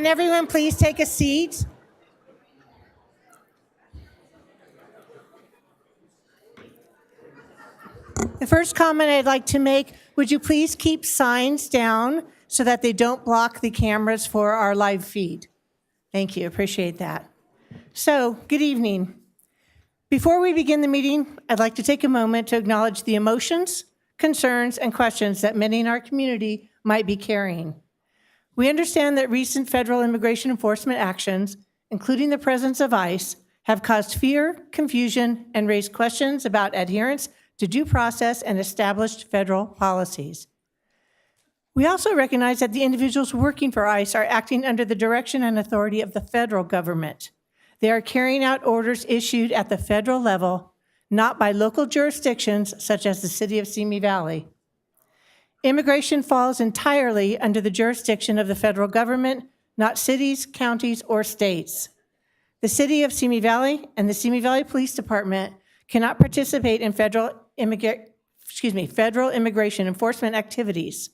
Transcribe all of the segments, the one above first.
Can everyone please take a seat? The first comment I'd like to make, would you please keep signs down so that they don't block the cameras for our live feed? Thank you, appreciate that. So, good evening. Before we begin the meeting, I'd like to take a moment to acknowledge the emotions, concerns, and questions that many in our community might be carrying. We understand that recent federal immigration enforcement actions, including the presence of ICE, have caused fear, confusion, and raised questions about adherence to due process and established federal policies. We also recognize that the individuals working for ICE are acting under the direction and authority of the federal government. They are carrying out orders issued at the federal level, not by local jurisdictions such as the city of Simi Valley. Immigration falls entirely under the jurisdiction of the federal government, not cities, counties, or states. The city of Simi Valley and the Simi Valley Police Department cannot participate in federal immigration enforcement activities.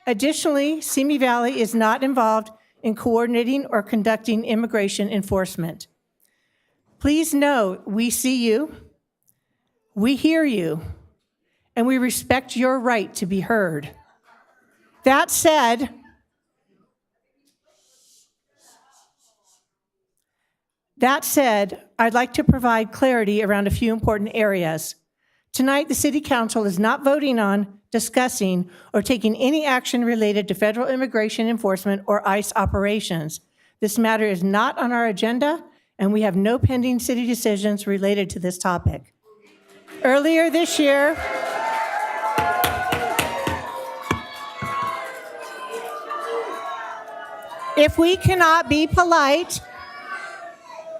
Additionally, Simi Valley is not involved in coordinating or conducting immigration enforcement. Please know we see you, we hear you, and we respect your right to be heard. That said, I'd like to provide clarity around a few important areas. Tonight, the City Council is not voting on, discussing, or taking any action related to federal immigration enforcement or ICE operations. This matter is not on our agenda, and we have no pending city decisions related to this topic. Earlier this year, if we cannot be polite,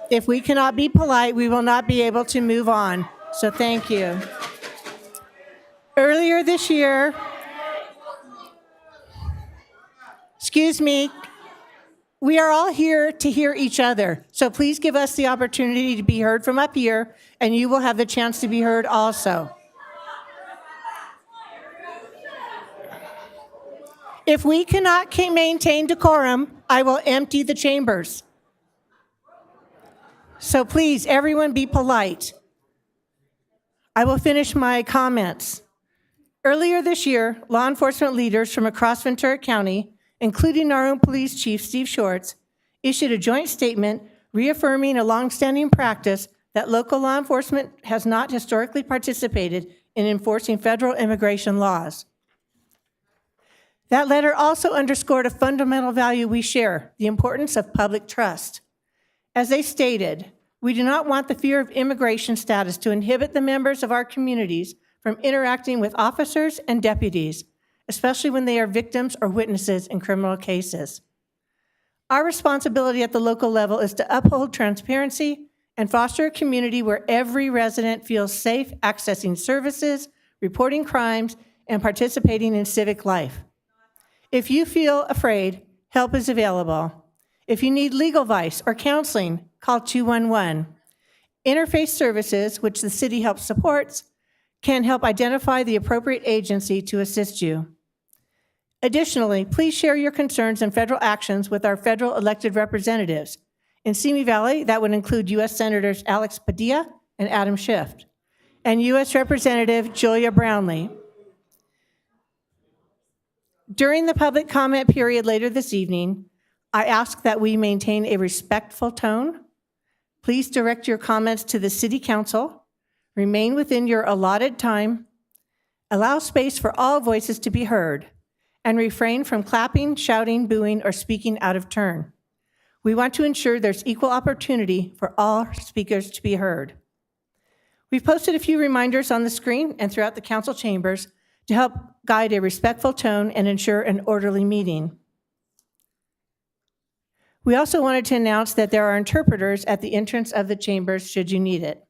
we will not be able to move on. So thank you. Earlier this year, we are all here to hear each other. So please give us the opportunity to be heard from up here, and you will have the chance to be heard also. If we cannot maintain decorum, I will empty the chambers. So please, everyone be polite. I will finish my comments. Earlier this year, law enforcement leaders from across Ventura County, including our own police chief, Steve Shorts, issued a joint statement reaffirming a longstanding practice that local law enforcement has not historically participated in enforcing federal immigration laws. That letter also underscored a fundamental value we share, the importance of public trust. As they stated, we do not want the fear of immigration status to inhibit the members of our communities from interacting with officers and deputies, especially when they are victims or witnesses in criminal cases. Our responsibility at the local level is to uphold transparency and foster a community where every resident feels safe accessing services, reporting crimes, and participating in civic life. If you feel afraid, help is available. If you need legal advice or counseling, call 211. Interface Services, which the city helps supports, can help identify the appropriate agency to assist you. Additionally, please share your concerns and federal actions with our federal elected representatives. In Simi Valley, that would include U.S. Senators Alex Padilla and Adam Schiff, and U.S. Representative Julia Brownlee. During the public comment period later this evening, I ask that we maintain a respectful tone. Please direct your comments to the City Council. Remain within your allotted time. Allow space for all voices to be heard, and refrain from clapping, shouting, booing, or speaking out of turn. We want to ensure there's equal opportunity for all speakers to be heard. We've posted a few reminders on the screen and throughout the council chambers to help guide a respectful tone and ensure an orderly meeting. We also wanted to announce that there are interpreters at the entrance of the chambers should you need it.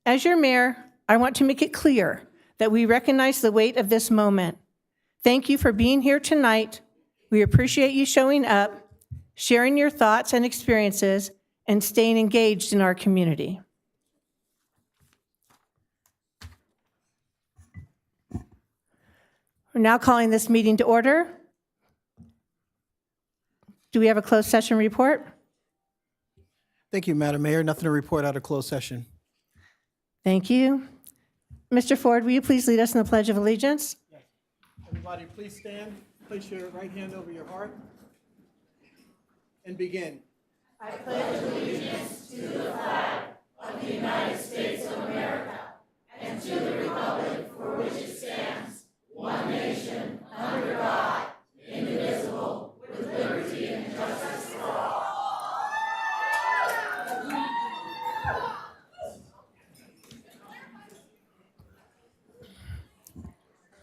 As your mayor, I want to make it clear that we recognize the weight of this moment. Thank you for being here tonight. We appreciate you showing up, sharing your thoughts and experiences, and staying engaged in our community. We're now calling this meeting to order. Do we have a closed session report? Thank you, Madam Mayor. Nothing to report out of closed session. Thank you. Mr. Ford, will you please lead us in the Pledge of Allegiance? Everybody, please stand. Place your right hand over your heart and begin.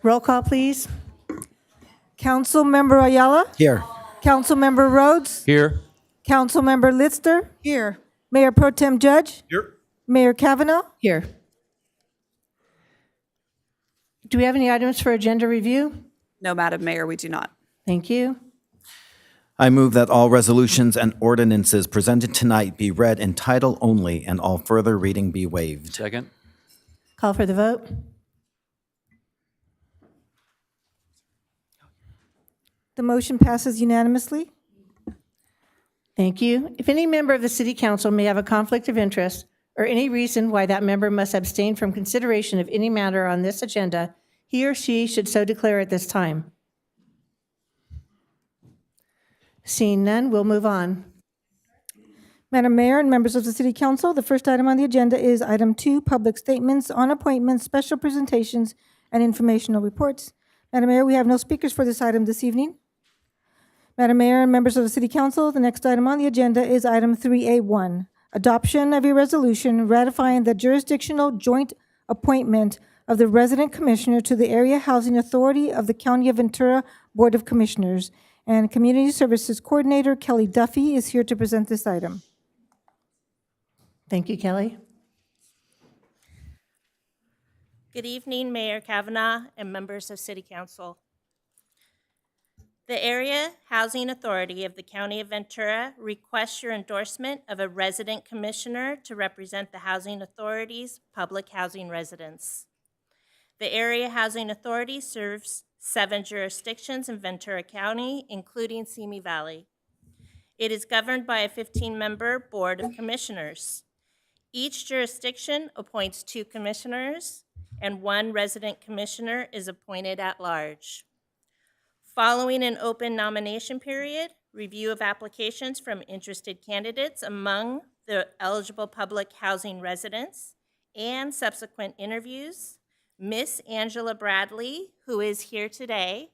Roll call, please. Councilmember Ayala? Here. Councilmember Rhodes? Here. Councilmember Lister? Here. Mayor Pro Tem Judge? Here. Mayor Kavanaugh? Here. Do we have any items for agenda review? No, Madam Mayor, we do not. Thank you. I move that all resolutions and ordinances presented tonight be read in title only and all further reading be waived. Second. Call for the vote. The motion passes unanimously. Thank you. If any member of the City Council may have a conflict of interest or any reason why that member must abstain from consideration of any matter on this agenda, he or she should so declare at this time. Seeing none, we'll move on. Madam Mayor and members of the City Council, the first item on the agenda is item 2, public statements on appointments, special presentations, and informational reports. Madam Mayor, we have no speakers for this item this evening. Madam Mayor and members of the City Council, the next item on the agenda is item 3A1, adoption of a resolution ratifying the jurisdictional joint appointment of the resident commissioner to the Area Housing Authority of the County of Ventura Board of Commissioners. And Community Services Coordinator Kelly Duffy is here to present this item. Thank you, Kelly. Good evening, Mayor Kavanaugh and members of City Council. The Area Housing Authority of the County of Ventura requests your endorsement of a resident commissioner to represent the Housing Authority's public housing residents. The Area Housing Authority serves 7 jurisdictions in Ventura County, including Simi Valley. It is governed by a 15-member Board of Commissioners. Each jurisdiction appoints 2 commissioners, and 1 resident commissioner is appointed at large. Following an open nomination period, review of applications from interested candidates among the eligible public housing residents, and subsequent interviews, Miss Angela Bradley, who is here today,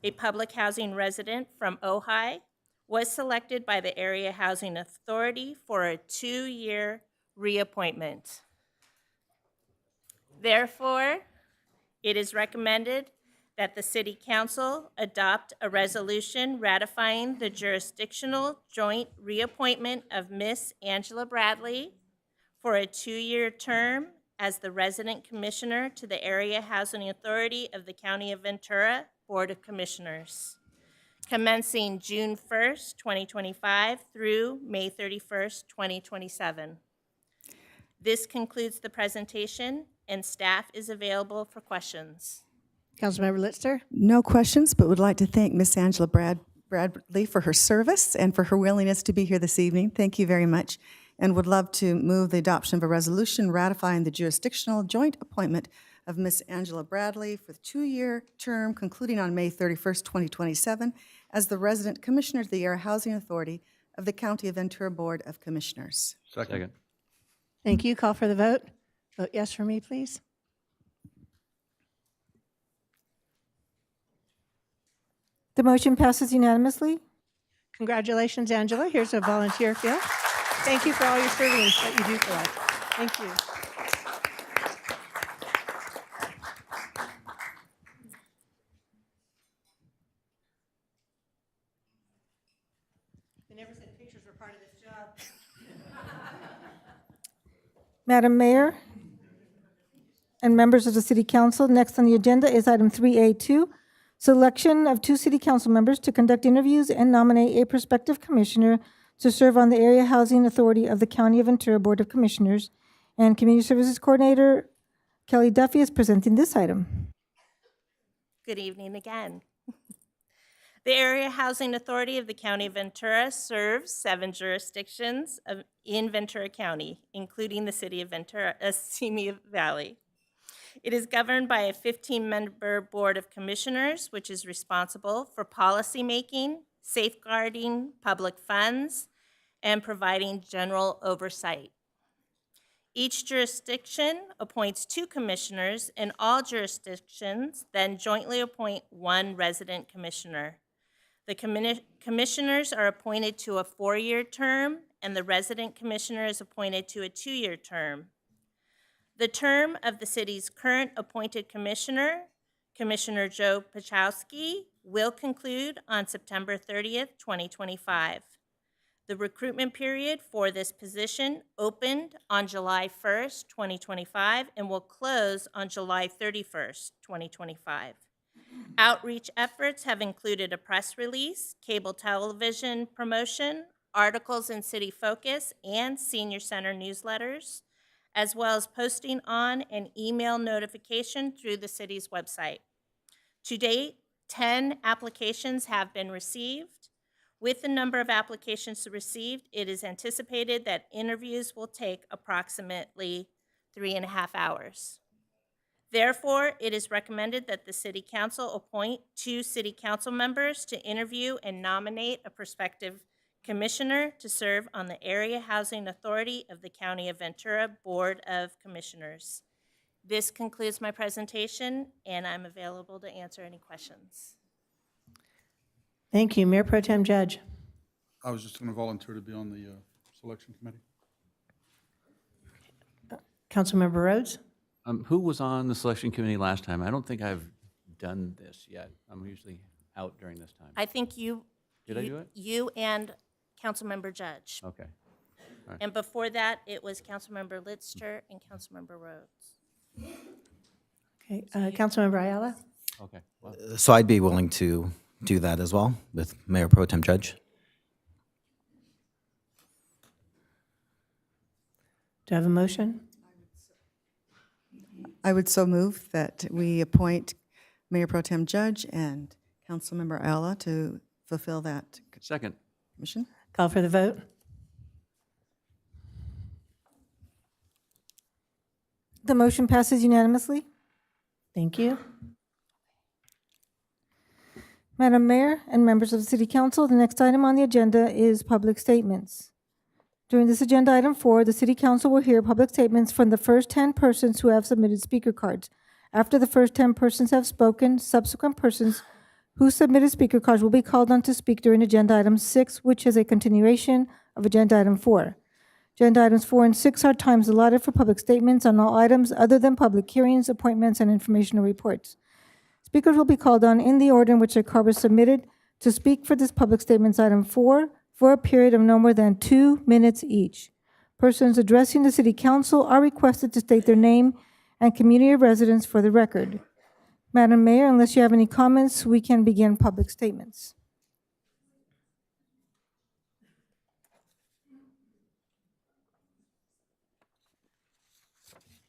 a public housing resident from Ojai, was selected by the Area Housing Authority for a 2-year reappointment. Therefore, it is recommended that the City Council adopt a resolution ratifying the jurisdictional joint reappointment of Miss Angela Bradley for a 2-year term as the resident commissioner to the Area Housing Authority of the County of Ventura Board of Commissioners, commencing June 1st, 2025 through May 31st, 2027. This concludes the presentation, and staff is available for questions. Councilmember Lister? No questions, but would like to thank Miss Angela Bradley for her service and for her willingness to be here this evening. Thank you very much. And would love to move the adoption of a resolution ratifying the jurisdictional joint appointment of Miss Angela Bradley for the 2-year term concluding on May 31st, 2027 as the resident commissioner to the Area Housing Authority of the County of Ventura Board of Commissioners. Second. Thank you. Call for the vote. Vote yes for me, please. The motion passes unanimously. Congratulations, Angela. Here's a volunteer field. Thank you for all your serving that you do for us. Thank you. They never said pictures were part of this job. Madam Mayor and members of the City Council, next on the agenda is item 3A2, selection of 2 City Council members to conduct interviews and nominate a prospective commissioner to serve on the Area Housing Authority of the County of Ventura Board of Commissioners. And Community Services Coordinator Kelly Duffy is presenting this item. Good evening again. The Area Housing Authority of the County of Ventura serves 7 jurisdictions in Ventura County, including the city of Ventura, Simi Valley. It is governed by a 15-member Board of Commissioners, which is responsible for policymaking, safeguarding public funds, and providing general oversight. Each jurisdiction appoints 2 commissioners, and all jurisdictions then jointly appoint 1 resident commissioner. The commissioners are appointed to a 4-year term, and the resident commissioner is appointed to a 2-year term. The term of the city's current appointed commissioner, Commissioner Joe Pachowski, will conclude on September 30th, 2025. The recruitment period for this position opened on July 1st, 2025, and will close on July 31st, 2025. Outreach efforts have included a press release, cable television promotion, articles in City Focus and Senior Center newsletters, as well as posting on and email notification through the city's website. To date, 10 applications have been received. With the number of applications received, it is anticipated that interviews will take approximately 3.5 hours. Therefore, it is recommended that the City Council appoint 2 City Council members to interview and nominate a prospective commissioner to serve on the Area Housing Authority of the County of Ventura Board of Commissioners. This concludes my presentation, and I'm available to answer any questions. Thank you. Mayor Pro Tem Judge. I was just going to volunteer to be on the selection committee. Councilmember Rhodes? Who was on the selection committee last time? I don't think I've done this yet. I'm usually out during this time. I think you. Did I do it? You and Councilmember Judge. Okay. And before that, it was Councilmember Litster and Councilmember Rhodes. Okay, Councilmember Ayala? Okay. Well, So I'd be willing to do that as well with Mayor Pro Tem Judge. Do I have a motion? I would so move that we appoint Mayor Pro Tem Judge and Councilmember Ayala to fulfill that second. mission. Call for the vote. The motion passes unanimously. Thank you. Madam Mayor and members of the City Council, the next item on the agenda is public statements. During this agenda item 4, the City Council will hear public statements from the first 10 persons who have submitted speaker cards. After the first 10 persons have spoken, subsequent persons who submitted speaker cards will be called on to speak during agenda item 6, which is a continuation of agenda item 4. Agenda items 4 and 6 are times allotted for public statements on all items other than public hearings, appointments, and informational reports. Speakers will be called on in the order in which their card was submitted to speak for this public statements item 4 for a period of no more than 2 minutes each. Persons addressing the City Council are requested to state their name and community of residence for the record. Madam Mayor, unless you have any comments, we can begin public statements.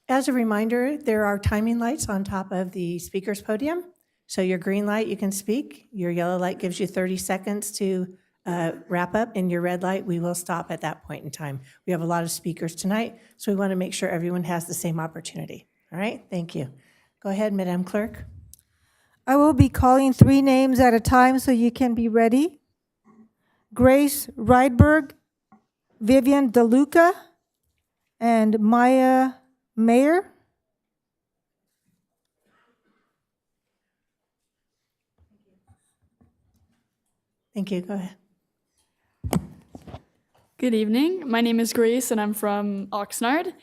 As a reminder, there are timing lights on top of the speaker's podium. So your green light, you can speak. Your yellow light gives you 30 seconds to wrap up, and your red light, we will stop at that point in time. We have a lot of speakers tonight, so we want to make sure everyone has the same opportunity. All right, thank you. Go ahead, Madam Clerk. I will be calling 3 names at a time so you can be ready. Grace Rydberg, Vivian DeLuca, and Maya Mayer. Thank you, go ahead. Good evening. My name is Grace, and I'm from Oxnard.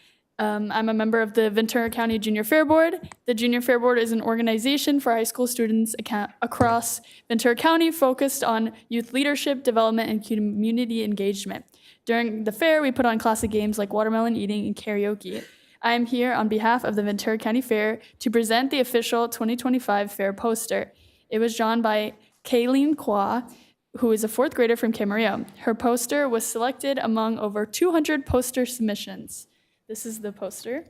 I'm a member of the Ventura County Junior Fair Board. The Junior Fair Board is an organization for high school students across Ventura County focused on youth leadership, development, and community engagement. During the fair, we put on classic games like watermelon eating and karaoke. I am here on behalf of the Ventura County Fair to present the official 2025 fair poster. It was drawn by Kayleen Kwa, who is a 4th grader from Camarillo. Her poster was selected among over 200 poster submissions. This is the poster.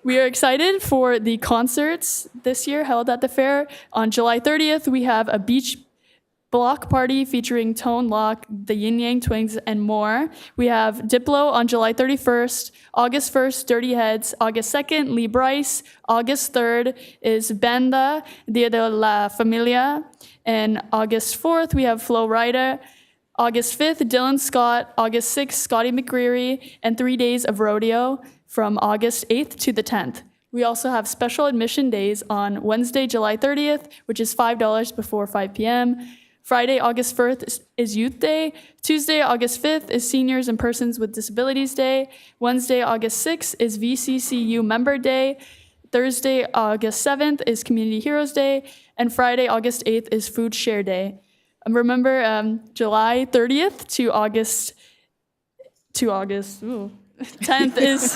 We are excited for the concerts this year held at the fair. On July 30th, we have a beach block party featuring Tone Lock, the Yin Yang Twins, and more. We have Diplo on July 31st, August 1st, Dirty Heads, August 2nd, Lee Bryce, August 3rd is Banda, Dia de la Familia, and August 4th, we have Flo Rida. August 5th, Dylan Scott, August 6th, Scotty McCreery, and 3 days of rodeo from August 8th to the 10th. We also have special admission days on Wednesday, July 30th, which is $5 before 5 p.m., Friday, August 1st is Youth Day. Tuesday, August 5th is Seniors and Persons with Disabilities Day. Wednesday, August 6th is VCCU Member Day. Thursday, August 7th is Community Heroes Day. And Friday, August 8th is Food Share Day. Remember, July 30th to August 10th is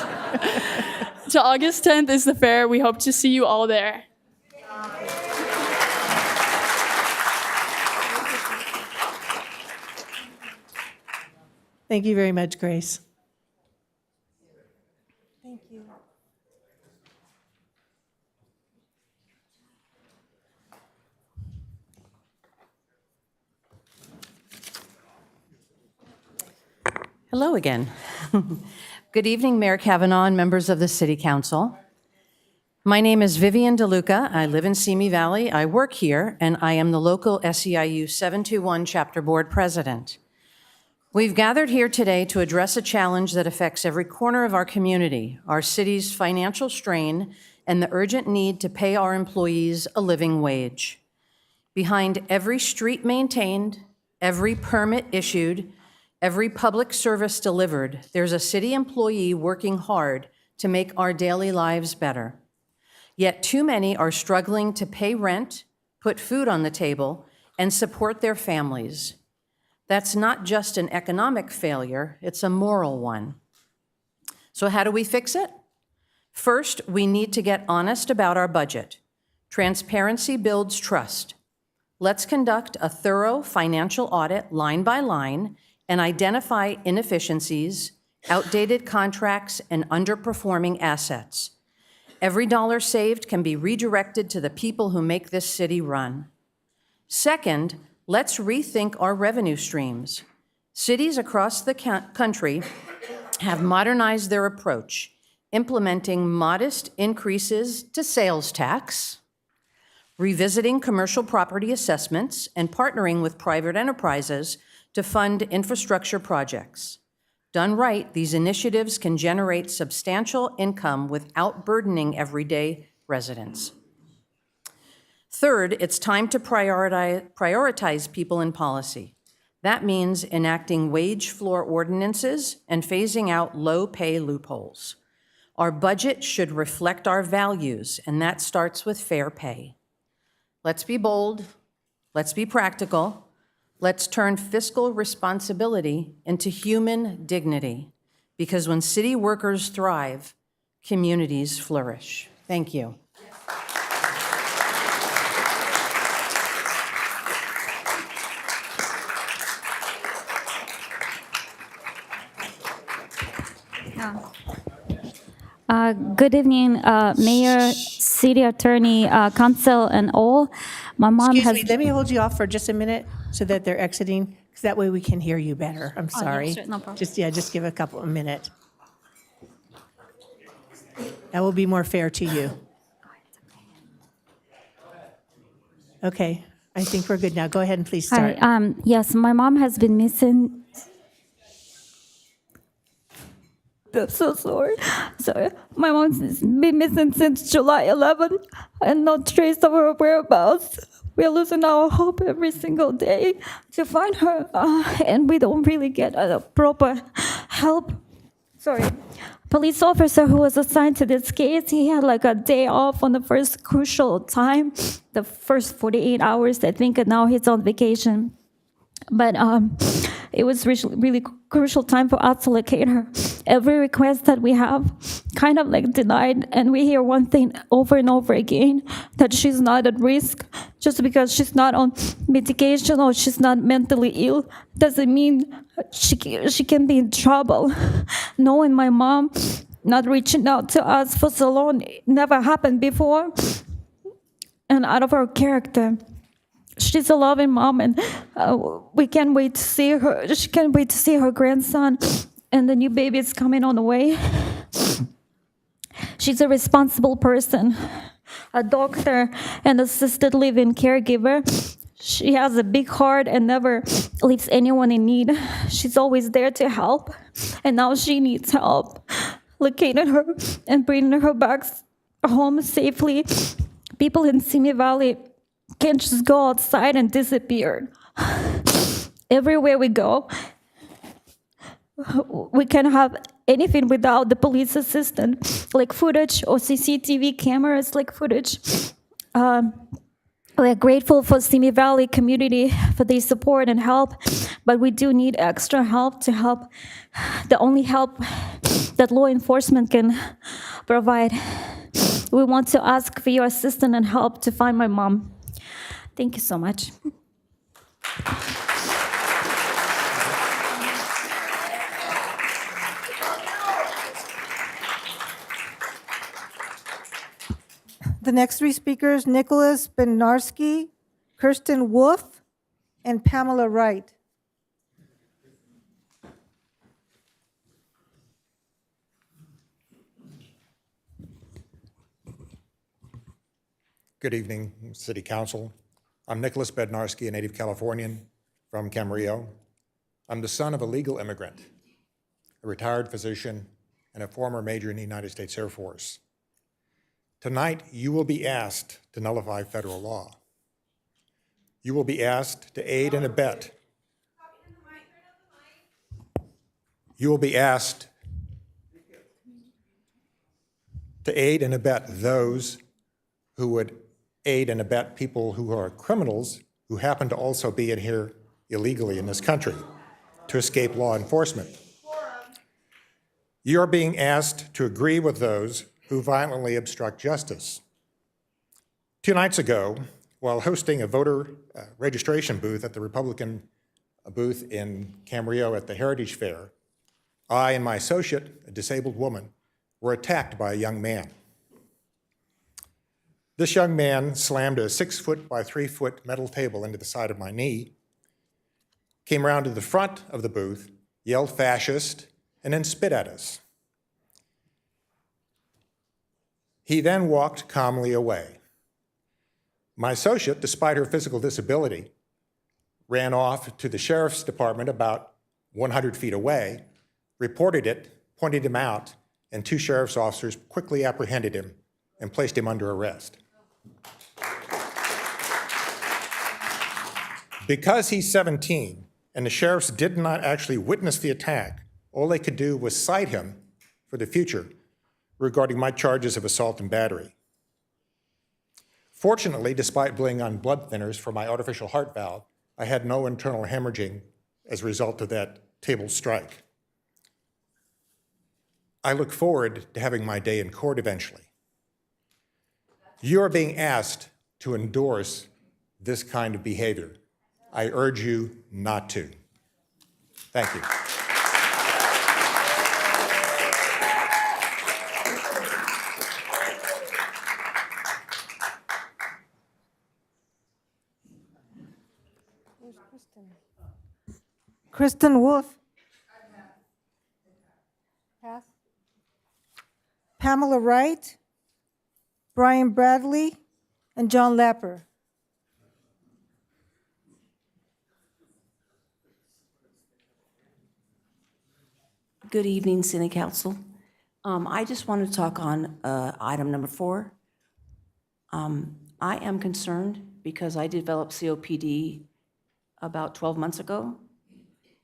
to August 10th is the fair. We hope to see you all there. Thank you very much, Grace. Thank you. Hello again. Good evening, Mayor Kavanaugh and members of the City Council. My name is Vivian DeLuca. I live in Simi Valley. I work here, and I am the local SEIU 721 Chapter Board President. We've gathered here today to address a challenge that affects every corner of our community, our city's financial strain, and the urgent need to pay our employees a living wage. Behind every street maintained, every permit issued, every public service delivered, there's a city employee working hard to make our daily lives better. Yet too many are struggling to pay rent, put food on the table, and support their families. That's not just an economic failure, it's a moral one. So how do we fix it? First, we need to get honest about our budget. Transparency builds trust. Let's conduct a thorough financial audit line by line and identify inefficiencies, outdated contracts, and underperforming assets. Every dollar saved can be redirected to the people who make this city run. Second, let's rethink our revenue streams. Cities across the country have modernized their approach, implementing modest increases to sales tax, revisiting commercial property assessments, and partnering with private enterprises to fund infrastructure projects. Done right, these initiatives can generate substantial income without burdening everyday residents. Third, it's time to prioritize people in policy. That means enacting wage floor ordinances and phasing out low-pay loopholes. Our budget should reflect our values, and that starts with fair pay. Let's be bold, let's be practical, let's turn fiscal responsibility into human dignity, because when city workers thrive, communities flourish. Thank you. Good evening, Mayor, City Attorney, Council, and all. My mom Excuse has. me, let me hold you off for just a minute so that they're exiting, because that way we can hear you better. I'm sorry. sure, no problem. Just give a couple of minutes. That will be more fair to you. Okay, I think we're good now. Go ahead and please start. Hi, yes, my mom has been missing. I'm so sorry. Sorry. My mom's been missing since July 11 and no trace of her whereabouts. We're losing our hope every single day to find her, and we don't really get proper help. Sorry. Police officer who was assigned to this case, he had like a day off on the first crucial time, the first 48 hours, I think, and now he's on vacation. But it was really crucial time for us to locate her. Every request that we have kind of like denied, and we hear one thing over and over again, that she's not at risk. Just because she's not on medication or she's not mentally ill doesn't mean she can be in trouble. Knowing my mom not reaching out to us for so long. It never happened before. And out of her character, she's a loving mom, and we can't wait to see her. She can't wait to see her grandson, and the new baby is coming on the way. She's a responsible person, a doctor, and assisted living caregiver. She has a big heart and never leaves anyone in need. She's always there to help, and now she needs help locating her and bringing her back home safely. People in Simi Valley can't just go outside and disappear. Everywhere we go, we can't have anything without the police assistance, like footage or CCTV cameras, like footage. We're grateful for Simi Valley community for their support and help, but we do need extra help to help, the only help that law enforcement can provide. We want to ask for your assistance and help to find my mom. Thank you so much. The next three speakers, Nicholas Bednarski, Kirsten Wolf, and Pamela Wright. Good evening, City Council. I'm Nicholas Bednarski, a native Californian from Camarillo. I'm the son of a legal immigrant, a retired physician, and a former major in the United States Air Force. Tonight, you will be asked to nullify federal law. You will be asked to aid and abet. You will be asked to aid and abet those who would aid and abet people who are criminals who happen to also be in here illegally in this country to escape law enforcement. You are being asked to agree with those who violently obstruct justice. 2 nights ago, while hosting a voter registration booth at the Republican booth in Camarillo at the Heritage Fair, I and my associate, a disabled woman, were attacked by a young man. This young man slammed a 6-foot by 3-foot metal table into the side of my knee, came around to the front of the booth, yelled fascist, and then spit at us. He then walked calmly away. My associate, despite her physical disability, ran off to the sheriff's department about 100 feet away, reported it, pointed him out, and 2 sheriff's officers quickly apprehended him and placed him under arrest. Because he's 17 and the sheriffs did not actually witness the attack, all they could do was cite him for the future regarding my charges of assault and battery. Fortunately, despite being on blood thinners for my artificial heart valve, I had no internal hemorrhaging as a result of that table strike. I look forward to having my day in court eventually. You are being asked to endorse this kind of behavior. I urge you not to. Thank you. Kristen Wolf. Pass. Pamela Wright, Brian Bradley, and John Lapper. Good evening, City Council. I just want to talk on item number 4. I am concerned because I developed COPD about 12 months ago,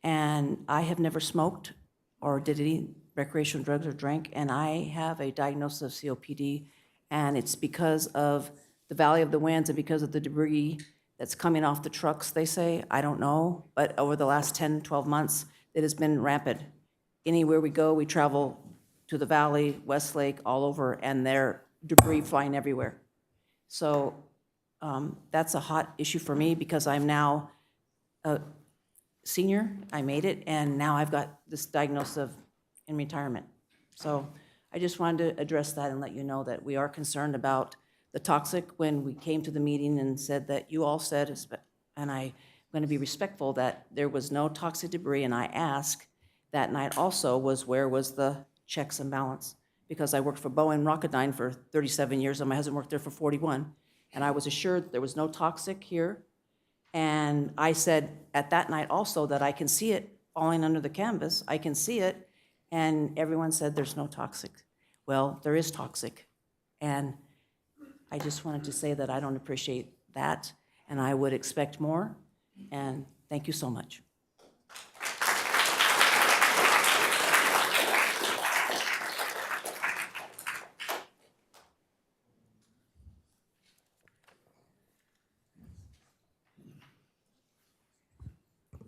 and I have never smoked or did any recreational drugs or drank, and I have a diagnosis of COPD, and it's because of the Valley of the Winds and because of the debris that's coming off the trucks, they say. I don't know, but over the last 10, 12 months, it has been rampant. Anywhere we go, we travel to the valley, Westlake, all over, and there debris flying everywhere. So that's a hot issue for me because I'm now a senior. I made it, and now I've got this diagnosis in retirement. So I just wanted to address that and let you know that we are concerned about the toxic when we came to the meeting and said that you all said, and I'm going to be respectful, that there was no toxic debris. And I asked that night also where was the checks and balance? Because I worked for Boeing Rocketdyne for 37 years and my husband worked there for 41. And I was assured that there was no toxic here. And I said at that night also that I can see it falling under the canvas. I can see it. And everyone said there's no toxic. Well, there is toxic. And I just wanted to say that I don't appreciate that, and I would expect more. And thank you so much.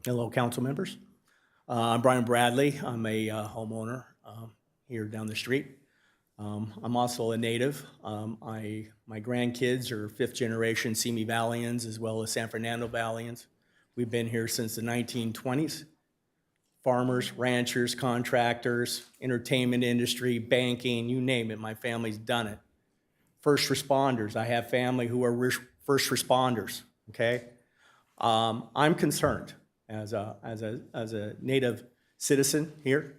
Hello, council members. I'm Brian Bradley. I'm a homeowner here down the street. I'm also a native. My grandkids are fifth generation Simi Valleyans as well as San Fernando Valleyans. We've been here since the 1920s. Farmers, ranchers, contractors, entertainment industry, banking, you name it, my family's done it. First responders, I have family who are first responders, okay? I'm concerned as a native citizen here.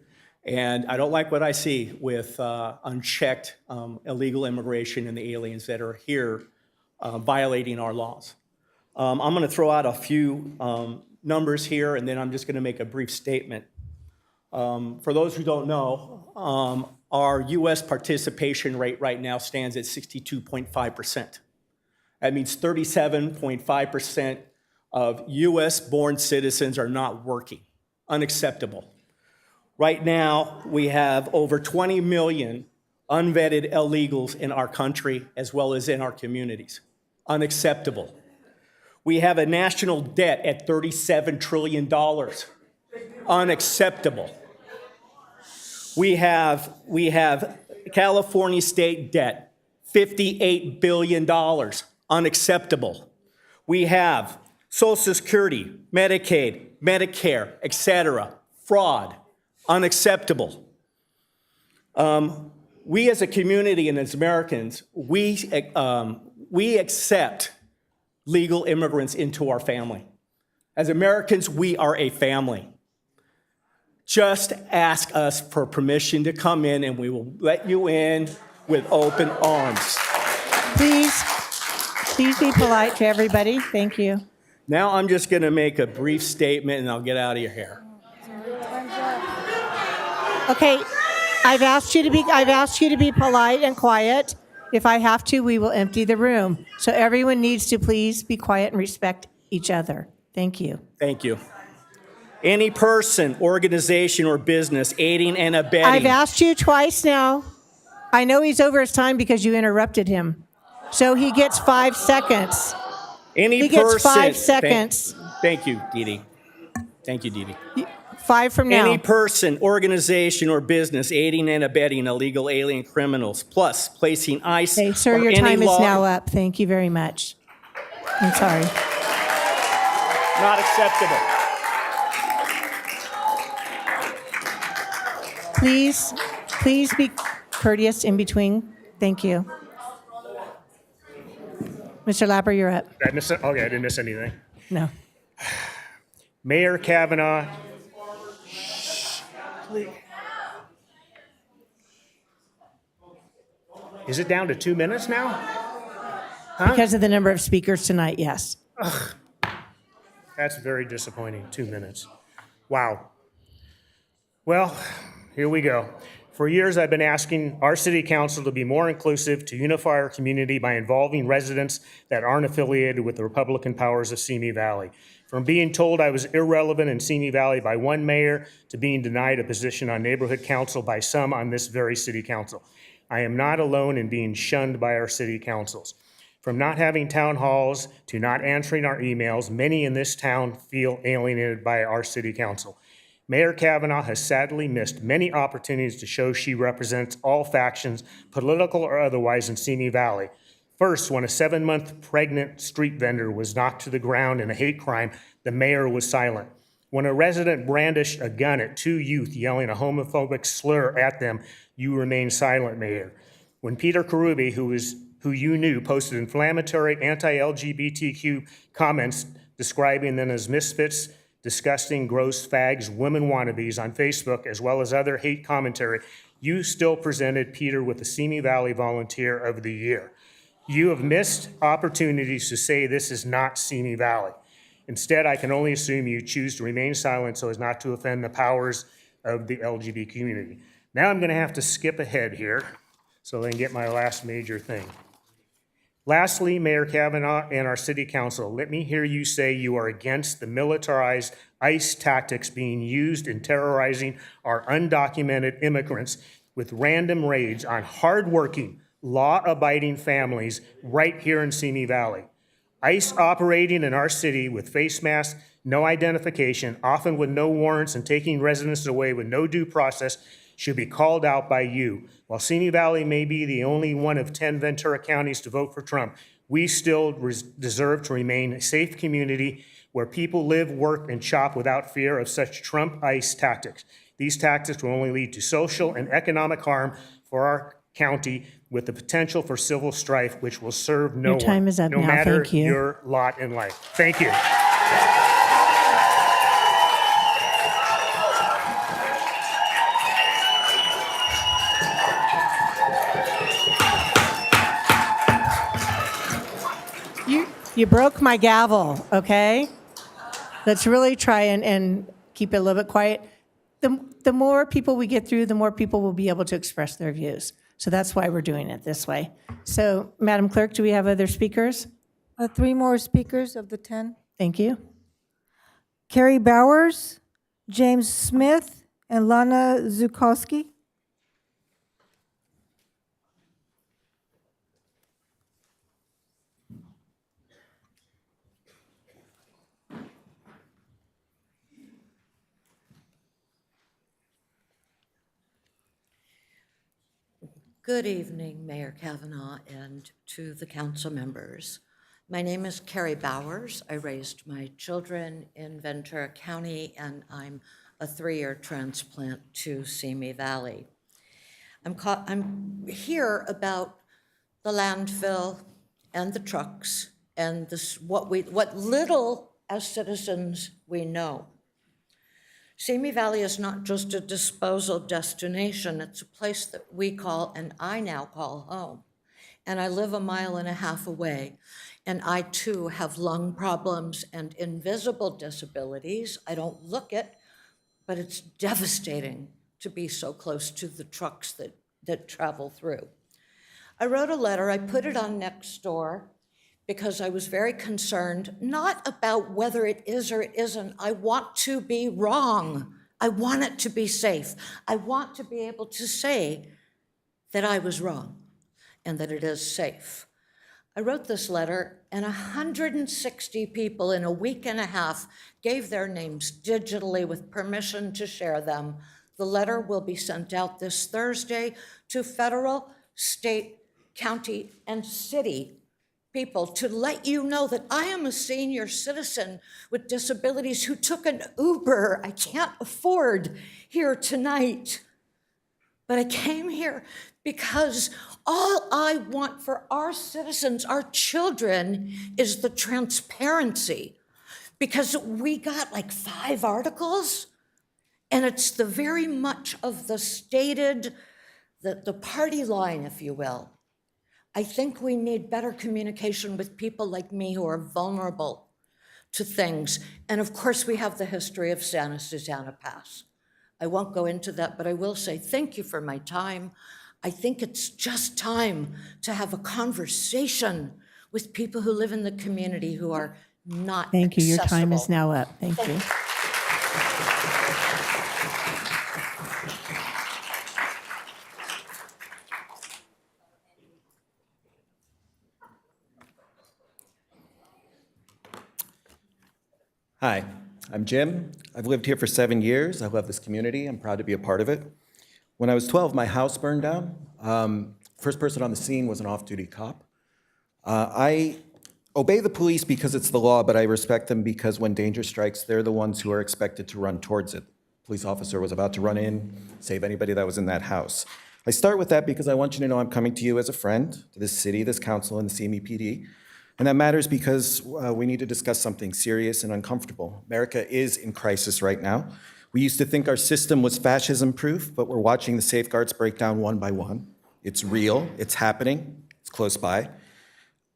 And I don't like what I see with unchecked illegal immigration and the aliens that are here violating our laws. I'm going to throw out a few numbers here, and then I'm just going to make a brief statement. For those who don't know, our U.S. participation rate right now stands at 62.5%. That means 37.5% of U.S.-born citizens are not working. Unacceptable. Right now, we have over 20 million unvetted illegals in our country as well as in our communities. Unacceptable. We have a national debt at $37 trillion. Unacceptable. We have California state debt, $58 billion. Unacceptable. We have Social Security, Medicaid, Medicare, etc. Fraud. Unacceptable. We as a community and as Americans, we accept legal immigrants into our family. As Americans, we are a family. Just ask us for permission to come in and we will let you in with open arms. Please be polite to everybody. Thank you. Now I'm just going to make a brief statement and I'll get out of your hair. Okay, I've asked you to be polite and quiet. If I have to, we will empty the room. So everyone needs to please be quiet and respect each other. Thank you. Thank you. Any person, organization, or business aiding and abetting. I've asked you twice now. I know he's over his time because you interrupted him. So he gets 5 seconds. He gets 5 seconds. Thank you, Dee Dee. Thank you, Dee Dee. 5 from now. Any person, organization, or business aiding and abetting illegal alien criminals, plus placing ICE Okay, sir, or your any time is law- now up. Thank you very much. I'm sorry. Not acceptable. Please be courteous in between. Thank you. Mr. Lapper, you're up. Did I miss it? Okay, I didn't miss anything. No. Mayor Kavanaugh. Is it down to 2 minutes now? Huh? Because of the number of speakers tonight, yes. That's very disappointing, 2 minutes. Wow. Well, here we go. For years, I've been asking our city council to be more inclusive, to unify our community by involving residents that aren't affiliated with the Republican powers of Simi Valley. From being told I was irrelevant in Simi Valley by one mayor to being denied a position on neighborhood council by some on this very city council. I am not alone in being shunned by our city councils. From not having town halls to not answering our emails, many in this town feel alienated by our city council. Mayor Kavanaugh has sadly missed many opportunities to show she represents all factions, political or otherwise, in Simi Valley. First, when a 7-month pregnant street vendor was knocked to the ground in a hate crime, the mayor was silent. When a resident brandished a gun at 2 youth yelling a homophobic slur at them, you remain silent, Mayor. When Peter Karubi, who you knew, posted inflammatory anti-LGBTQ comments describing them as misfits, disgusting, gross fags, women wannabes on Facebook, as well as other hate commentary, you still presented Peter with the Simi Valley Volunteer of the Year. You have missed opportunities to say this is not Simi Valley. Instead, I can only assume you choose to remain silent so as not to offend the powers of the LGBT community. Now I'm going to have to skip ahead here so I can get my last major thing. Lastly, Mayor Kavanaugh and our city council, let me hear you say you are against the militarized ICE tactics being used in terrorizing our undocumented immigrants with random raids on hardworking, law-abiding families right here in Simi Valley. ICE operating in our city with face masks, no identification, often with no warrants, and taking residents away with no due process should be called out by you. While Simi Valley may be the only one of 10 Ventura counties to vote for Trump, we still deserve to remain a safe community where people live, work, and shop without fear of such Trump ICE tactics. These tactics will only lead to social and economic harm for our county with the potential for civil strife, which will serve no one. Your time is up no now. matter Thank you. your lot in life. Thank you. You broke my gavel, okay? Let's really try and keep it a little bit quiet. The more people we get through, the more people will be able to express their views. So that's why we're doing it this way. So, Madam Clerk, do we have other speakers? 3 more speakers of the 10. Thank you. Carrie Bowers, James Smith, and Lana Zukowski. Good evening, Mayor Kavanaugh, and to the council members. My name is Carrie Bowers. I raised my children in Ventura County, and I'm a 3-year transplant to Simi Valley. I'm here about the landfill and the trucks and what little as citizens we know. Simi Valley is not just a disposal destination, it's a place that we call, and I now call, home. And I live 1.5 miles away, and I too have lung problems and invisible disabilities. I don't look it, but it's devastating to be so close to the trucks that travel through. I wrote a letter, I put it on Nextdoor, because I was very concerned, not about whether it is or it isn't. I want to be wrong. I want it to be safe. I want to be able to say that I was wrong and that it is safe. I wrote this letter, and 160 people in a week and a half gave their names digitally with permission to share them. The letter will be sent out this Thursday to federal, state, county, and city people to let you know that I am a senior citizen with disabilities who took an Uber I can't afford here tonight. But I came here because all I want for our citizens, our children, is the transparency. Because we got like 5 articles, and it's the very much of the stated, the party line, if you will. I think we need better communication with people like me who are vulnerable to things. And of course, we have the history of Santa Susana Pass. I won't go into that, but I will say thank you for my time. I think it's just time to have a conversation with people who live in the community who are not Thank you. Your time is accessible. now up. Thank you. Hi, I'm Jim. I've lived here for 7 years. I love this community. I'm proud to be a part of it. When I was 12, my house burned down. First person on the scene was an off-duty cop. I obey the police because it's the law, but I respect them because when danger strikes, they're the ones who are expected to run towards it. Police officer was about to run in, save anybody that was in that house. I start with that because I want you to know I'm coming to you as a friend, to this city, this council, and the CMEPD. And that matters because we need to discuss something serious and uncomfortable. America is in crisis right now. We used to think our system was fascism-proof, but we're watching the safeguards break down one by one. It's real, it's happening, it's close by.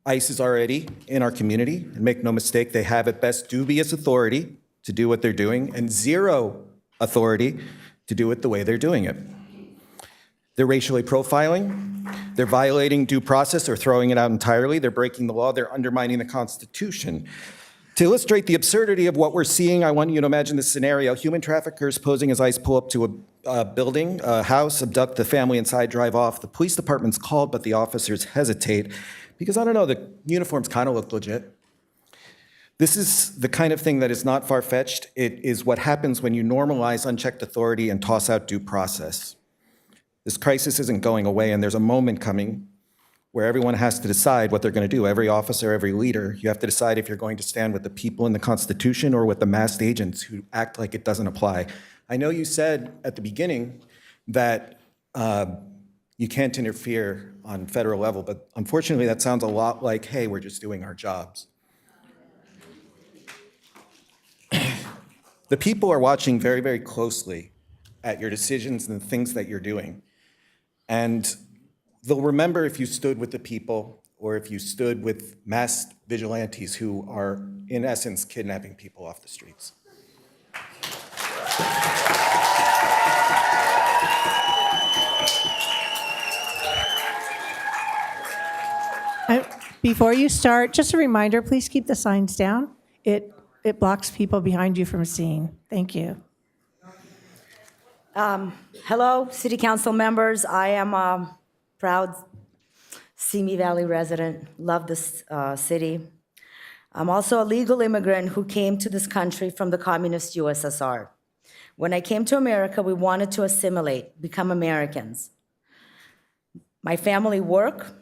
ICE is already in our community, and make no mistake, they have at best dubious authority to do what they're doing, and zero authority to do it the way they're doing it. They're racially profiling, they're violating due process or throwing it out entirely, they're breaking the law, they're undermining the Constitution. To illustrate the absurdity of what we're seeing, I want you to imagine this scenario. Human traffickers posing as ICE pull up to a building, a house, abduct the family inside, drive off. The police department's called, but the officers hesitate because, I don't know, the uniforms kind of look legit. This is the kind of thing that is not far-fetched. It is what happens when you normalize unchecked authority and toss out due process. This crisis isn't going away, and there's a moment coming where everyone has to decide what they're going to do. Every officer, every leader, you have to decide if you're going to stand with the people in the Constitution or with the masked agents who act like it doesn't apply. I know you said at the beginning that you can't interfere on federal level, but unfortunately that sounds a lot like, hey, we're just doing our jobs. The people are watching very, very closely at your decisions and the things that you're doing. And they'll remember if you stood with the people or if you stood with masked vigilantes who are, in essence, kidnapping people off the streets. Before you start, just a reminder, please keep the signs down. It blocks people behind you from seeing. Thank you. Hello, City Council members. I am a proud Simi Valley resident, love this city. I'm also a legal immigrant who came to this country from the communist USSR. When I came to America, we wanted to assimilate, become Americans. My family work,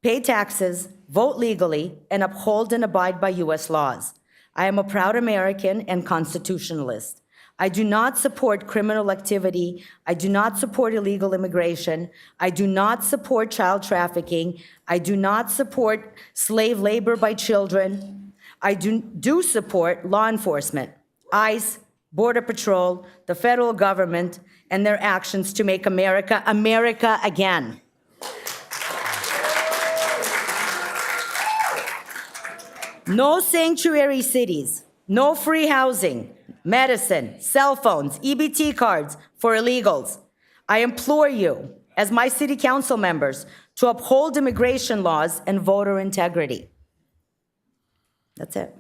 pay taxes, vote legally, and uphold and abide by US laws. I am a proud American and constitutionalist. I do not support criminal activity. I do not support illegal immigration. I do not support child trafficking. I do not support slave labor by children. I do support law enforcement, ICE, Border Patrol, the federal government, and their actions to make America America again. No sanctuary cities, no free housing, medicine, cell phones, EBT cards for illegals. I implore you, as my city council members, to uphold immigration laws and voter integrity. That's it.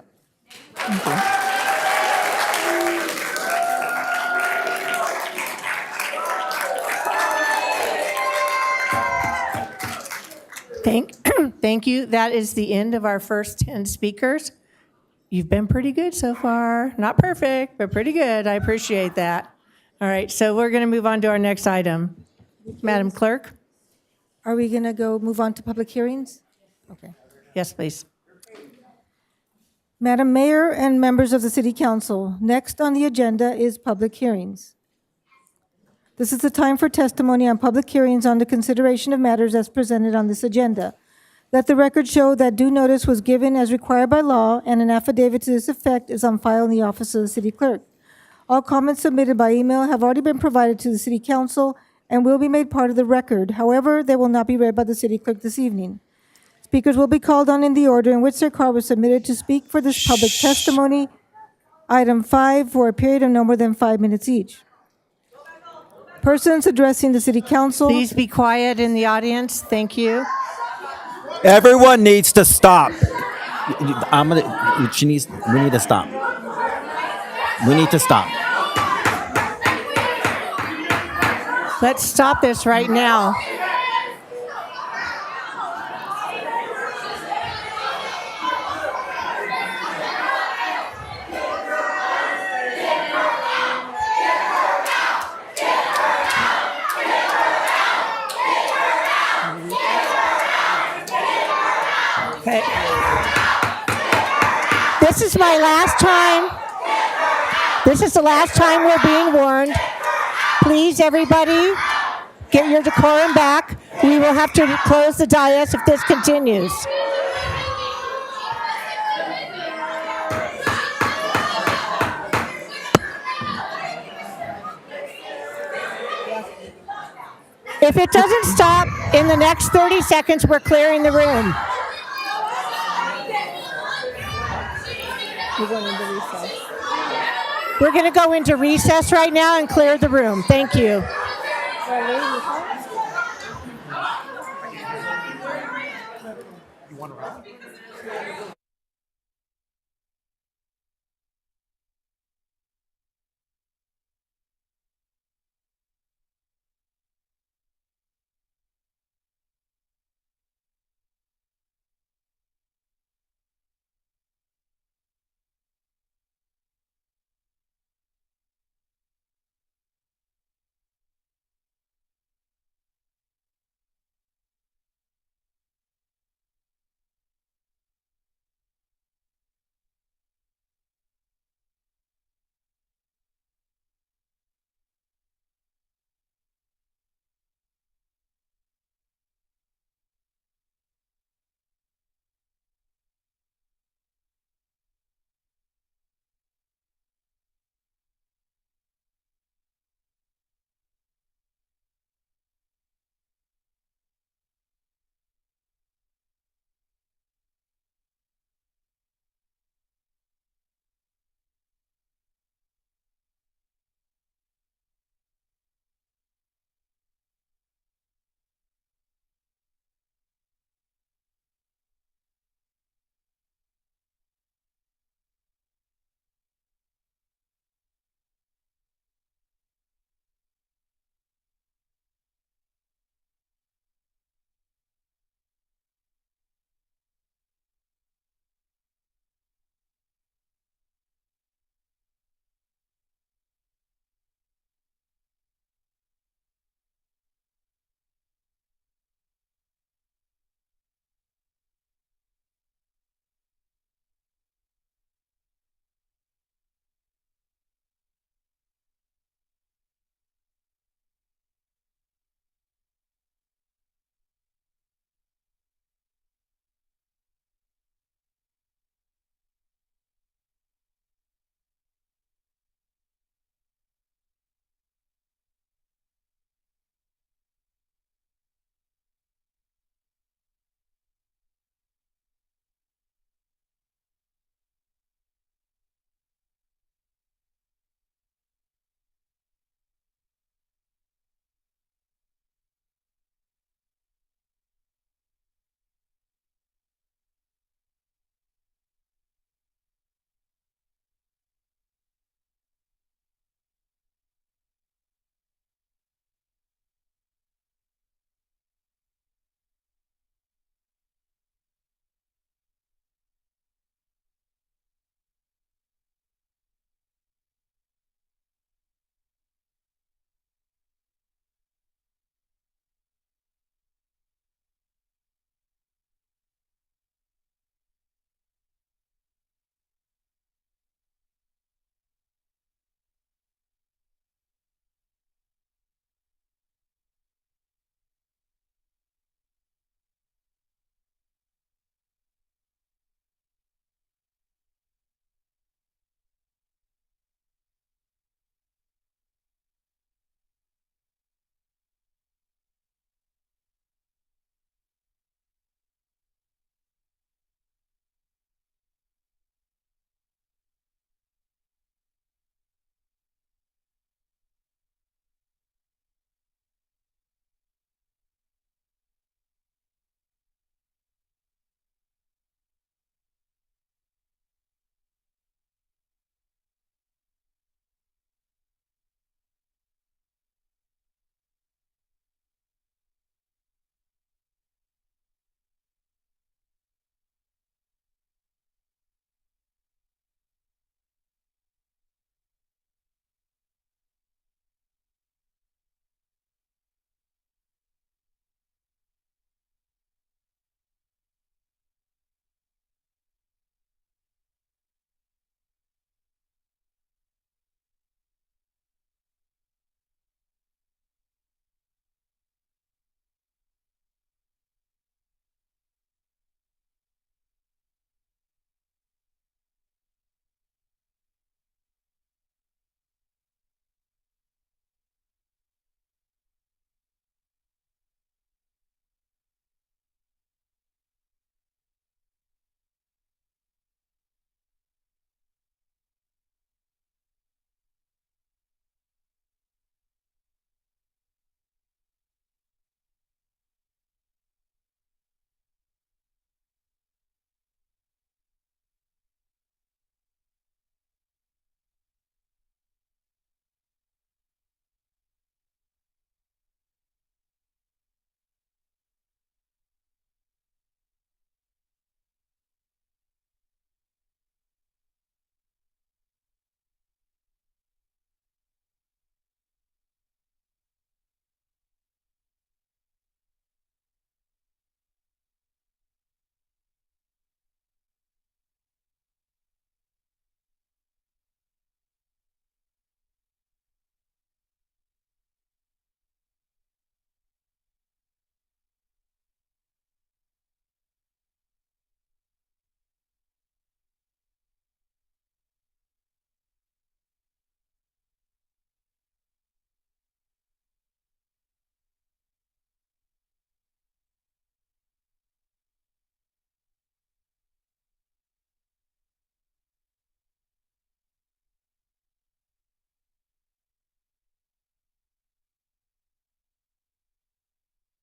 Thank you. Thank you. That is the end of our first 10 speakers. You've been pretty good so far. Not perfect, but pretty good. I appreciate that. All right, so we're going to move on to our next item. Madam Clerk? Are we going to move on to public hearings? Okay. Yes, please. Madam Mayor and members of the City Council, next on the agenda is public hearings. This is the time for testimony on public hearings on the consideration of matters as presented on this agenda. Let the record show that due notice was given as required by law, and an affidavit to this effect is on file in the office of the City Clerk. All comments submitted by email have already been provided to the City Council and will be made part of the record. However, they will not be read by the City Clerk this evening. Speakers will be called on in the order in which their card was submitted to speak for this public testimony. Item 5, for a period of no more than 5 minutes each. Persons addressing the City Council. Please be quiet in the audience. Thank you. Everyone needs to stop. We need to stop. We need to stop. Let's stop this right now. Okay. This is my last time. This is the last time we're being warned. Please, everybody, Get your decorum back. We will have to close the dais if this continues. If it doesn't stop in the next 30 seconds, we're clearing the room. We're going to go into recess right now and clear the room. Thank you.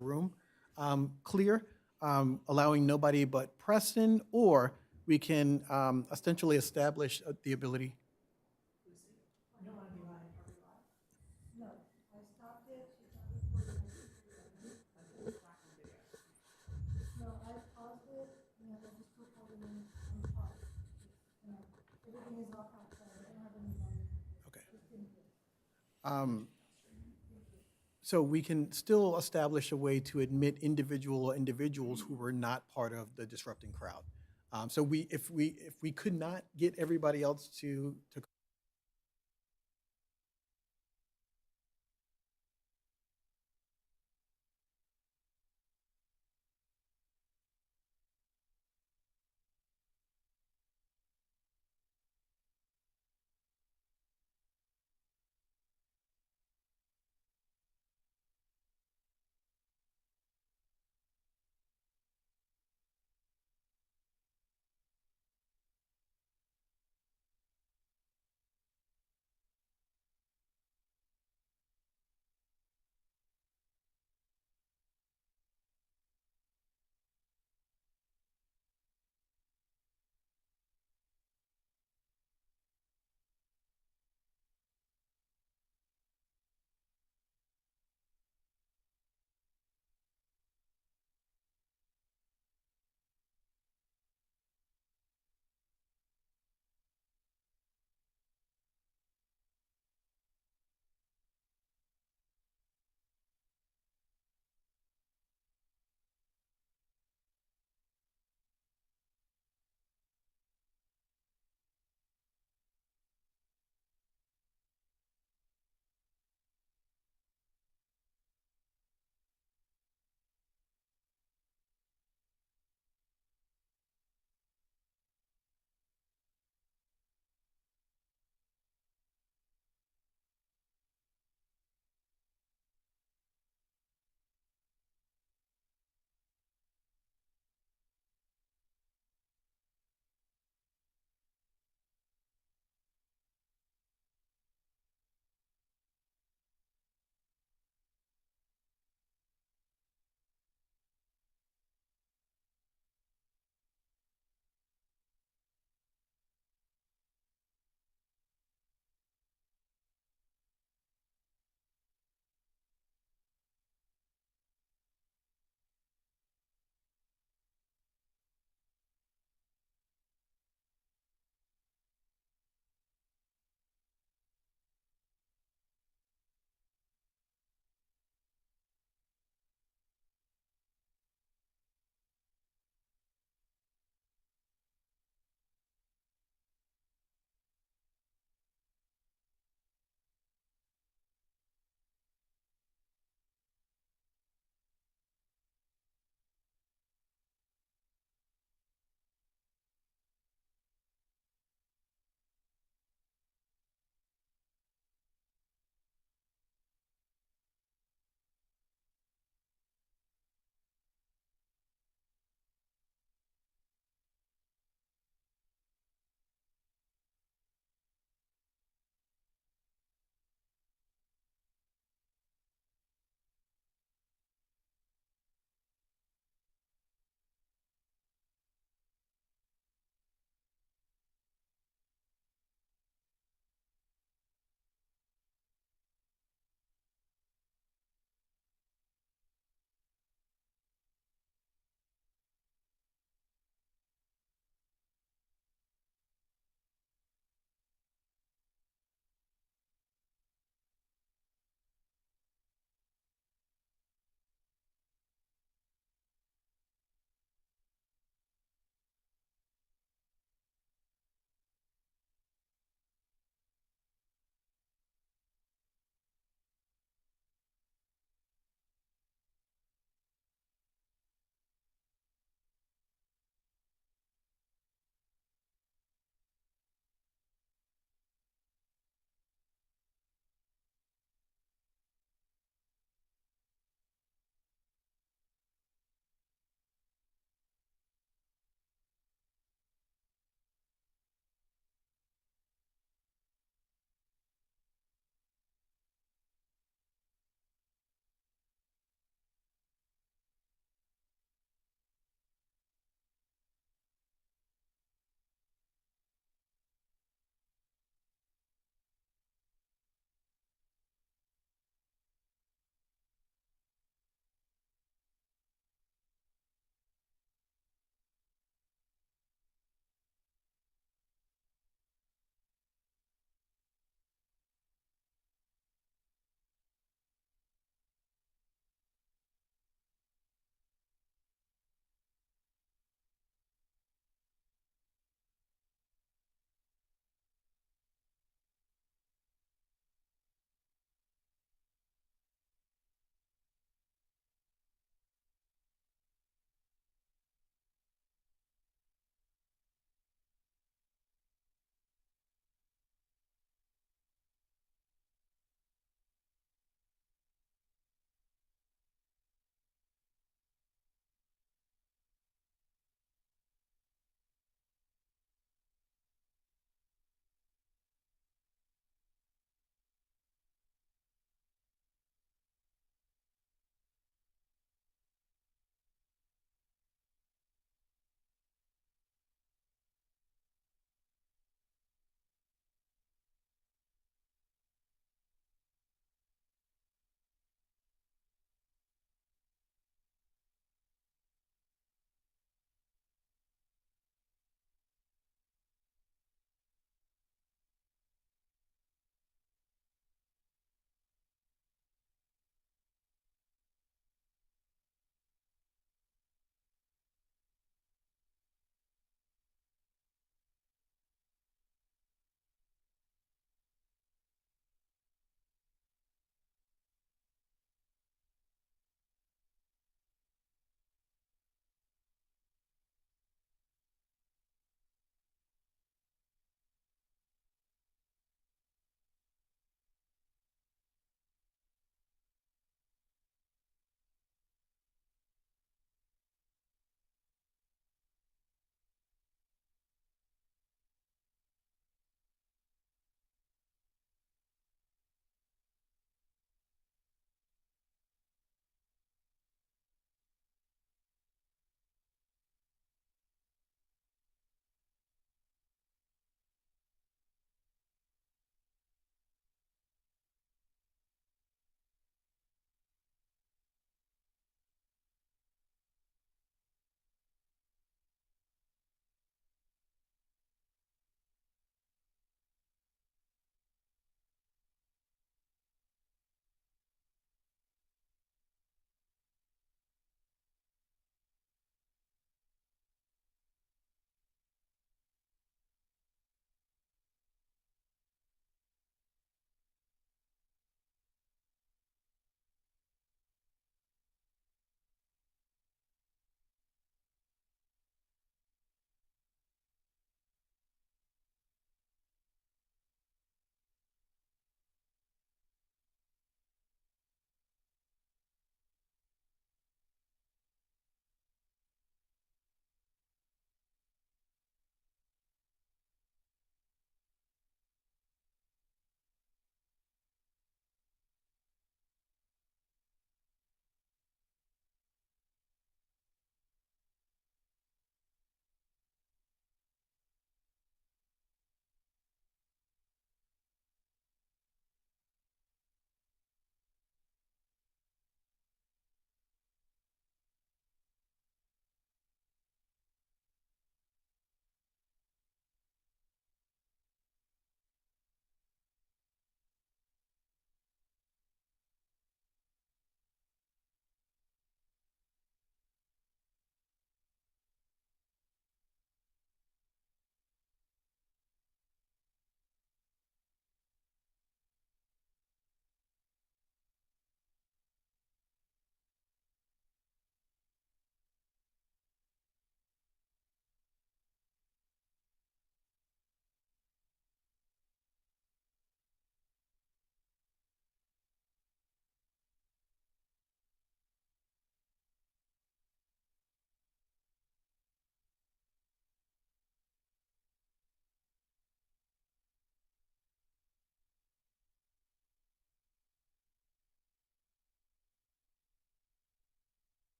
room clear, allowing nobody but Preston, or we can essentially establish the ability. Okay. So we can still establish a way to admit individuals who were not part of the disrupting crowd. So if we could not get everybody else to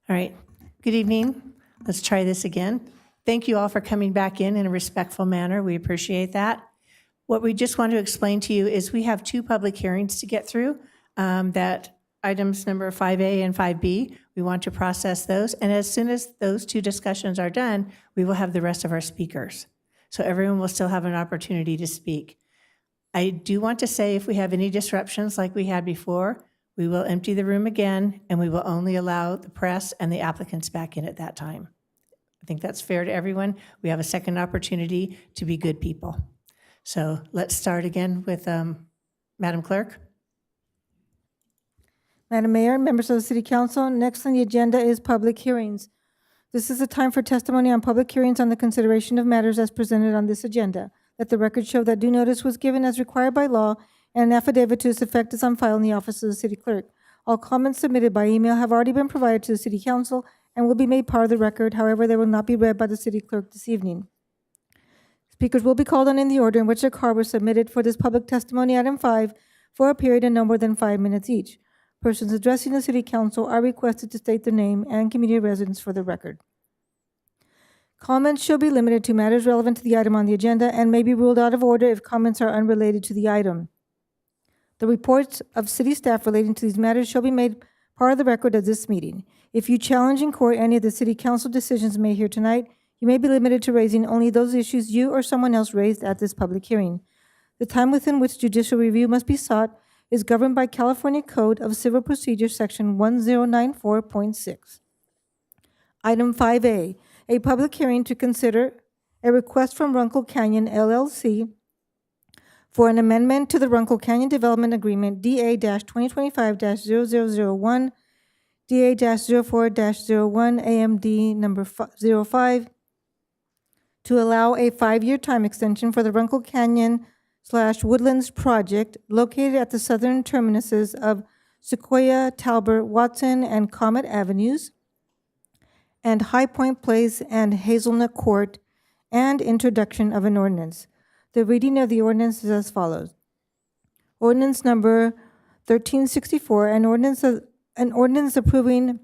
All right. Good evening. Let's try this again. Thank you all for coming back in a respectful manner. We appreciate that. What we just want to explain to you is we have 2 public hearings to get through, that items number 5A and 5B. We want to process those, and as soon as those 2 discussions are done, we will have the rest of our speakers. So everyone will still have an opportunity to speak. I do want to say if we have any disruptions like we had before, we will empty the room again, and we will only allow the press and the applicants back in at that time. I think that's fair to everyone. We have a second opportunity to be good people. So let's start again with Madam Clerk. Madam Mayor, members of the City Council, next on the agenda is public hearings. This is the time for testimony on public hearings on the consideration of matters as presented on this agenda. Let the record show that due notice was given as required by law, and an affidavit to this effect is on file in the office of the City Clerk. All comments submitted by email have already been provided to the City Council and will be made part of the record. However, they will not be read by the City Clerk this evening. Speakers will be called on in the order in which their card was submitted for this public testimony, item 5, for a period of no more than 5 minutes each. Persons addressing the City Council are requested to state their name and community residence for the record. Comments shall be limited to matters relevant to the item on the agenda and may be ruled out of order if comments are unrelated to the item. The reports of city staff relating to these matters shall be made part of the record of this meeting. If you challenge in court any of the City Council decisions made here tonight, you may be limited to raising only those issues you or someone else raised at this public hearing. The time within which judicial review must be sought is governed by California Code of Civil Procedure, Section 1094.6. Item 5A, a public hearing to consider a request from Runl Canyon, LLC, for an amendment to the Runl Canyon Development Agreement, DA-2025-0001, DA-04-01, AMD number 05, to allow a 5-year time extension for the Runl Canyon/Woodlands project located at the southern terminuses of Sequoia, Talbot, Watson, and Comet Avenues, and High Point Place and Hazelnut Court, and introduction of an ordinance. The reading of the ordinance is as follows. Ordinance number 1364, an ordinance approving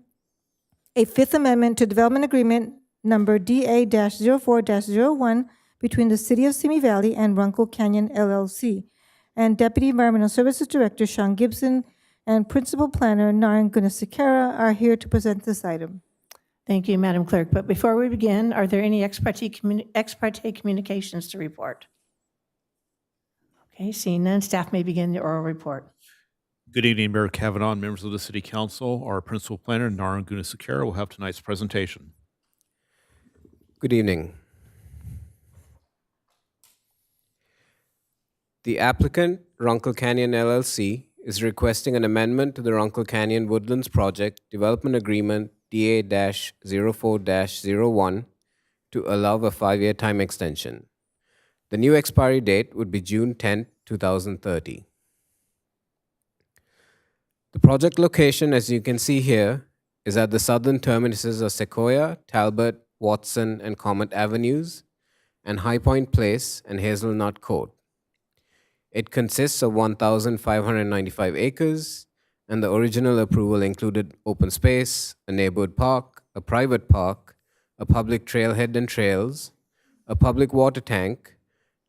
a Fifth Amendment to Development Agreement number DA-04-01 between the City of Simi Valley and Runl Canyon, LLC, and Deputy Environmental Services Director Sean Gibson and Principal Planner Naren Gunasekara are here to present this item. Thank you, Madam Clerk. But before we begin, are there any ex parte communications to report? Okay, seeing none, staff may begin the oral report. Good evening, Mayor Kavanaugh and members of the City Council. Our Principal Planner, Naren Gunasekara, will have tonight's presentation. Good evening. The applicant, Runl Canyon LLC, is requesting an amendment to the Runl Canyon Woodlands Project Development Agreement DA-04-01 to allow a 5-year time extension. The new expiry date would be June 10, 2030. The project location, as you can see here, is at the southern terminuses of Sequoia, Talbot, Watson, and Comet Avenues, and High Point Place and Hazelnut Court. It consists of 1,595 acres, and the original approval included open space, a neighborhood park, a private park, a public trailhead and trails, a public water tank,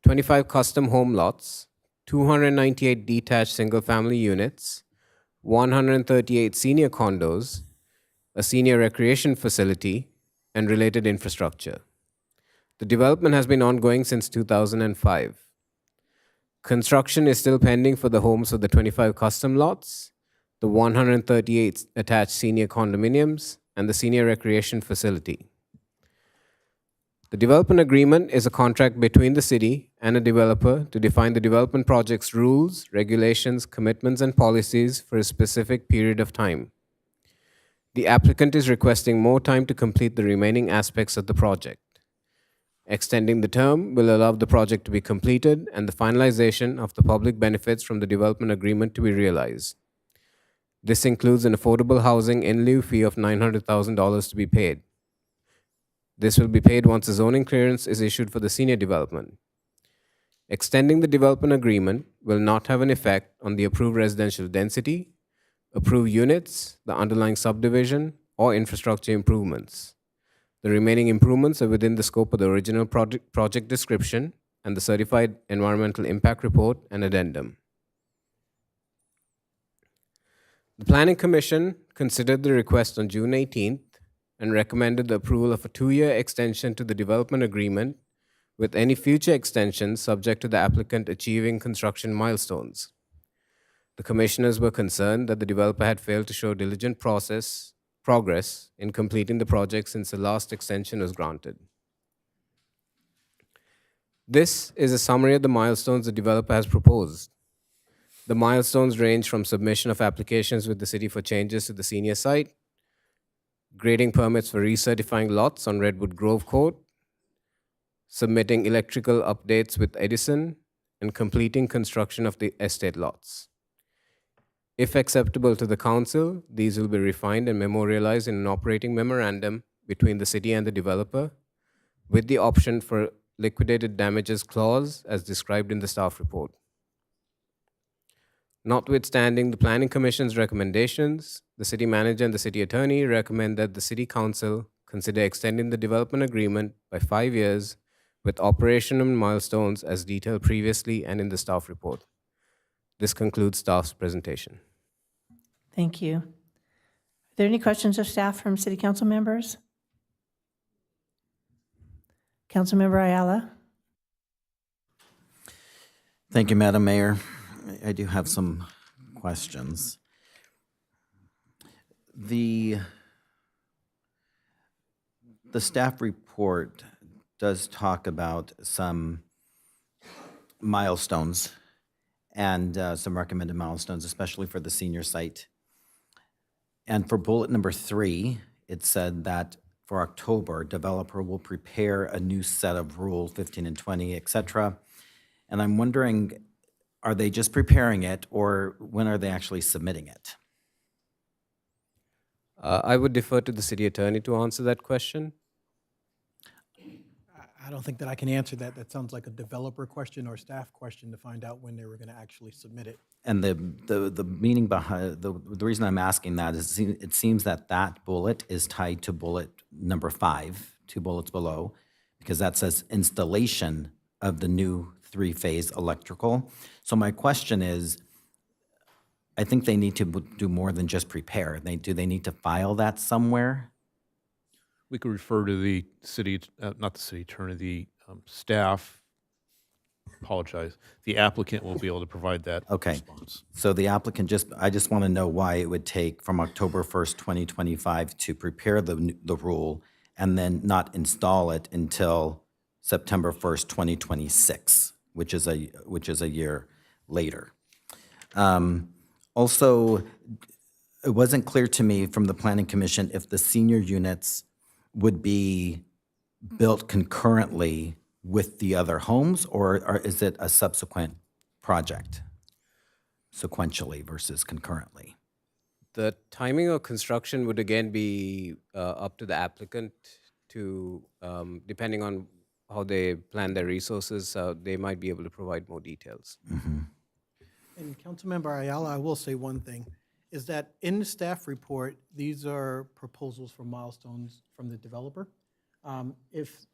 25 custom home lots, 298 detached single-family units, 138 senior condos, a senior recreation facility, and related infrastructure. The development has been ongoing since 2005. Construction is still pending for the homes of the 25 custom lots, the 138 attached senior condominiums, and the senior recreation facility. The development agreement is a contract between the city and a developer to define the development project's rules, regulations, commitments, and policies for a specific period of time. The applicant is requesting more time to complete the remaining aspects of the project. Extending the term will allow the project to be completed and the finalization of the public benefits from the development agreement to be realized. This includes an affordable housing in lieu fee of $900,000 to be paid. This will be paid once a zoning clearance is issued for the senior development. Extending the development agreement will not have an effect on the approved residential density, approved units, the underlying subdivision, or infrastructure improvements. The remaining improvements are within the scope of the original project description and the certified environmental impact report and addendum. The Planning Commission considered the request on June 18th and recommended the approval of a 2-year extension to the development agreement, with any future extensions subject to the applicant achieving construction milestones. The commissioners were concerned that the developer had failed to show diligent progress in completing the project since the last extension was granted. This is a summary of the milestones the developer has proposed. The milestones range from submission of applications with the city for changes to the senior site, grading permits for recertifying lots on Redwood Grove Court, submitting electrical updates with Edison, and completing construction of the estate lots. If acceptable to the council, these will be refined and memorialized in an operating memorandum between the city and the developer, with the option for liquidated damages clause as described in the staff report. Notwithstanding the Planning Commission's recommendations, the city manager and the city attorney recommend that the city council consider extending the development agreement by 5 years with operational milestones as detailed previously and in the staff report. This concludes staff's presentation. Thank you. Are there any questions of staff from city council members? Councilmember Ayala? Thank you, Madam Mayor. I do have some questions. The staff report does talk about some milestones and some recommended milestones, especially for the senior site. And for bullet number 3, it said that for October, developer will prepare a new set of rules, 15 and 20, et cetera. And I'm wondering, are they just preparing it, or when are they actually submitting it? I would defer to the city attorney to answer that question. I don't think that I can answer that. That sounds like a developer question or staff question to find out when they were going to actually submit it. And the meaning behind, the reason I'm asking that is it seems that that bullet is tied to bullet number 5, 2 bullets below, because that says installation of the new 3-phase electrical. So my question is, I think they need to do more than just prepare. Do they need to file that somewhere? We could refer to the city, not the city attorney, the staff. Apologize. The applicant will be able to provide that response. So the applicant I just want to know why it would take from October 1st, 2025 to prepare the rule and then not install it until September 1st, 2026, which is a year later. Also, it wasn't clear to me from the Planning Commission if the senior units would be built concurrently with the other homes, or is it a subsequent project, sequentially versus concurrently? The timing of construction would again be up to the applicant to, depending on how they plan their resources, they might be able to provide more details. Mm-hmm. And Councilmember Ayala, I will say one thing, is that in the staff report, these are proposals for milestones from the developer. If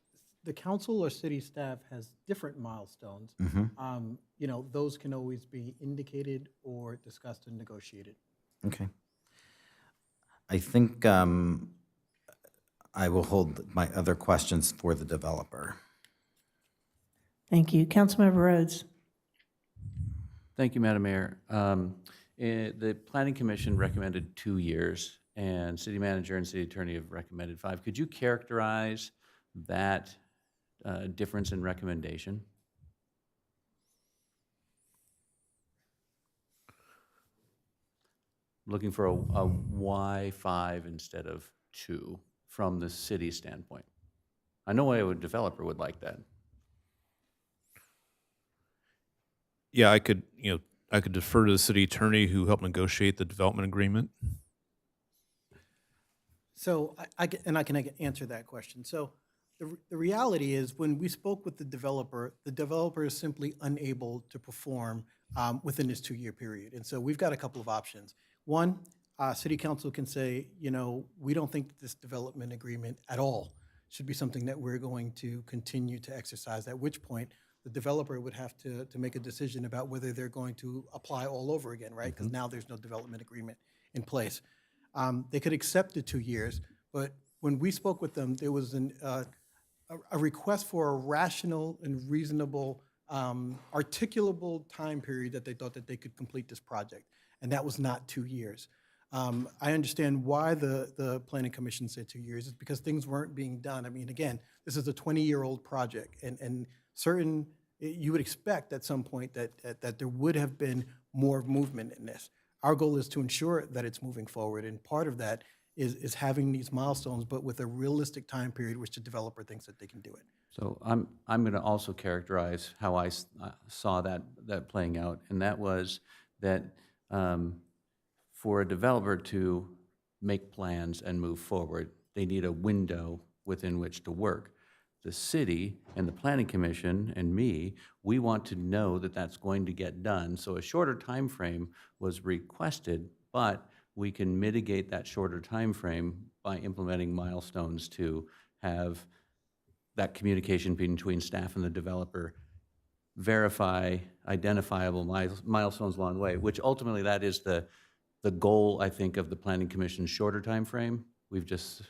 the council or city staff has different milestones, those can always be indicated or discussed and negotiated. Okay. I think I will hold my other questions for the developer. Thank you. Councilmember Rhodes? Thank you, Madam Mayor. The Planning Commission recommended 2 years, and City Manager and City Attorney have recommended 5. Could you characterize that difference in recommendation? Looking for a why 5 instead of 2 from the city standpoint. I know a developer would like that. Yeah, I could defer to the city attorney who helped negotiate the development agreement. So I can answer that question. So the reality is, when we spoke with the developer is simply unable to perform within this 2-year period. And so we've got a couple of options. One, City Council can say, you know, we don't think that this development agreement at all should be something that we're going to continue to exercise, at which point the developer would have to make a decision about whether they're going to apply all over again, right? Because now there's no development agreement in place. They could accept the 2 years, but when we spoke with them, there was a request for a rational and reasonable, articulable time period that they thought that they could complete this project, and that was not 2 years. I understand why the Planning Commission said 2 years. It's because things weren't being done. I mean, again, this is a 20-year-old project, and you would expect at some point that there would have been more movement in this. Our goal is to ensure that it's moving forward, and part of that is having these milestones, but with a realistic time period which the developer thinks that they can do it. So I'm going to also characterize how I saw that playing out, and that was that for a developer to make plans and move forward, they need a window within which to work. The city and the Planning Commission and me, we want to know that that's going to get done. So a shorter time frame was requested, but we can mitigate that shorter time frame by implementing milestones to have that communication between staff and the developer verify identifiable milestones along the way, which ultimately that is the goal, I think, of the Planning Commission's shorter time frame. We've just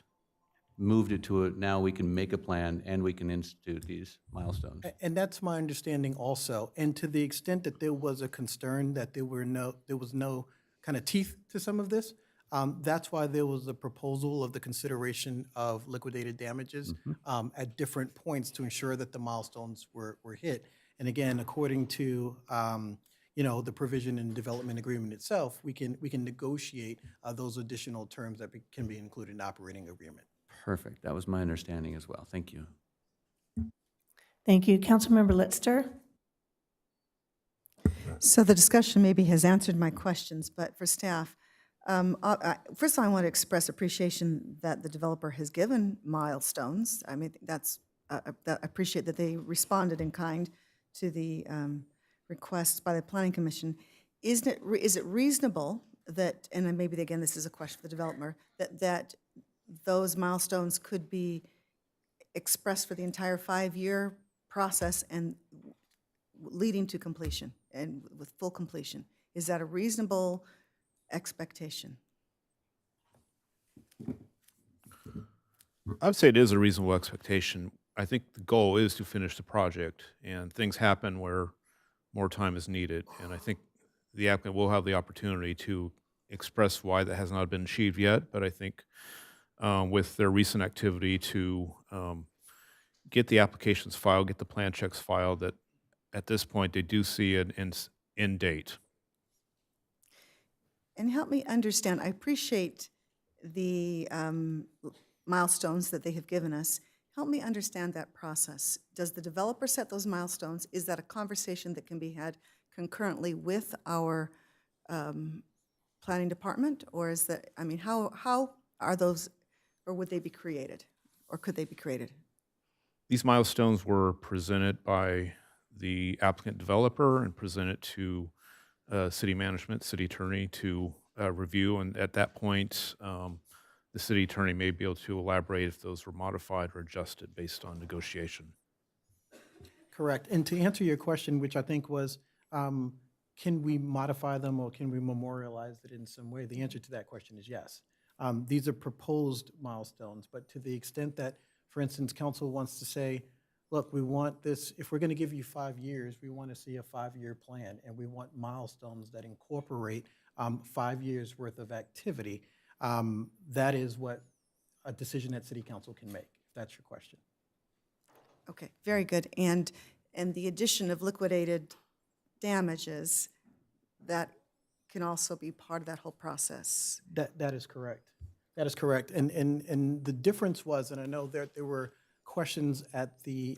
moved it to now we can make a plan and we can institute these milestones. And that's my understanding also. And to the extent that there was a concern that there was no kind of teeth to some of this, that's why there was a proposal of the consideration of liquidated damages at different points to ensure that the milestones were hit. And again, according to the provision in the development agreement itself, we can negotiate those additional terms that can be included in the operating agreement. Perfect. That was my understanding as well. Thank you. Thank you. Councilmember Litster. So the discussion maybe has answered my questions, but for staff, first of all, I want to express appreciation that the developer has given milestones. I mean, I appreciate that they responded in kind to the requests by the Planning Commission. Is it reasonable that, and maybe again this is a question for the developer, that those milestones could be expressed for the entire 5-year process and leading to completion and with full completion? Is that a reasonable expectation? I would say it is a reasonable expectation. I think the goal is to finish the project, and things happen where more time is needed. And I think the applicant will have the opportunity to express why that has not been achieved yet, but I think with their recent activity to get the applications filed, get the plan checks filed, that at this point they do see an end date. And help me understand, I appreciate the milestones that they have given us. Help me understand that process. Does the developer set those milestones? Is that a conversation that can be had concurrently with our planning department? Or is that, I mean, how are those, or would they be created? Or could they be created? These milestones were presented by the applicant developer and presented to city management, city attorney to review. And at that point, the city attorney may be able to elaborate if those were modified or adjusted based on negotiation. Correct. And to answer your question, which I think was, can we modify them or can we memorialize it in some way? The answer to that question is yes. These are proposed milestones, but to the extent that, for instance, council wants to say, look, we want this, if we're going to give you 5 years, we want to see a 5-year plan, and we want milestones that incorporate 5 years worth of activity. That is what a decision that city council can make, if that's your question. Okay, very good. And the addition of liquidated damages, that can also be part of that whole process. That is correct. That is correct. And the difference was, and I know that there were questions at the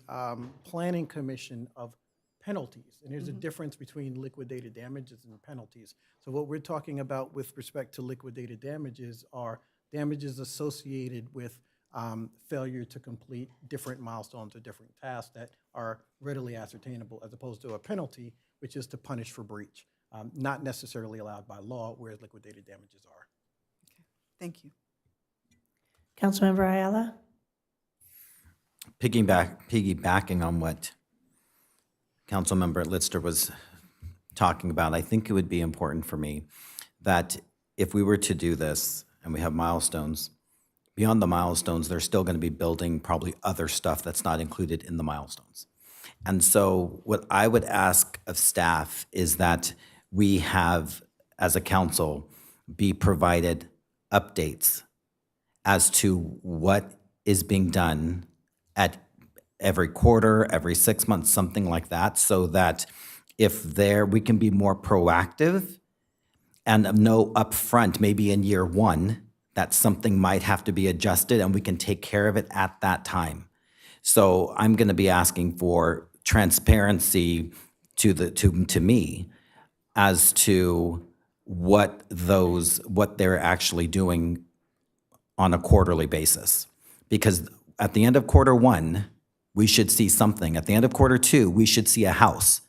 Planning Commission of penalties, and there's a difference between liquidated damages and penalties. So what we're talking about with respect to liquidated damages are damages associated with failure to complete different milestones or different tasks that are readily ascertainable, as opposed to a penalty, which is to punish for breach, not necessarily allowed by law, whereas liquidated damages are. Thank you. Councilmember Ayala? Piggybacking on what Councilmember Litster was talking about, I think it would be important for me that if we were to do this and we have milestones, beyond the milestones, they're still going to be building probably other stuff that's not included in the milestones. And so what I would ask of staff is that we have, as a council, be provided updates as to what is being done at every quarter, every 6 months, something like that, so that if we can be more proactive and know upfront, maybe in year one, that something might have to be adjusted and we can take care of it at that time. So I'm going to be asking for transparency to me as to what they're actually doing on a quarterly basis. Because at the end of quarter one, we should see something. At the end of quarter two, we should see a house.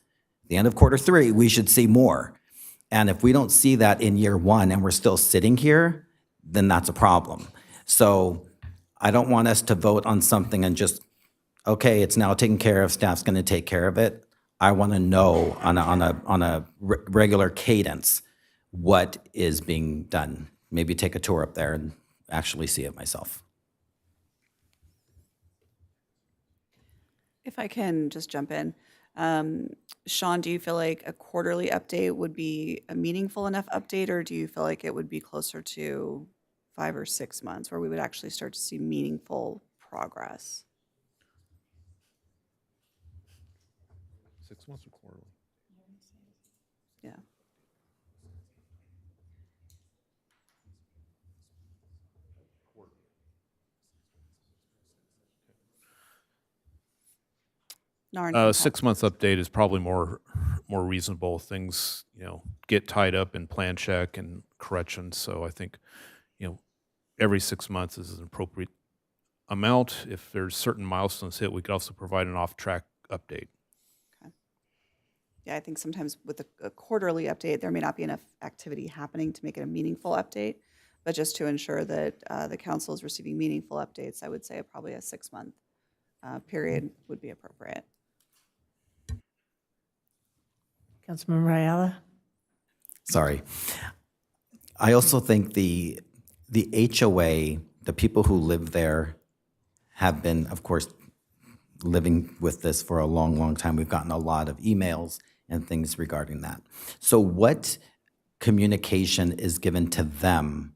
At the end of quarter three, we should see more. And if we don't see that in year one and we're still sitting here, then that's a problem. So I don't want us to vote on something and just, okay, it's now taken care of, staff's going to take care of it. I want to know on a regular cadence what is being done. Maybe take a tour up there and actually see it myself. If I can just jump in. Sean, do you feel like a quarterly update would be a meaningful enough update, or do you feel like it would be closer to 5 or 6 months where we would actually start to see meaningful progress? 6 months or quarterly? Yeah. A 6 month update is probably more reasonable. Things, get tied up in plan check and corrections. So I think, every 6 months is an appropriate amount. If there's certain milestones hit, we could also provide an off-track update. Okay. Yeah, I think sometimes with a quarterly update, there may not be enough activity happening to make it a meaningful update. But just to ensure that the council is receiving meaningful updates, I would say probably a 6 month period would be appropriate. Councilmember Ayala? Sorry. I also think the HOA, the people who live there have been, of course, living with this for a long, long time. We've gotten a lot of emails and things regarding that. So what communication is given to them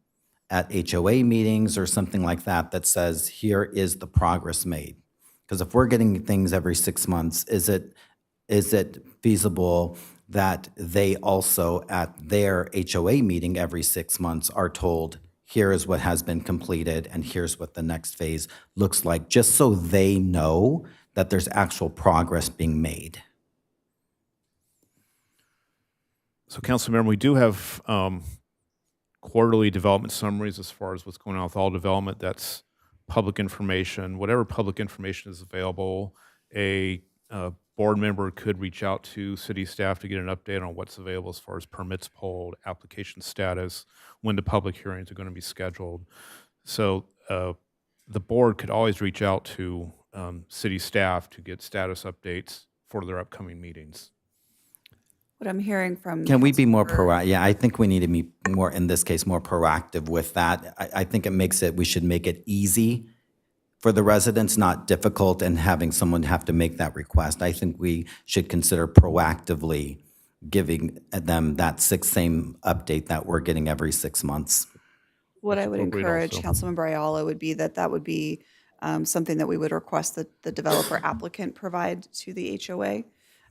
at HOA meetings or something like that that says, here is the progress made? Because if we're getting things every 6 months, is it feasible that they also at their HOA meeting every 6 months are told, here is what has been completed and here's what the next phase looks like, just so they know that there's actual progress being made? So, Councilmember, we do have quarterly development summaries as far as what's going on with all development. That's public information. Whatever public information is available, a board member could reach out to city staff to get an update on what's available as far as permits pulled, application status, when the public hearings are going to be scheduled. So the board could always reach out to city staff to get status updates for their upcoming meetings. What I'm hearing from Can we be more proactive? Yeah, I think we need to be more, in this case, more proactive with that. I think we should make it easy for the residents, not difficult, and having someone have to make that request. I think we should consider proactively giving them that same update that we're getting every 6 months. What I would encourage Councilmember Ayala would be that would be something that we would request that the developer applicant provide to the HOA.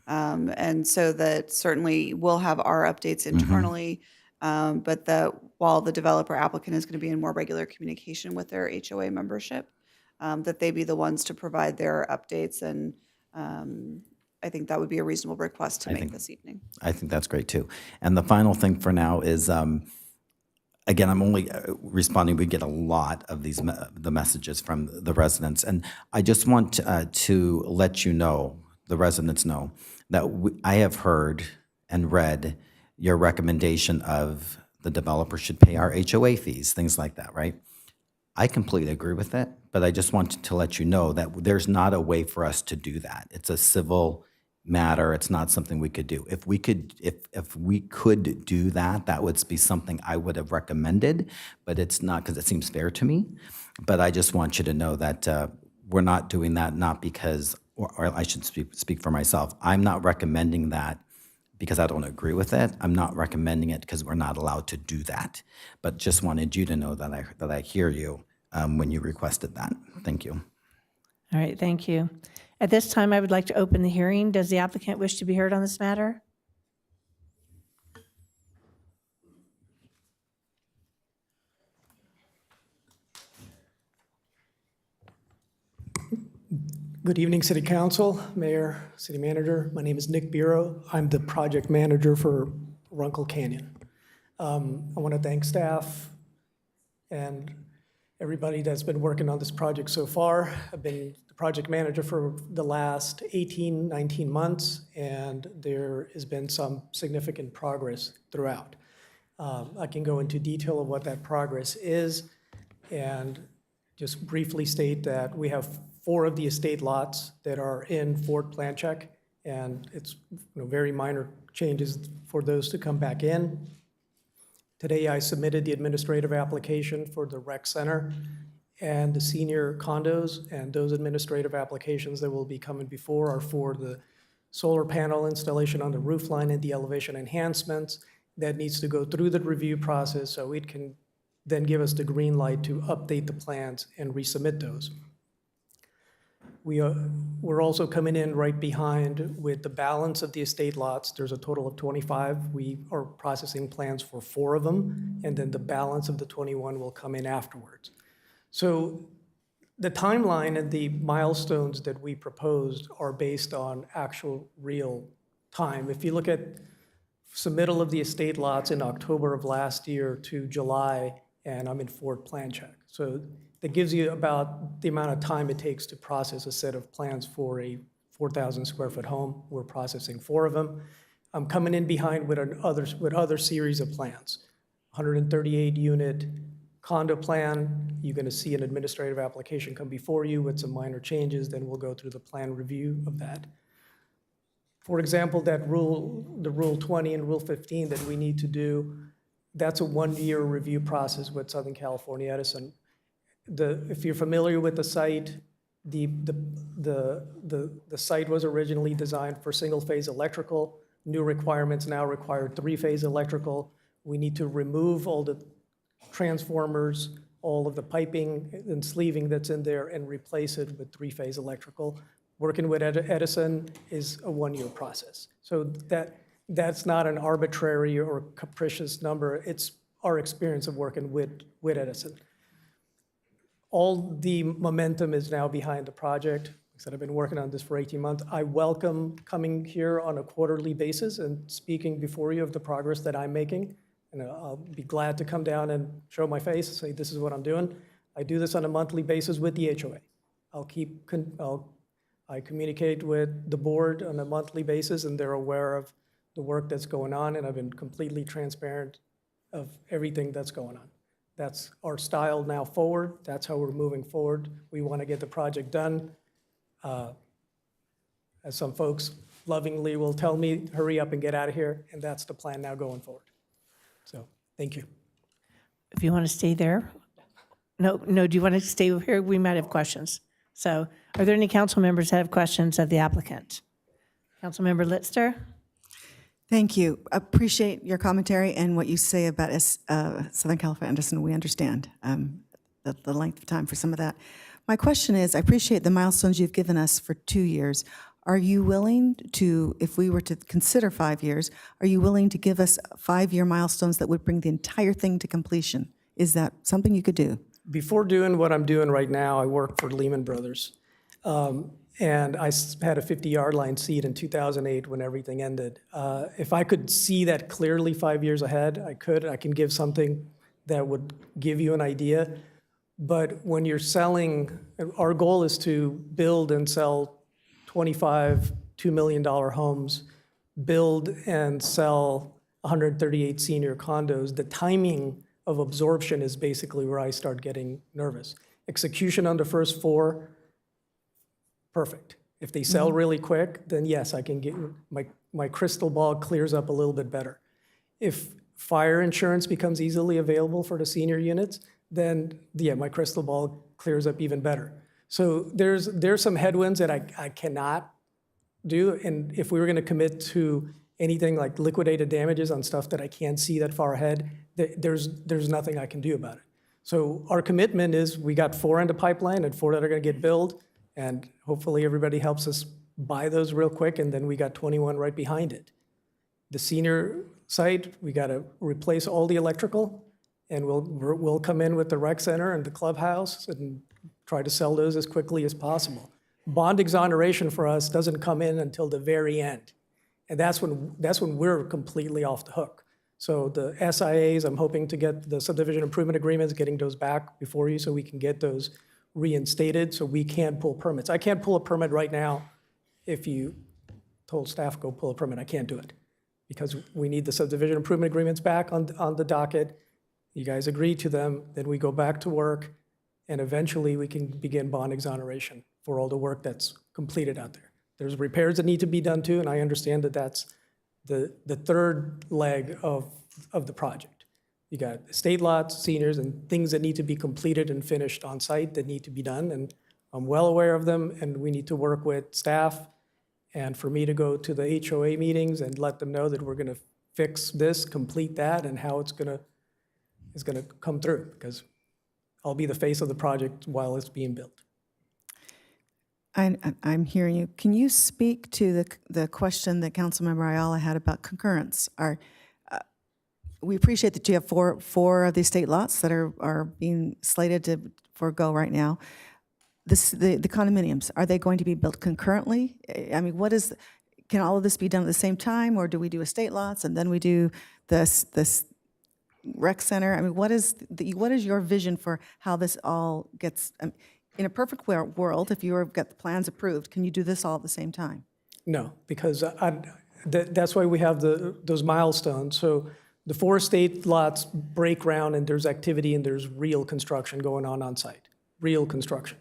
And so that certainly we'll have our updates internally, but that while the developer applicant is going to be in more regular communication with their HOA membership, that they be the ones to provide their updates. And I think that would be a reasonable request to make this evening. I think that's great too. And the final thing for now is, again, I'm only responding. We get a lot of the messages from the residents. And I just want to let you know, the residents know, that I have heard and read your recommendation of The developer should pay our HOA fees, things like that, right? I completely agree with it, but I just wanted to let you know that there's not a way for us to do that. It's a civil matter. It's not something we could do. If we could do that, that would be something I would have recommended, but it's not because it seems fair to me. But I just want you to know that we're not doing that, not because, or I should speak for myself. I'm not recommending that because I don't agree with it. I'm not recommending it because we're not allowed to do that. But just wanted you to know that I hear you when you requested that. Thank you. All right, thank you. At this time, I would like to open the hearing. Does the applicant wish to be heard on this matter? Good evening, City Council, Mayor, City Manager. My name is Nick Biro. I'm the project manager for Runl Canyon. I want to thank staff and everybody that's been working on this project so far. I've been the project manager for the last 18, 19 months, and there has been some significant progress throughout. I can go into detail of what that progress is and just briefly state that we have 4 of the estate lots that are in Fort Plan Check, and it's very minor changes for those to come back in. Today, I submitted the administrative application for the rec center and the senior condos, and those administrative applications that will be coming before are for the solar panel installation on the roof line and the elevation enhancements. That needs to go through the review process so it can then give us the green light to update the plans and resubmit those. We're also coming in right behind with the balance of the estate lots. There's a total of 25. We are processing plans for 4 of them, and then the balance of the 21 will come in afterwards. So the timeline and the milestones that we proposed are based on actual real time. If you look at submittal of the estate lots in October of last year to July, and I'm in Fort Plan Check. So that gives you about the amount of time it takes to process a set of plans for a 4,000 square foot home. We're processing 4 of them. I'm coming in behind with other series of plans. 138 unit condo plan. You're going to see an administrative application come before you with some minor changes. Then we'll go through the plan review of that. For example, the Rule 20 and Rule 15 that we need to do, that's a 1-year review process with Southern California Edison. If you're familiar with the site, the site was originally designed for single-phase electrical. New requirements now require 3-phase electrical. We need to remove all the transformers, all of the piping and sleeving that's in there, and replace it with 3-phase electrical. Working with Edison is a 1-year process. So that's not an arbitrary or capricious number. It's our experience of working with Edison. All the momentum is now behind the project. Like I said, I've been working on this for 18 months. I welcome coming here on a quarterly basis and speaking before you of the progress that I'm making. And I'll be glad to come down and show my face and say, this is what I'm doing. I do this on a monthly basis with the HOA. I communicate with the board on a monthly basis, and they're aware of the work that's going on, and I've been completely transparent of everything that's going on. That's our style now forward. That's how we're moving forward. We want to get the project done. As some folks lovingly will tell me, hurry up and get out of here, and that's the plan now going forward. So, thank you. If you want to stay there. No, do you want to stay here? We might have questions. So, are there any council members that have questions of the applicant? Councilmember Litster? Thank you. Appreciate your commentary and what you say about Southern California Edison. We understand the length of time for some of that. My question is, I appreciate the milestones you've given us for 2 years. Are you willing to, if we were to consider 5 years, are you willing to give us 5-year milestones that would bring the entire thing to completion? Is that something you could do? Before doing what I'm doing right now, I worked for Lehman Brothers. And I had a 50-yard line seat in 2008 when everything ended. If I could see that clearly 5 years ahead, I could. I can give something that would give you an idea. But when you're selling, our goal is to build and sell 25 $2 million homes, build and sell 138 senior condos, the timing of absorption is basically where I start getting nervous. Execution on the first 4, perfect. If they sell really quick, then yes, I can get, my crystal ball clears up a little bit better. If fire insurance becomes easily available for the senior units, then yeah, my crystal ball clears up even better. So there's some headwinds that I cannot do, and if we were gonna commit to anything like liquidated damages on stuff that I can't see that far ahead, there's nothing I can do about it. So our commitment is we got 4 in the pipeline and 4 that are gonna get billed, and hopefully everybody helps us buy those real quick, and then we got 21 right behind it. The senior site, we gotta replace all the electrical, and we'll come in with the rec center and the clubhouse and try to sell those as quickly as possible. Bond exoneration for us doesn't come in until the very end. And that's when we're completely off the hook. So the SIAs, I'm hoping to get the subdivision improvement agreements, getting those back before you so we can get those reinstated so we can pull permits. I can't pull a permit right now if you told staff go pull a permit. I can't do it because we need the subdivision improvement agreements back on the docket. You guys agree to them, then we go back to work, and eventually we can begin bond exoneration for all the work that's completed out there. There's repairs that need to be done too, and I understand that that's the third leg of the project. You got estate lots, seniors, and things that need to be completed and finished on site that need to be done, and I'm well aware of them, and we need to work with staff, and for me to go to the HOA meetings and let them know that we're gonna fix this, complete that, and how it's gonna come through, because I'll be the face of the project while it's being built. I'm hearing you. Can you speak to the question that Councilmember Ayala had about concurrence? We appreciate that you have four of the estate lots that are being slated to forego right now. The condominiums, are they going to be built concurrently? I mean, can all of this be done at the same time, or do we do estate lots and then we do this rec center? I mean, what is your vision for how this all gets? In a perfect world, if you got the plans approved, can you do this all at the same time? No, because that's why we have those milestones. So the 4 estate lots break ground and there's activity and there's real construction going on site, real construction.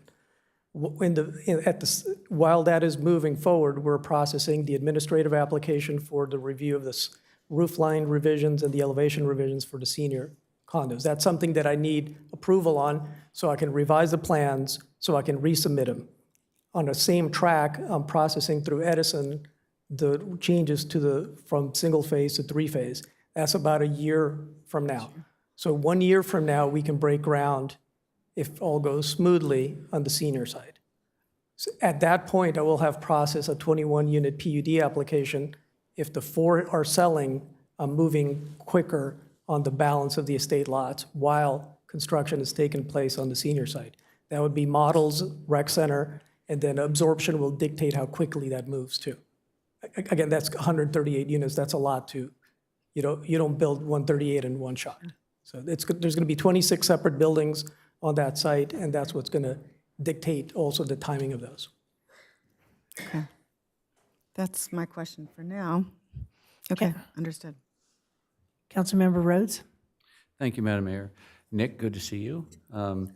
While that is moving forward, we're processing the administrative application for the review of this roof line revisions and the elevation revisions for the senior condos. That's something that I need approval on so I can revise the plans, so I can resubmit them. On the same track, I'm processing through Edison the changes from single phase to 3-phase. That's about a year from now. So 1 year from now, we can break ground if all goes smoothly on the senior side. So at that point, I will have processed a 21-unit PUD application. If the 4 are selling, I'm moving quicker on the balance of the estate lots while construction is taking place on the senior side. That would be models, rec center, and then absorption will dictate how quickly that moves too. Again, that's 138 units, that's a lot too. You don't build 138 in one shot. So there's gonna be 26 separate buildings on that site, and that's what's gonna dictate also the timing of those. Okay. That's my question for now. Okay, understood. Councilmember Rhodes? Thank you, Madam Mayor. Nick, good to see you. I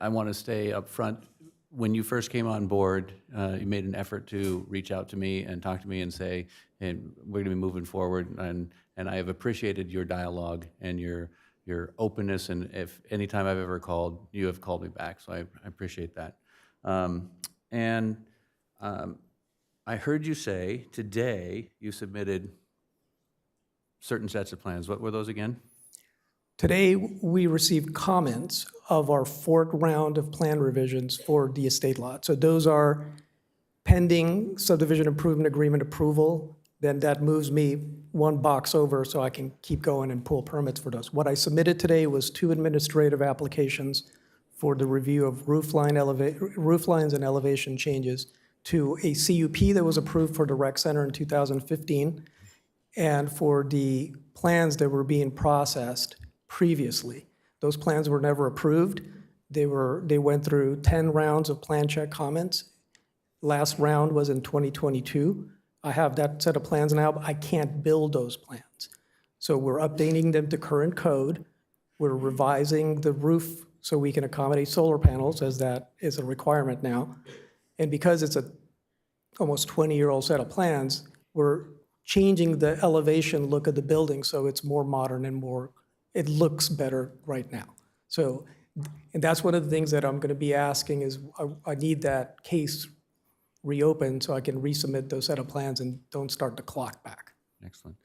want to stay up front. When you first came on board, you made an effort to reach out to me and talk to me and say, and we're going to be moving forward. And I have appreciated your dialogue and your openness. And if any time I've ever called, you have called me back. So I appreciate that. I heard you say today you submitted certain sets of plans. What were those again? Today, we received comments of our 4th round of plan revisions for the estate lot. So those are pending subdivision improvement agreement approval. Then that moves me 1 box over so I can keep going and pull permits for those. What I submitted today was 2 administrative applications for the review of roof lines and elevation changes to a CUP that was approved for the rec center in 2015, and for the plans that were being processed previously. Those plans were never approved. They went through 10 rounds of plan check comments. Last round was in 2022. I have that set of plans now, but I can't build those plans. So we're updating them to current code. We're revising the roof so we can accommodate solar panels, as that is a requirement now. And because it's a almost 20-year-old set of plans, we're changing the elevation look of the building so it's more modern and it looks better right now. So, and that's one of the things that I'm going to be asking is I need that case reopened so I can resubmit those set of plans and don't start the clock back. Excellent.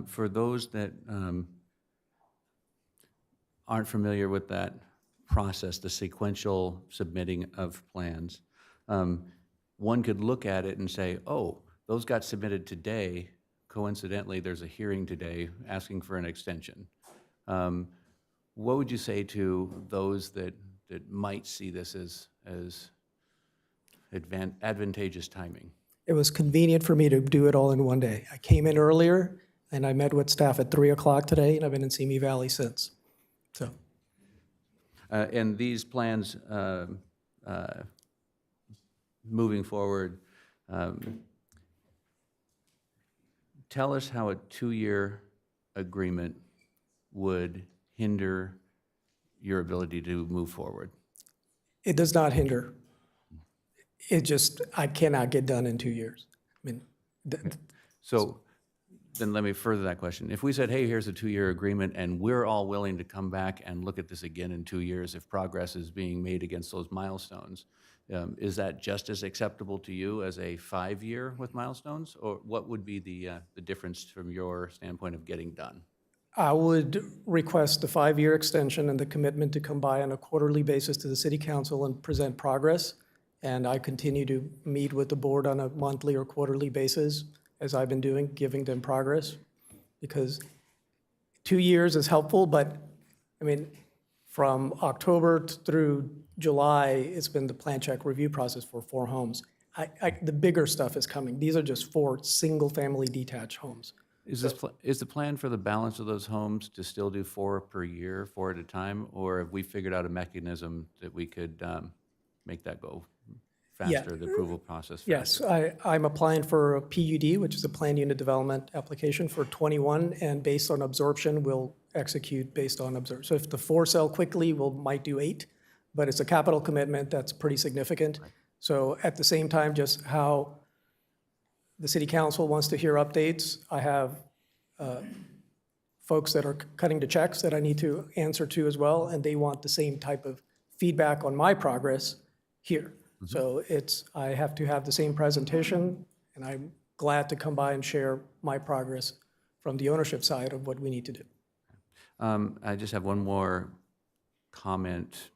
For those that aren't familiar with that process, the sequential submitting of plans, one could look at it and say, oh, those got submitted today. Coincidentally, there's a hearing today asking for an extension. What would you say to those that might see this as advantageous timing? It was convenient for me to do it all in one day. I came in earlier and I met with staff at 3 o'clock today, and I've been in Simi Valley since. So, and these plans moving forward, tell us how a 2-year agreement would hinder your ability to move forward. it does not hinder. It just, I cannot get done in 2 years. I mean, So then let me further that question. If we said, hey, here's a 2-year agreement, and we're all willing to come back and look at this again in 2 years if progress is being made against those milestones, is that just as acceptable to you as a 5-year with milestones? Or what would be the difference from your standpoint of getting done? I would request the 5-year extension and the commitment to come by on a quarterly basis to the city council and present progress. And I continue to meet with the board on a monthly or quarterly basis, as I've been doing, giving them progress. Because 2 years is helpful, but I mean, from October through July, it's been the plan check review process for 4 homes. The bigger stuff is coming. These are just 4 single-family detached homes. Is the plan for the balance of those homes to still do 4 per year, 4 at a time? Or have we figured out a mechanism that we could make that go faster, the approval process faster? Yes, I'm applying for a PUD, which is a planned unit development application for 21, and based on absorption, we'll execute based on absorption. So if the 4 sell quickly, we might do 8, but it's a capital commitment that's pretty significant. So at the same time, just how the city council wants to hear updates, I have folks that are cutting the checks that I need to answer to as well, and they want the same type of feedback on my progress here. So I have to have the same presentation, and I'm glad to come by and share my progress from the ownership side of what we need to do. I just have one more comment,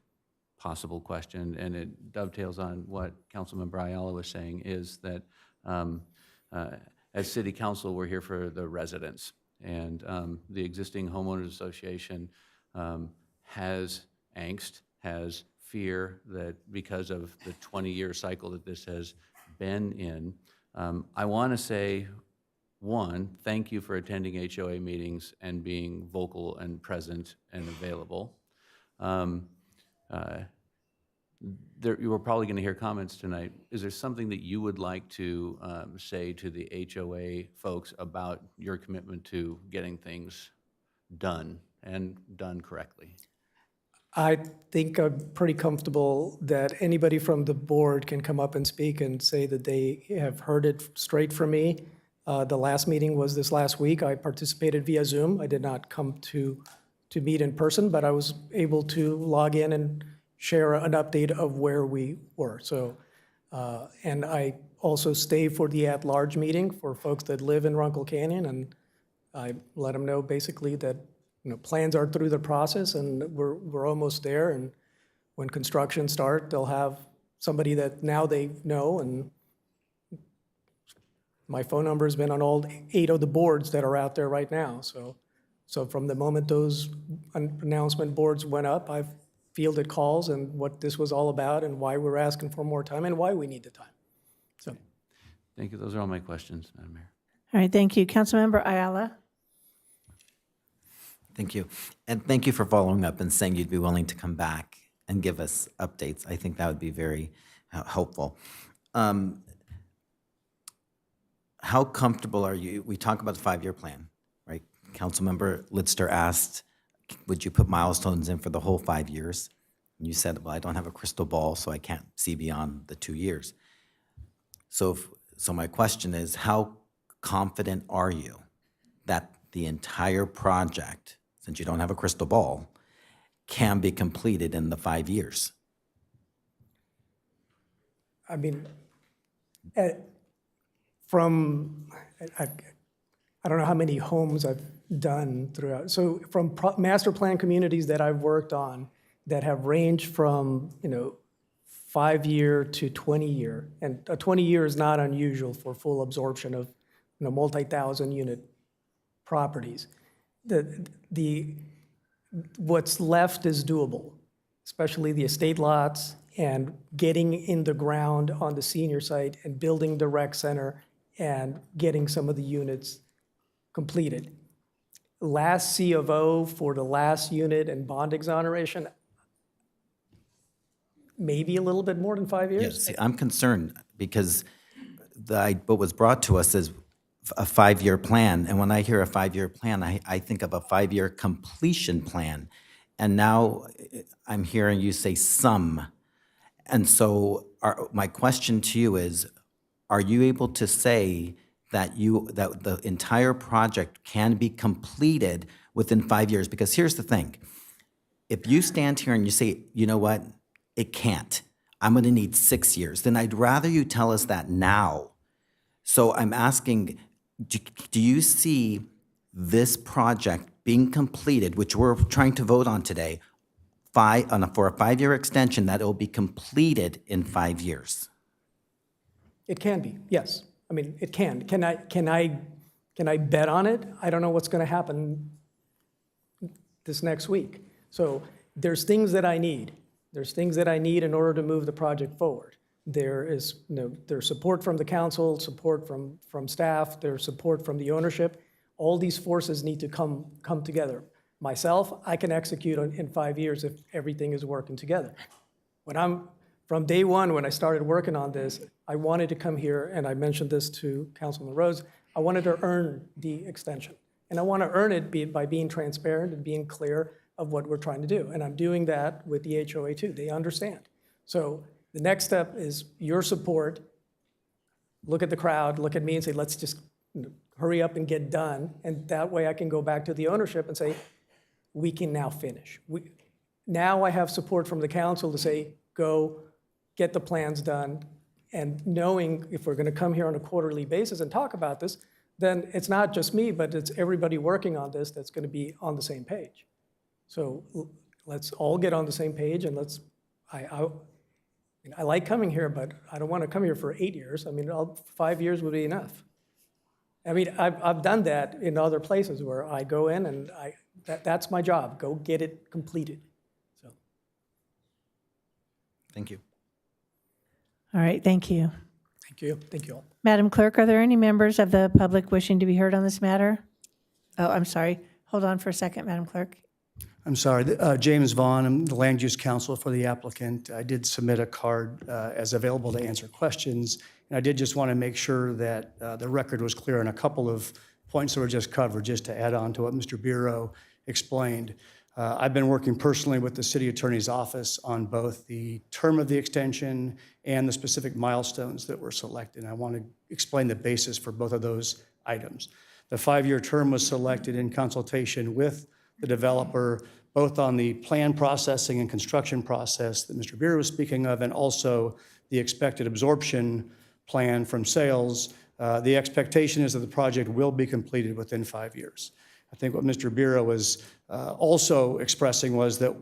possible question, and it dovetails on what Councilmember Ayala was saying, is that as City Council, we're here for the residents, and the existing homeowners association has angst, has fear that because of the 20-year cycle that this has been in. I want to say, one, thank you for attending HOA meetings and being vocal and present and available. You were probably going to hear comments tonight. Is there something that you would like to say to the HOA folks about your commitment to getting things done and done correctly? I think I'm pretty comfortable that anybody from the board can come up and speak and say that they have heard it straight from me. The last meeting was this last week. I participated via Zoom. I did not come to meet in person, but I was able to log in and share an update of where we were. So, and I also stay for the at-large meeting for folks that live in Runl Canyon, and I let them know basically that plans are through the process and we're almost there. And when construction starts, they'll have somebody that now they know. And my phone number has been on all 8 of the boards that are out there right now. So from the moment those announcement boards went up, I've fielded calls and what this was all about and why we're asking for more time and why we need the time. So, thank you. Those are all my questions, Madam Mayor. All right, thank you. Councilmember Ayala. Thank you. And thank you for following up and saying you'd be willing to come back and give us updates. I think that would be very helpful. how comfortable are you? We talk about the 5-year plan, right? Councilmember Litster asked, would you put milestones in for the whole 5 years? And you said, well, I don't have a crystal ball, so I can't see beyond the 2 years. So my question is, how confident are you that the entire project, since you don't have a crystal ball, can be completed in the 5 years? I mean, I don't know how many homes I've done throughout. So from master plan communities that I've worked on that have ranged from, 5-year to 20-year, and a 20-year is not unusual for full absorption of, multi-thousand unit properties. What's left is doable, especially the estate lots and getting in the ground on the senior site and building the rec center and getting some of the units completed. Last C of O for the last unit and bond exoneration, maybe a little bit more than 5 years. Yes, see, I'm concerned because what was brought to us is a 5-year plan. And when I hear a 5-year plan, I think of a 5-year completion plan. And now I'm hearing you say some. And so my question to you is, are you able to say that the entire project can be completed within 5 years? Because here's the thing. If you stand here and you say, you know what, it can't, I'm going to need 6 years, then I'd rather you tell us that now. So I'm asking, do you see this project being completed, which we're trying to vote on today, for a 5-year extension, that it will be completed in 5 years? It can be, yes. I mean, it can. Can I bet on it? I don't know what's going to happen this next week. So there's things that I need. There's things that I need in order to move the project forward. There is, there's support from the council, support from staff, there's support from the ownership. All these forces need to come together. Myself, I can execute in 5 years if everything is working together. From day one, when I started working on this, I wanted to come here, and I mentioned this to Councilman Rose, I wanted to earn the extension. And I want to earn it by being transparent and being clear of what we're trying to do. And I'm doing that with the HOA too. They understand. So the next step is your support. Look at the crowd, look at me and say, let's just hurry up and get done. And that way I can go back to the ownership and say, we can now finish. Now I have support from the council to say, go get the plans done. And knowing if we're going to come here on a quarterly basis and talk about this, then it's not just me, but it's everybody working on this that's going to be on the same page. So let's all get on the same page, and I like coming here, but I don't want to come here for 8 years. I mean, 5 years would be enough. I mean, I've done that in other places where I go in and that's my job. Go get it completed. So. Thank you. All right, thank you. Thank you. Thank you all. Madam Clerk, are there any members of the public wishing to be heard on this matter? Oh, I'm sorry. Hold on for a second, Madam Clerk. I'm sorry, James Vaughn, I'm the Land Use Counsel for the applicant. I did submit a card as available to answer questions, and I did just want to make sure that the record was clear on a couple of points that were just covered, just to add on to what Mr. Bureau explained. I've been working personally with the City Attorney's Office on both the term of the extension and the specific milestones that were selected. And I want to explain the basis for both of those items. The 5-year term was selected in consultation with the developer, both on the plan processing and construction process that Mr. Bureau was speaking of, and also the expected absorption plan from sales. The expectation is that the project will be completed within 5 years. I think what Mr. Bureau was also expressing was that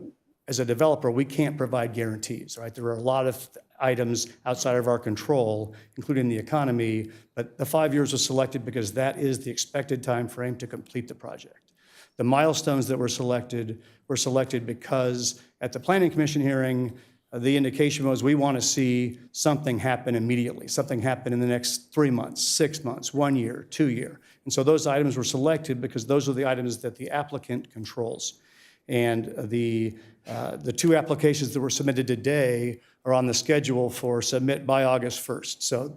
as a developer, we can't provide guarantees, right? There are a lot of items outside of our control, including the economy, but the 5 years was selected because that is the expected time frame to complete the project. The milestones that were selected because at the Planning Commission hearing, the indication was we want to see something happen immediately, something happen in the next 3 months, 6 months, 1 year, 2 years. And so those items were selected because those are the items that the applicant controls. And the 2 applications that were submitted today are on the schedule for submit by August 1st. So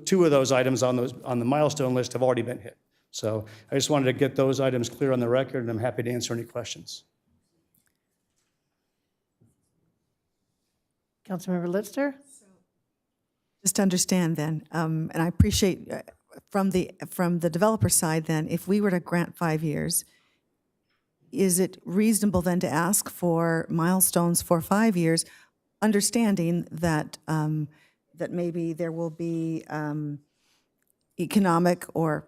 two of those items on the milestone list have already been hit. So I just wanted to get those items clear on the record, and I'm happy to answer any questions. Councilmember Lister? Just to understand then, and I appreciate from the developer side then, if we were to grant 5 years, is it reasonable then to ask for milestones for 5 years, understanding that that maybe there will be economic or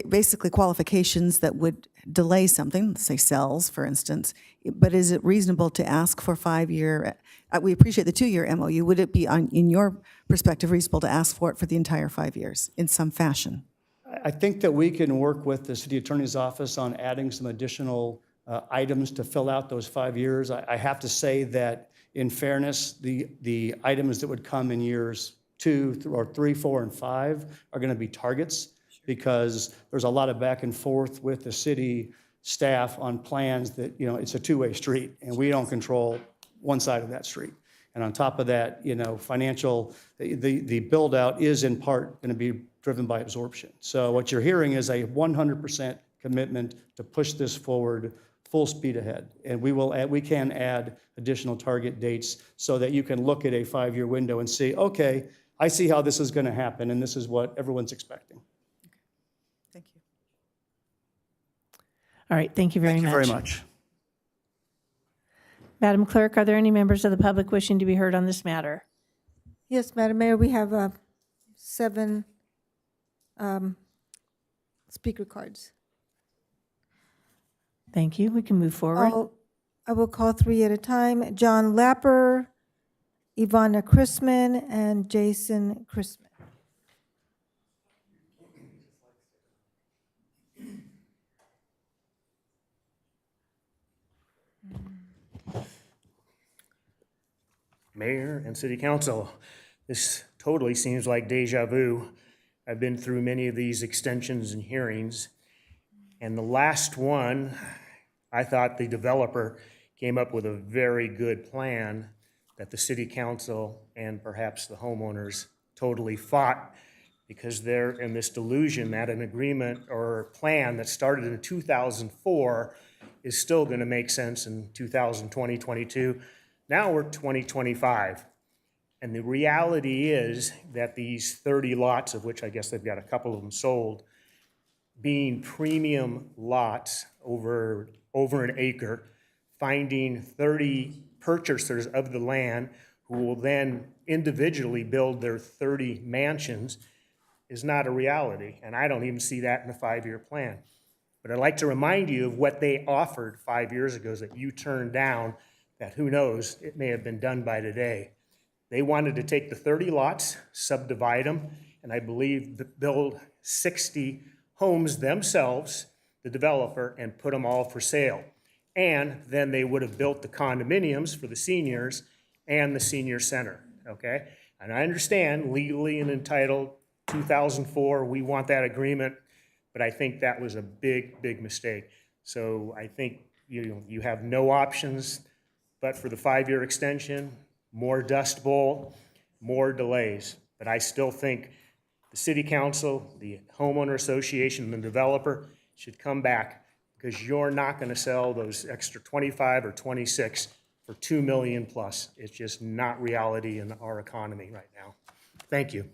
basically qualifications that would delay something, say sales, for instance. But is it reasonable to ask for 5-year? We appreciate the 2-year MOU. Would it be, in your perspective, reasonable to ask for it for the entire 5 years in some fashion? I think that we can work with the city attorney's office on adding some additional items to fill out those 5 years. I have to say that, in fairness, the items that would come in years 2 or 3, 4, and 5 are going to be targets, because there's a lot of back and forth with the city staff on plans that, it's a two-way street, and we don't control one side of that street. And on top of that, the build-out is in part going to be driven by absorption. So what you're hearing is a 100% commitment to push this forward full speed ahead. And we can add additional target dates so that you can look at a 5-year window and see, okay, I see how this is going to happen, and this is what everyone's expecting. Thank you. All right, thank you very much. Thank you very much. Madam Clerk, are there any members of the public wishing to be heard on this matter? Yes, Madam Mayor, we have 7 speaker cards. Thank you. We can move forward. I will call 3 at a time. John Lapper, Ivana Chrisman, and Jason Chrisman. Mayor and City Council, this totally seems like deja vu. I've been through many of these extensions and hearings, and the last one, I thought the developer came up with a very good plan that the City Council and perhaps the homeowners totally fought, because they're in this delusion that an agreement or plan that started in 2004 is still going to make sense in 2020, 22. Now we're 2025. And the reality is that these 30 lots, of which I guess they've got a couple of them sold, being premium lots over an acre, finding 30 purchasers of the land who will then individually build their 30 mansions is not a reality. And I don't even see that in the 5-year plan. But I'd like to remind you of what they offered 5 years ago that you turned down, that who knows, it may have been done by today. They wanted to take the 30 lots, subdivide them, and I believe build 60 homes themselves, the developer, and put them all for sale. And then they would have built the condominiums for the seniors and the senior center, okay? And I understand legally and entitled 2004, we want that agreement, but I think that was a big, big mistake. So I think you have no options but for the 5-year extension, more Dust Bowl, more delays. But I still think the City Council, the homeowner association, and the developer should come back, because you're not going to sell those extra 25 or 26 for $2 million plus. It's just not reality in our economy right now. Thank you.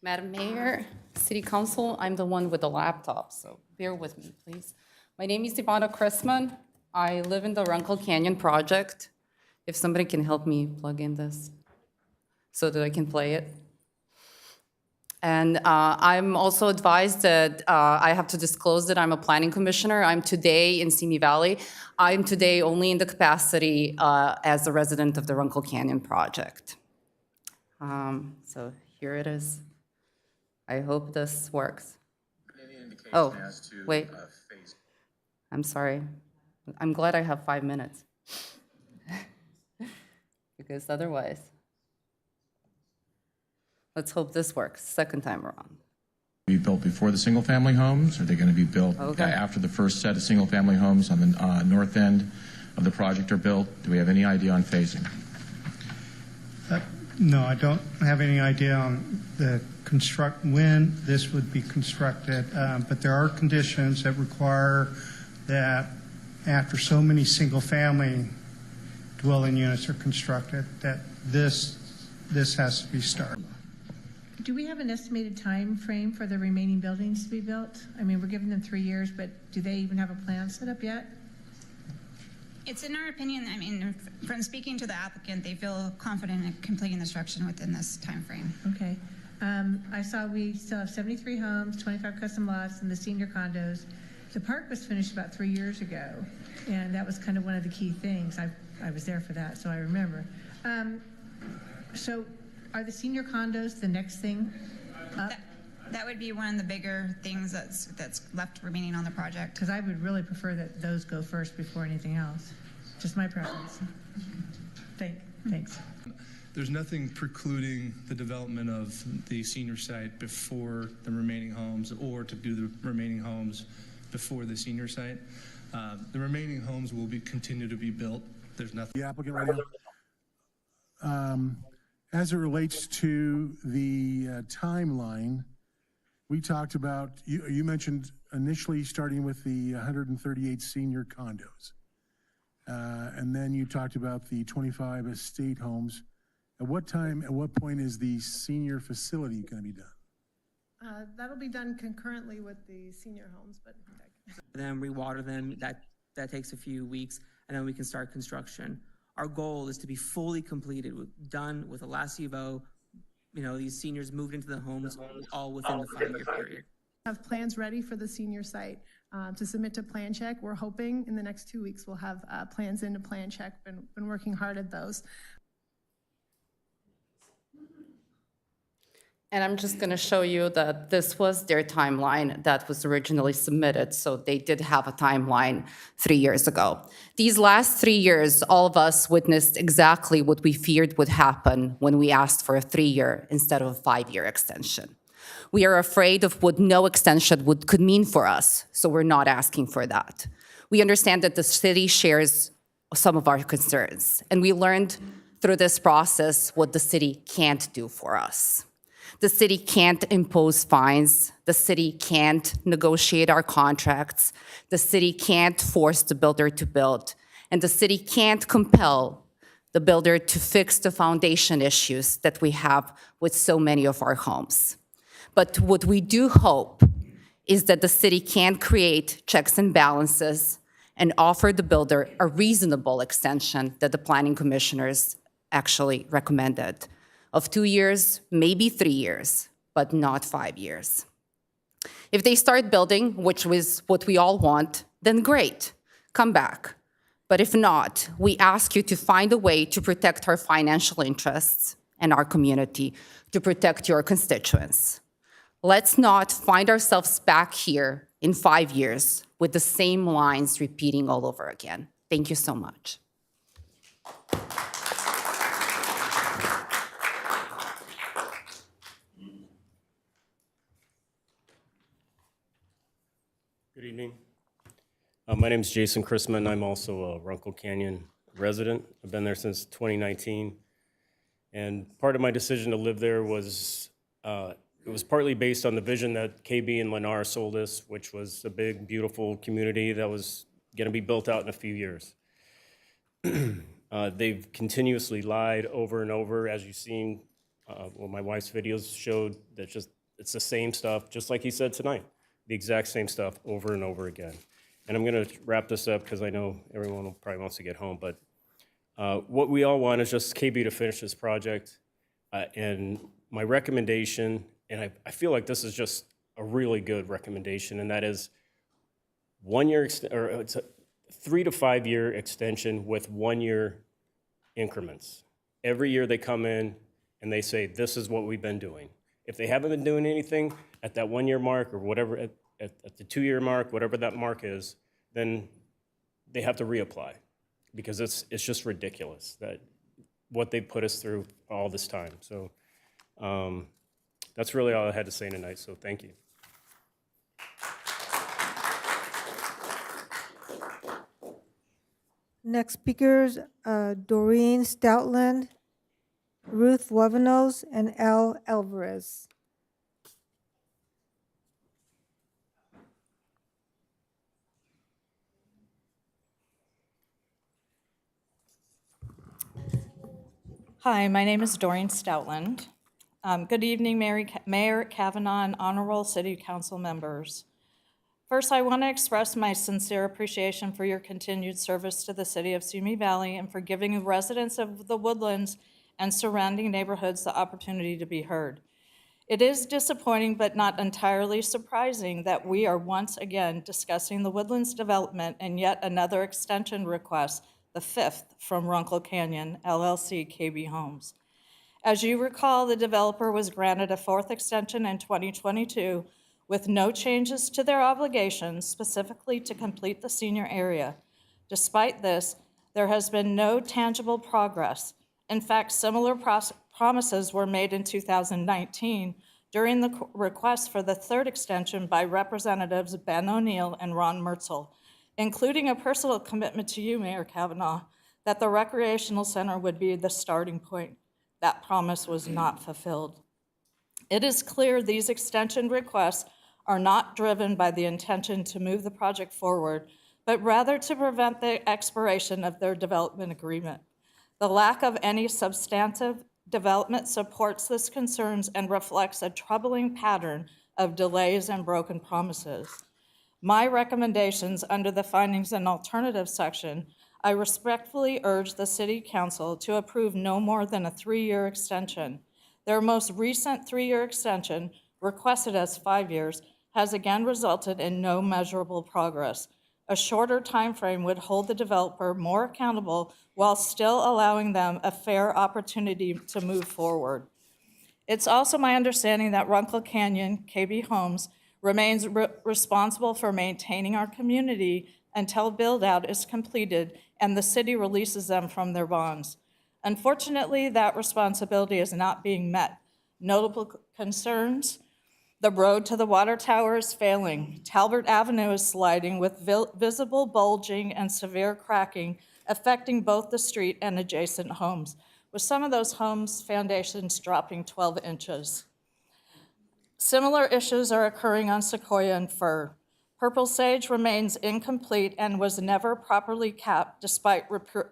Madam Mayor, City Council, I'm the one with the laptop, so bear with me, please. My name is Ivana Chrisman. I live in the Runl Canyon project. If somebody can help me plug in this so that I can play it. And I'm also advised that I have to disclose that I'm a planning commissioner. I'm today in Simi Valley. I'm today only in the capacity as a resident of the Runl Canyon project. So here it is. I hope this works. Oh, wait. I'm sorry. I'm glad I have 5 minutes. Because otherwise, let's hope this works, second time around. Be built before the single-family homes? Are they going to be built after the first set of single-family homes on the north end of the project are built? Do we have any idea on phasing? No, I don't have any idea on when this would be constructed, but there are conditions that require that after so many single-family dwelling units are constructed, that this has to be started. Do we have an estimated time frame for the remaining buildings to be built? I mean, we're giving them 3 years, but do they even have a plan set up yet? It's in our opinion, I mean, from speaking to the applicant, they feel confident in completing the construction within this time frame. Okay. I saw we still have 73 homes, 25 custom lots, and the senior condos. The park was finished about 3 years ago, and that was kind of one of the key things. I was there for that, so I remember. So are the senior condos the next thing up? That would be one of the bigger things that's left remaining on the project. Because I would really prefer that those go first before anything else. Just my preference. Thanks. There's nothing precluding the development of the senior site before the remaining homes, or to do the remaining homes before the senior site. The remaining homes will continue to be built. There's nothing. The applicant right now. As it relates to the timeline, we talked about, you mentioned initially starting with the 138 senior condos. And then you talked about the 25 estate homes. At what point is the senior facility going to be done? That'll be done concurrently with the senior homes, but. Then rewater them, that takes a few weeks, and then we can start construction. Our goal is to be fully completed, done with the last evo, these seniors moved into the homes all within the 5-year period. Have plans ready for the senior site to submit to Plan Check. We're hoping in the next 2 weeks we'll have plans into Plan Check. Been working hard at those. And I'm just going to show you that this was their timeline that was originally submitted. So they did have a timeline 3 years ago. These last 3 years, all of us witnessed exactly what we feared would happen when we asked for a 3-year instead of a 5-year extension. We are afraid of what no extension could mean for us, so we're not asking for that. We understand that the city shares some of our concerns, and we learned through this process what the city can't do for us. The city can't impose fines. The city can't negotiate our contracts. The city can't force the builder to build. And the city can't compel the builder to fix the foundation issues that we have with so many of our homes. But what we do hope is that the city can create checks and balances and offer the builder a reasonable extension that the planning commissioners actually recommended. Of 2 years, maybe 3 years, but not 5 years. If they start building, which was what we all want, then great, come back. But if not, we ask you to find a way to protect our financial interests and our community, to protect your constituents. Let's not find ourselves back here in 5 years with the same lines repeating all over again. Thank you so much. Good evening. My name is Jason Chrisman. I'm also a Runl Canyon resident. I've been there since 2019. And part of my decision to live there was, it was partly based on the vision that KB and Lennar sold us, which was a big, beautiful community that was going to be built out in a few years. They've continuously lied over and over, as you've seen. Well, my wife's videos showed that it's the same stuff, just like he said tonight. The exact same stuff over and over again. And I'm going to wrap this up because I know everyone probably wants to get home, but what we all want is just KB to finish this project. And my recommendation, and I feel like this is just a really good recommendation, and that is 1 year, or it's a 3 to 5 year extension with 1 year increments. Every year they come in and they say, this is what we've been doing. If they haven't been doing anything at that 1 year mark or whatever, at the 2 year mark, whatever that mark is, then they have to reapply because it's just ridiculous that what they've put us through all this time. So that's really all I had to say tonight, so thank you. Next speakers, Doreen Stoutland, Ruth Wavenos, and Al Alvarez. Hi, my name is Doreen Stoutland. Good evening, Mayor Kavanaugh and honorable city council members. First, I want to express my sincere appreciation for your continued service to the city of Simi Valley and for giving residents of the Woodlands and surrounding neighborhoods the opportunity to be heard. It is disappointing but not entirely surprising that we are once again discussing the Woodlands development and yet another extension request, the fifth from Runl Canyon, LLC KB Homes. As you recall, the developer was granted a fourth extension in 2022 with no changes to their obligations, specifically to complete the senior area. Despite this, there has been no tangible progress. In fact, similar promises were made in 2019 during the request for the third extension by Representatives Ben O'Neill and Ron Mertzel, including a personal commitment to you, Mayor Kavanaugh, that the recreational center would be the starting point. That promise was not fulfilled. It is clear these extension requests are not driven by the intention to move the project forward, but rather to prevent the expiration of their development agreement. The lack of any substantive development supports these concerns and reflects a troubling pattern of delays and broken promises. My recommendations under the findings and alternatives section, I respectfully urge the City Council to approve no more than a 3-year extension. Their most recent 3-year extension, requested as 5 years, has again resulted in no measurable progress. A shorter timeframe would hold the developer more accountable while still allowing them a fair opportunity to move forward. It's also my understanding that Runl Canyon, KB Homes, remains responsible for maintaining our community until build-out is completed and the city releases them from their bonds. Unfortunately, that responsibility is not being met. Notable concerns: the road to the water tower is failing. Talbot Avenue is sliding with visible bulging and severe cracking affecting both the street and adjacent homes, with some of those homes' foundations dropping 12 inches. Similar issues are occurring on Sequoia and Fir. Purple Sage remains incomplete and was never properly capped despite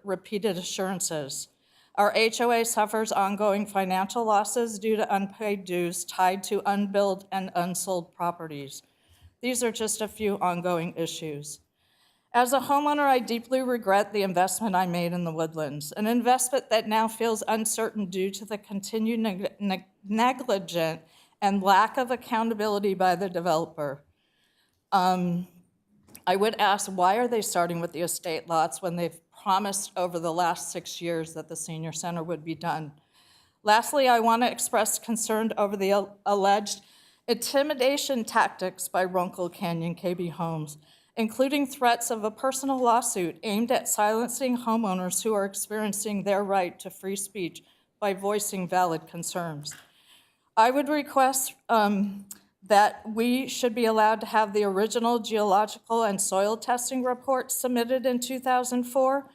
repeated assurances. Our HOA suffers ongoing financial losses due to unpaid dues tied to unbilled and unsold properties. These are just a few ongoing issues. As a homeowner, I deeply regret the investment I made in the Woodlands, an investment that now feels uncertain due to the continued negligent and lack of accountability by the developer. I would ask, why are they starting with the estate lots when they've promised over the last 6 years that the senior center would be done? Lastly, I want to express concern over the alleged intimidation tactics by Runl Canyon KB Homes, including threats of a personal lawsuit aimed at silencing homeowners who are experiencing their right to free speech by voicing valid concerns. I would request that we should be allowed to have the original geological and soil testing report submitted in 2004,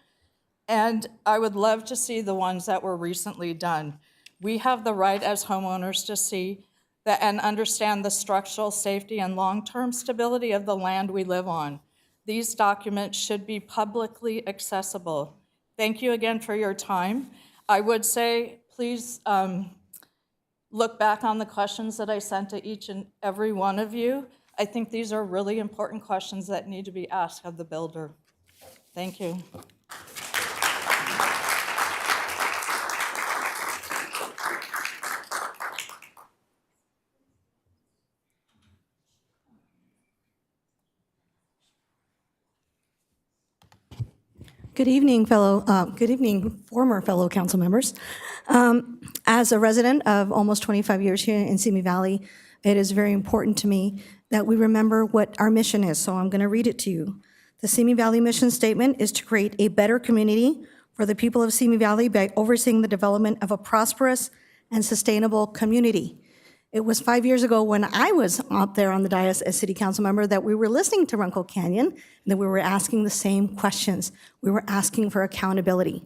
and I would love to see the ones that were recently done. We have the right as homeowners to see that and understand the structural safety and long-term stability of the land we live on. These documents should be publicly accessible. Thank you again for your time. I would say, please look back on the questions that I sent to each and every one of you. I think these are really important questions that need to be asked of the builder. Thank you. Good evening, former fellow council members. As a resident of almost 25 years here in Simi Valley, it is very important to me that we remember what our mission is, so I'm going to read it to you. The Simi Valley mission statement is to create a better community for the people of Simi Valley by overseeing the development of a prosperous and sustainable community. It was 5 years ago when I was up there on the dais as city council member that we were listening to Runl Canyon, and that we were asking the same questions. We were asking for accountability.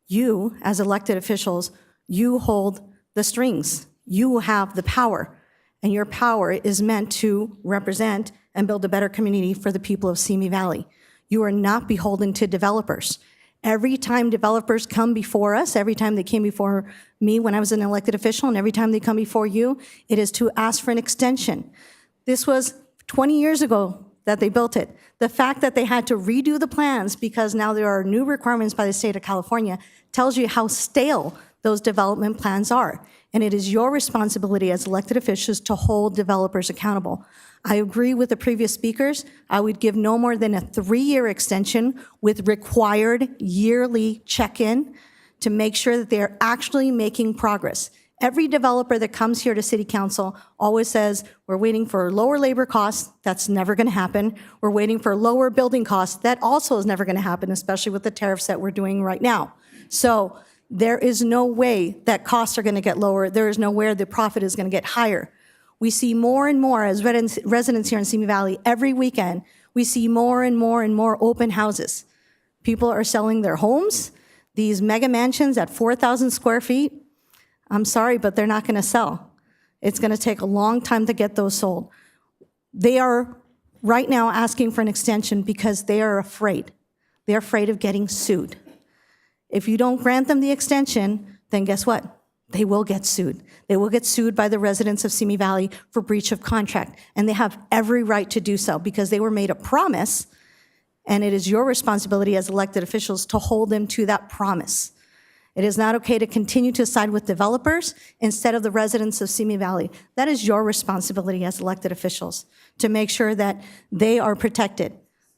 You, as elected officials, you hold the strings. You have the power, and your power is meant to represent and build a better community for the people of Simi Valley. You are not beholden to developers. Every time developers come before us, every time they came before me when I was an elected official, and every time they come before you, it is to ask for an extension. This was 20 years ago that they built it. The fact that they had to redo the plans because now there are new requirements by the state of California tells you how stale those development plans are. And it is your responsibility as elected officials to hold developers accountable. I agree with the previous speakers. I would give no more than a 3-year extension with required yearly check-in to make sure that they're actually making progress. Every developer that comes here to City Council always says, we're waiting for lower labor costs. That's never going to happen. We're waiting for lower building costs. That also is never going to happen, especially with the tariffs that we're doing right now. So there is no way that costs are going to get lower. There is no way the profit is going to get higher. We see more and more, as residents here in Simi Valley, every weekend, we see more and more and more open houses. People are selling their homes, these mega mansions at 4,000 square feet. I'm sorry, but they're not going to sell. It's going to take a long time to get those sold. They are right now asking for an extension because they are afraid. They're afraid of getting sued. If you don't grant them the extension, then guess what? They will get sued. They will get sued by the residents of Simi Valley for breach of contract, and they have every right to do so because they were made a promise, and it is your responsibility as elected officials to hold them to that promise. It is not okay to continue to side with developers instead of the residents of Simi Valley. That is your responsibility as elected officials to make sure that they are protected.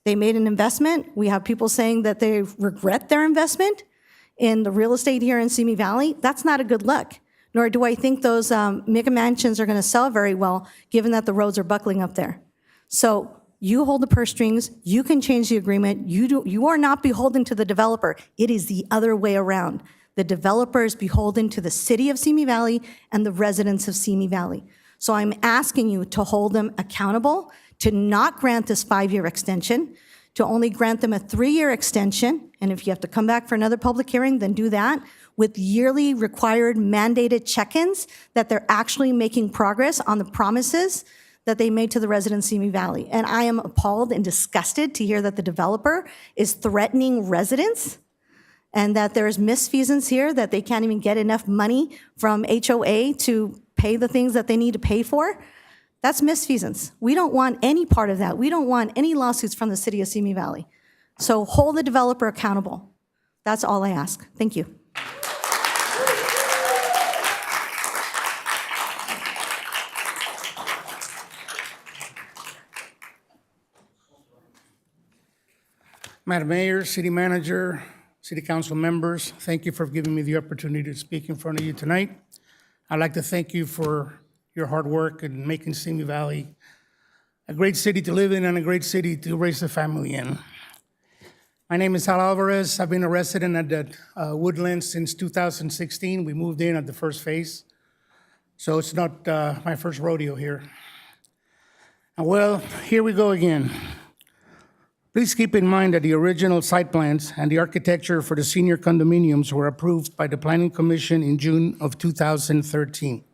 They made an investment. We have people saying that they regret their investment in the real estate here in Simi Valley. That's not a good look, nor do I think those mega mansions are going to sell very well, given that the roads are buckling up there. So you hold the purse strings, you can change the agreement, you are not beholden to the developer. It is the other way around. The developer is beholden to the city of Simi Valley and the residents of Simi Valley. So I'm asking you to hold them accountable, to not grant this 5-year extension, to only grant them a 3-year extension, and if you have to come back for another public hearing, then do that, with yearly required mandated check-ins that they're actually making progress on the promises that they made to the residents of Simi Valley. And I am appalled and disgusted to hear that the developer is threatening residents and that there's misfeasance here, that they can't even get enough money from HOA to pay the things that they need to pay for. That's misfeasance. We don't want any part of that. We don't want any lawsuits from the city of Simi Valley. So hold the developer accountable. That's all I ask. Thank you. Madam Mayor, City Manager, City Council members, thank you for giving me the opportunity to speak in front of you tonight. I'd like to thank you for your hard work in making Simi Valley a great city to live in and a great city to raise a family in. My name is Hal Alvarez. I've been a resident at the Woodlands since 2016. We moved in at the first phase, so it's not my first rodeo here. Well, here we go again. Please keep in mind that the original site plans and the architecture for the senior condominiums were approved by the Planning Commission in June of 2013.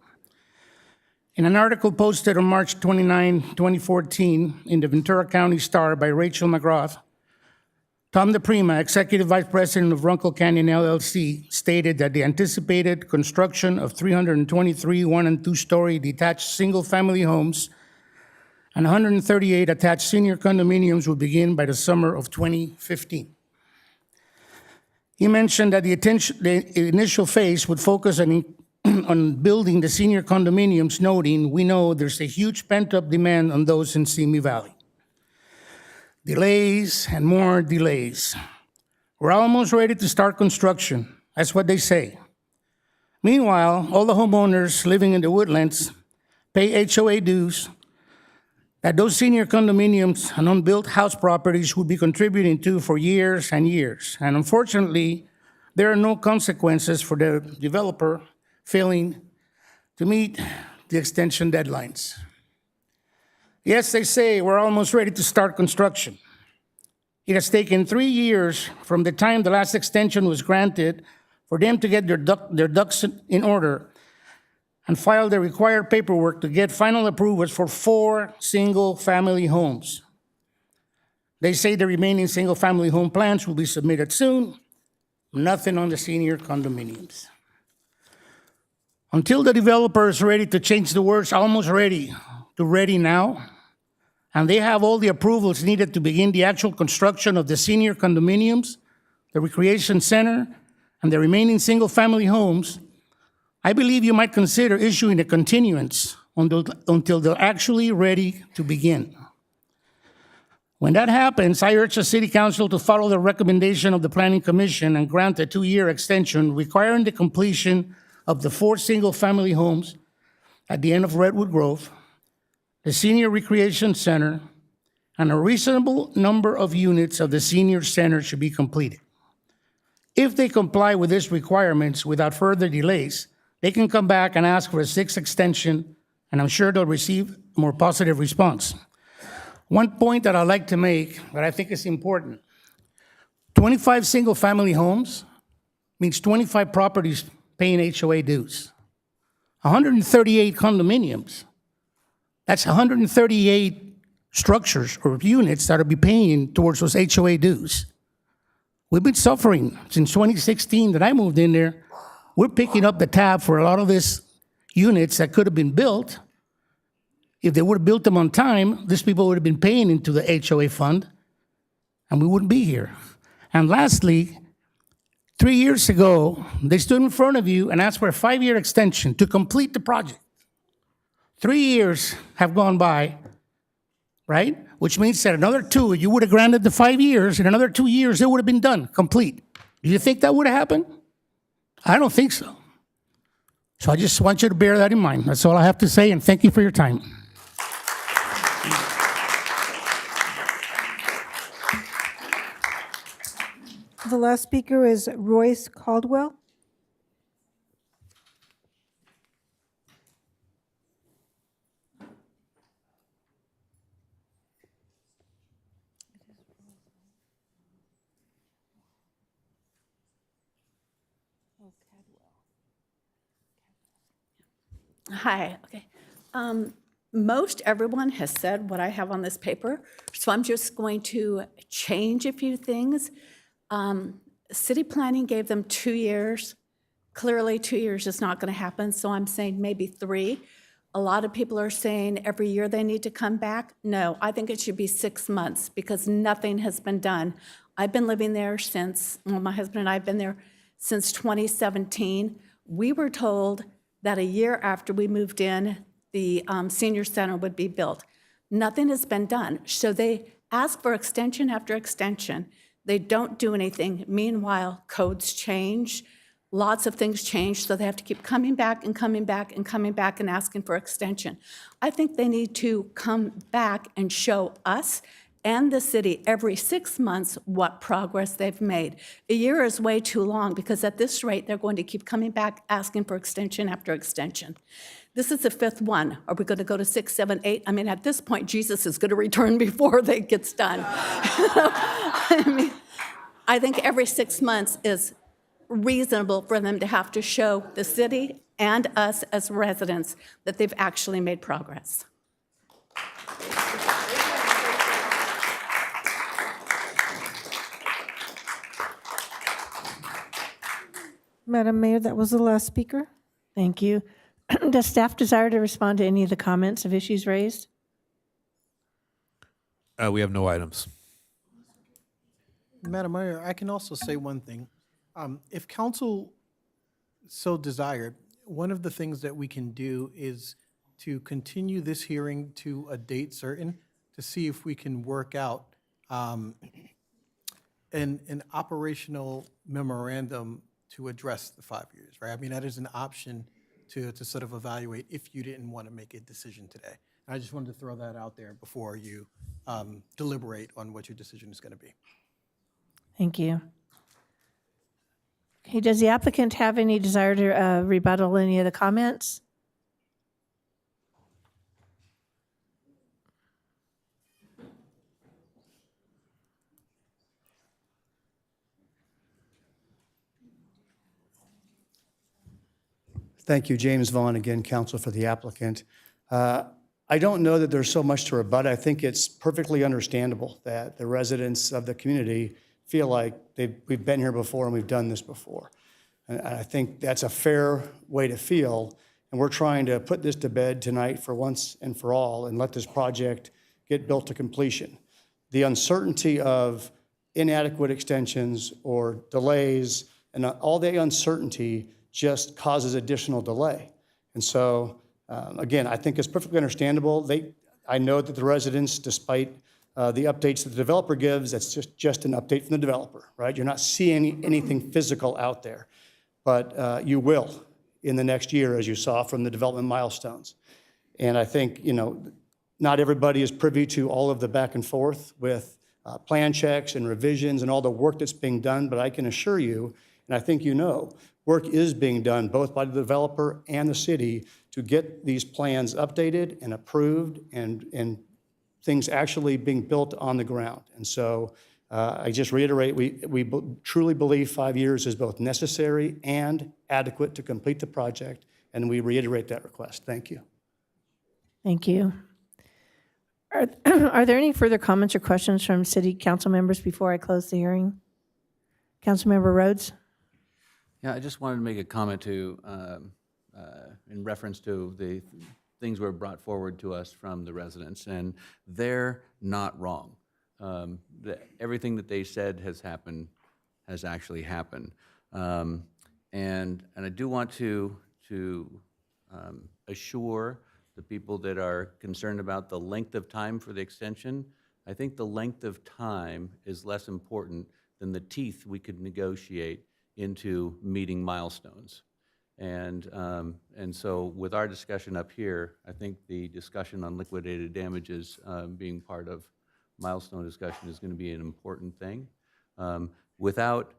In an article posted on March 29, 2014 in the Ventura County Star by Rachel McGrath, Tom DePrima, Executive Vice President of Runl Canyon LLC, stated that the anticipated construction of 323 1- and 2-story detached single-family homes and 138 attached senior condominiums would begin by the summer of 2015. He mentioned that the initial phase would focus on building the senior condominiums, noting, we know there's a huge pent-up demand on those in Simi Valley. Delays and more delays. We're almost ready to start construction. That's what they say. Meanwhile, all the homeowners living in the Woodlands pay HOA dues that those senior condominiums and unbuilt house properties would be contributing to for years and years. And unfortunately, there are no consequences for the developer failing to meet the extension deadlines. Yes, they say we're almost ready to start construction. It has taken 3 years from the time the last extension was granted for them to get their ducks in order and file the required paperwork to get final approvals for 4 single-family homes. They say the remaining single-family home plans will be submitted soon. Nothing on the senior condominiums. Until the developer is ready to change the words almost ready to ready now, and they have all the approvals needed to begin the actual construction of the senior condominiums, the recreation center, and the remaining single-family homes, I believe you might consider issuing a continuance until they're actually ready to begin. When that happens, I urge the City Council to follow the recommendation of the Planning Commission and grant a 2-year extension requiring the completion of the 4 single-family homes at the end of Redwood Grove, the Senior Recreation Center, and a reasonable number of units of the Senior Center should be completed. If they comply with these requirements without further delays, they can come back and ask for a 6th extension, and I'm sure they'll receive a more positive response. One point that I'd like to make that I think is important, 25 single-family homes means 25 properties paying HOA dues. 138 condominiums, that's 138 structures or units that will be paying towards those HOA dues. We've been suffering since 2016 that I moved in there. We're picking up the tab for a lot of these units that could have been built. If they would have built them on time, these people would have been paying into the HOA fund, and we wouldn't be here. And lastly, 3 years ago, they stood in front of you and asked for a 5-year extension to complete the project. 3 years have gone by, right? Which means that another 2, you would have granted the 5 years, in another 2 years, it would have been done, complete. Do you think that would have happened? I don't think so. So I just want you to bear that in mind. That's all I have to say, and thank you for your time. The last speaker is Royce Caldwell. Hi, okay. Most everyone has said what I have on this paper, so I'm just going to change a few things. City planning gave them 2 years. Clearly, 2 years is not going to happen, so I'm saying maybe 3. A lot of people are saying every year they need to come back. No, I think it should be 6 months because nothing has been done. I've been living there since, well, my husband and I have been there since 2017. We were told that a year after we moved in, the senior center would be built. Nothing has been done. So they ask for extension after extension. They don't do anything. Meanwhile, codes change. Lots of things change, so they have to keep coming back and coming back and coming back and asking for extension. I think they need to come back and show us and the city every 6 months what progress they've made. A year is way too long because at this rate, they're going to keep coming back asking for extension after extension. This is the 5th one. Are we going to go to 6, 7, 8? I mean, at this point, Jesus is going to return before it gets done. I mean, I think every 6 months is reasonable for them to have to show the city and us as residents that they've actually made progress. Madam Mayor, that was the last speaker. Thank you. Does staff desire to respond to any of the comments of issues raised? We have no items. Madam Mayor, I can also say one thing. If council so desired, one of the things that we can do is to continue this hearing to a date certain to see if we can work out an operational memorandum to address the 5 years, right? I mean, that is an option to sort of evaluate if you didn't want to make a decision today. I just wanted to throw that out there before you deliberate on what your decision is going to be. Thank you. Okay, does the applicant have any desire to rebuttal any of the comments? Thank you, James Vaughn, again, counsel for the applicant. I don't know that there's so much to rebut. I think it's perfectly understandable that the residents of the community feel like we've been here before and we've done this before. And I think that's a fair way to feel, and we're trying to put this to bed tonight for once and for all and let this project get built to completion. The uncertainty of inadequate extensions or delays and all the uncertainty just causes additional delay. And so, again, I think it's perfectly understandable. I know that the residents, despite the updates that the developer gives, that's just an update from the developer, right? You're not seeing anything physical out there, but you will in the next year, as you saw from the development milestones. And I think, not everybody is privy to all of the back and forth with plan checks and revisions and all the work that's being done, but I can assure you, and I think work is being done both by the developer and the city to get these plans updated and approved and things actually being built on the ground. And so I just reiterate, we truly believe 5 years is both necessary and adequate to complete the project, and we reiterate that request. Thank you. Thank you. Are there any further comments or questions from city council members before I close the hearing? Councilmember Rhodes? Yeah, I just wanted to make a comment in reference to the things were brought forward to us from the residents, and they're not wrong. Everything that they said has actually happened. And I do want to assure the people that are concerned about the length of time for the extension. I think the length of time is less important than the teeth we could negotiate into meeting milestones. And so with our discussion up here, I think the discussion on liquidated damages being part of milestone discussion is going to be an important thing. Without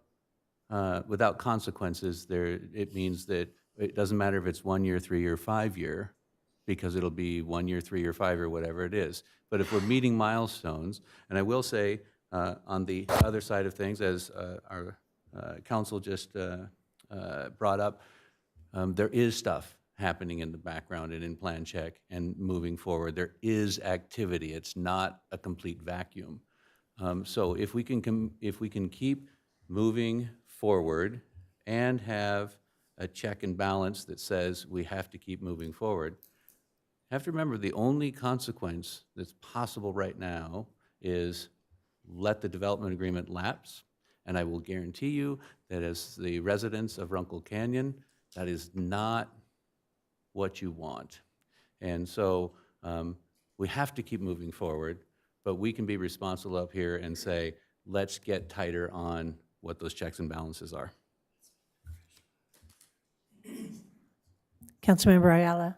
consequences, it means that it doesn't matter if it's 1 year, 3 year, 5 year, because it'll be 1 year, 3 year, 5 year, whatever it is. But if we're meeting milestones, and I will say on the other side of things, as our council just brought up, there is stuff happening in the background and in plan check and moving forward. There is activity. It's not a complete vacuum. So if we can keep moving forward and have a check and balance that says we have to keep moving forward, you have to remember the only consequence that's possible right now is let the development agreement lapse. And I will guarantee you that as the residents of Runl Canyon, that is not what you want. And so we have to keep moving forward, but we can be responsible up here and say, let's get tighter on what those checks and balances are. Councilmember Ayala.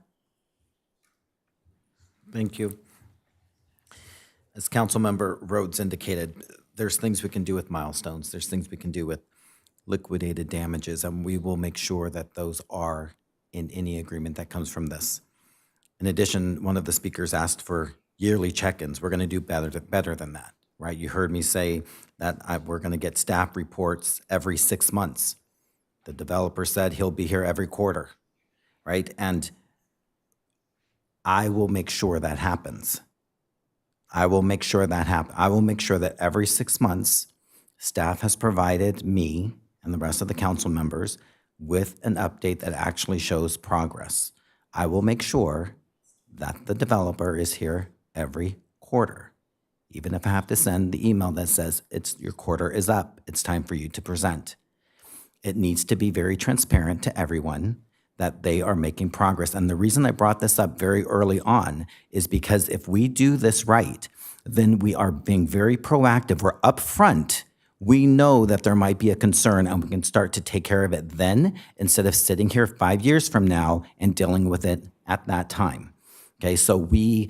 Thank you. As Councilmember Rhodes indicated, there's things we can do with milestones. There's things we can do with liquidated damages, and we will make sure that those are in any agreement that comes from this. In addition, one of the speakers asked for yearly check-ins. We're going to do better than that, right? You heard me say that we're going to get staff reports every 6 months. The developer said he'll be here every quarter, right? And I will make sure that happens. I will make sure that happens. I will make sure that every 6 months, staff has provided me and the rest of the council members with an update that actually shows progress. I will make sure that the developer is here every quarter, even if I have to send the email that says your quarter is up, it's time for you to present. It needs to be very transparent to everyone that they are making progress. And the reason I brought this up very early on is because if we do this right, then we are being very proactive. We're upfront. We know that there might be a concern and we can start to take care of it then instead of sitting here 5 years from now and dealing with it at that time. Okay, so we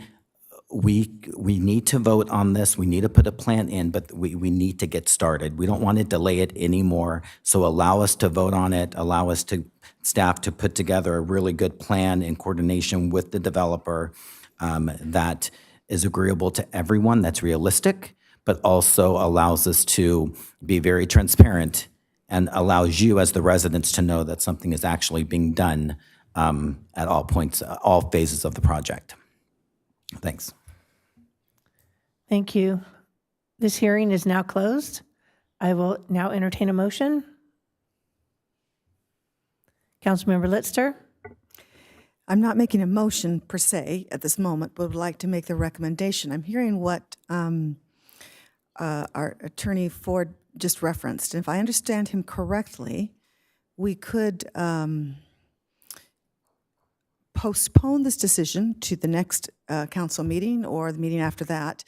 need to vote on this. We need to put a plan in, but we need to get started. We don't want to delay it anymore. So allow us to vote on it. Allow us to staff to put together a really good plan in coordination with the developer that is agreeable to everyone, that's realistic, but also allows us to be very transparent and allows you as the residents to know that something is actually being done at all points, all phases of the project. Thanks. Thank you. This hearing is now closed. I will now entertain a motion. Councilmember Litzter. I'm not making a motion per se at this moment, but would like to make the recommendation. I'm hearing what our attorney Ford just referenced. And if I understand him correctly, we could postpone this decision to the next council meeting or the meeting after that,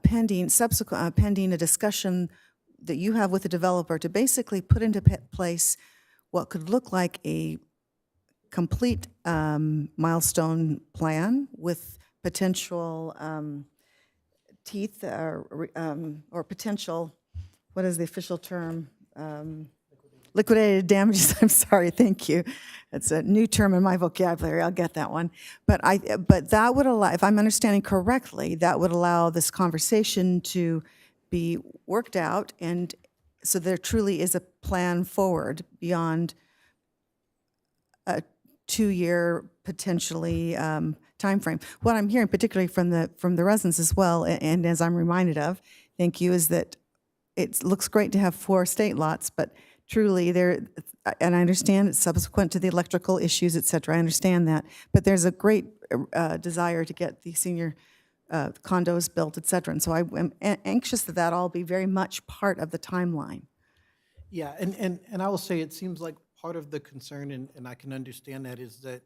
pending a discussion that you have with the developer to basically put into place what could look like a complete milestone plan with potential teeth or potential, what is the official term? Liquidated damages. I'm sorry, thank you. It's a new term in my vocabulary. I'll get that one. But that would allow, if I'm understanding correctly, that would allow this conversation to be worked out, and so there truly is a plan forward beyond a 2-year potentially timeframe. What I'm hearing, particularly from the residents as well, and as I'm reminded of, thank you, is that it looks great to have 4 state lots, but truly there, and I understand it's subsequent to the electrical issues, et cetera, I understand that, but there's a great desire to get the senior condos built, et cetera, and so I'm anxious that that all be very much part of the timeline. Yeah, and I will say, it seems like part of the concern, and I can understand that, is that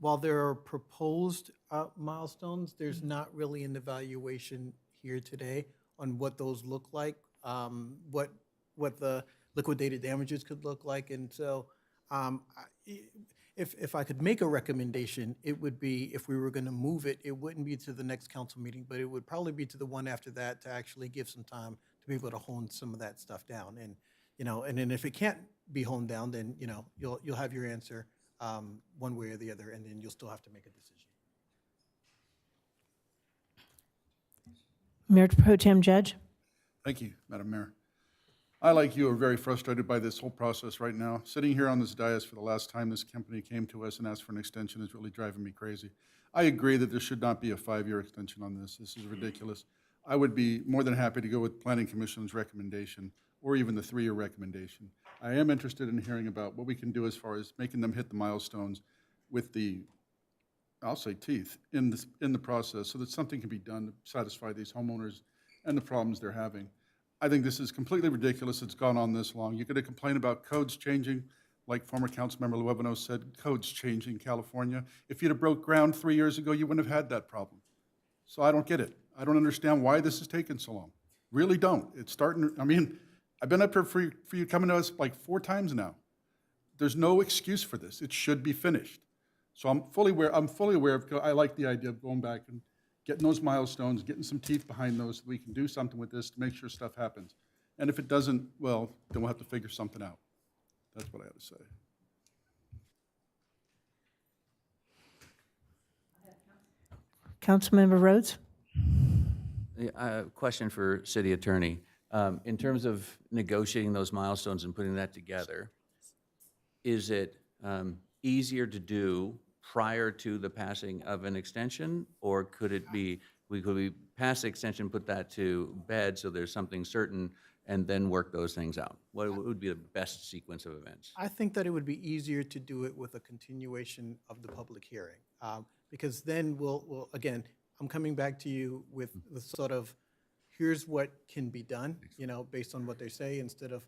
while there are proposed milestones, there's not really an evaluation here today on what those look like, what the liquidated damages could look like. And so if I could make a recommendation, it would be, if we were going to move it, it wouldn't be to the next council meeting, but it would probably be to the one after that, to actually give some time to be able to hone some of that stuff down. And and then if it can't be honed down, then you'll have your answer one way or the other, and then you'll still have to make a decision. Mayor Pro Tem Judge. Thank you, Madam Mayor. I, like you, are very frustrated by this whole process right now. Sitting here on this dais for the last time this company came to us and asked for an extension is really driving me crazy. I agree that there should not be a 5-year extension on this. This is ridiculous. I would be more than happy to go with Planning Commission's recommendation, or even the 3-year recommendation. I am interested in hearing about what we can do as far as making them hit the milestones with the, I'll say, teeth in the process, so that something can be done to satisfy these homeowners and the problems they're having. I think this is completely ridiculous. It's gone on this long. You're going to complain about codes changing, like former Councilmember Luevano said, codes changing in California. If you'd have broke ground 3 years ago, you wouldn't have had that problem. So I don't get it. I don't understand why this is taking so long. Really don't. It's starting, I mean, I've been up here for you coming to us like 4 times now. There's no excuse for this. It should be finished. So I'm fully aware of, I like the idea of going back and getting those milestones, getting some teeth behind those so we can do something with this to make sure stuff happens. And if it doesn't, well, then we'll have to figure something out. That's what I have to say. Councilmember Rhodes. Question for City Attorney. In terms of negotiating those milestones and putting that together, is it easier to do prior to the passing of an extension, or could it be, could we pass the extension, put that to bed so there's something certain, and then work those things out? What would be the best sequence of events? I think that it would be easier to do it with a continuation of the public hearing, because then we'll again, I'm coming back to you with sort of, here's what can be done, based on what they say, instead of,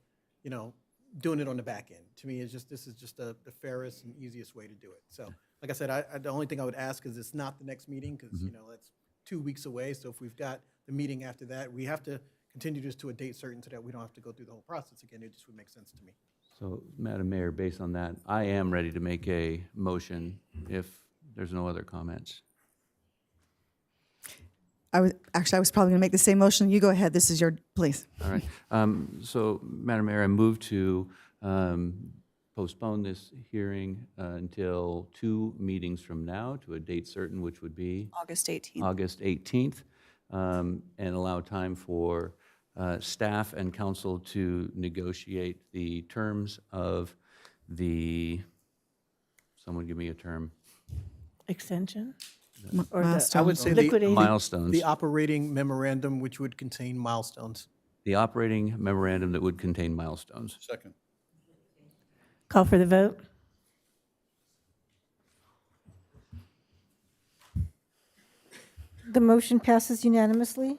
doing it on the back end. To me, this is just the fairest and easiest way to do it. So, like I said, the only thing I would ask is it's not the next meeting, because that's 2 weeks away. So if we've got the meeting after that, we have to continue this to a date certain so that we don't have to go through the whole process again. It just would make sense to me. So, Madam Mayor, based on that, I am ready to make a motion if there's no other comments. I was probably going to make the same motion. You go ahead. This is your, please. All right. So, Madam Mayor, I move to postpone this hearing until 2 meetings from now to a date certain, which would be August 18th. August 18th, and allow time for staff and council to negotiate the terms of the Someone give me a term. Extension? Or the- I would say Liquidated. Milestones. the operating memorandum, which would contain milestones. The operating memorandum that would contain milestones. Second. Call for the vote. The motion passes unanimously.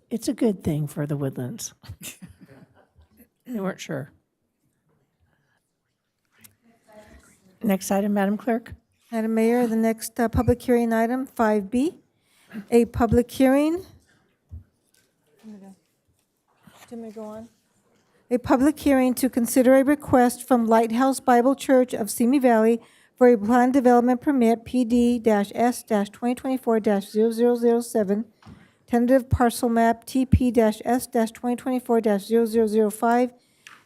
It's a good thing for the Woodlands. We weren't sure. Next item, Madam Clerk. Madam Mayor, the next public hearing item, 5B, a public hearing. Can we go on? A public hearing to consider a request from Lighthouse Bible Church of Simi Valley for a planned development permit PD-S-2024-0007, tentative parcel map TP-S-2024-0005,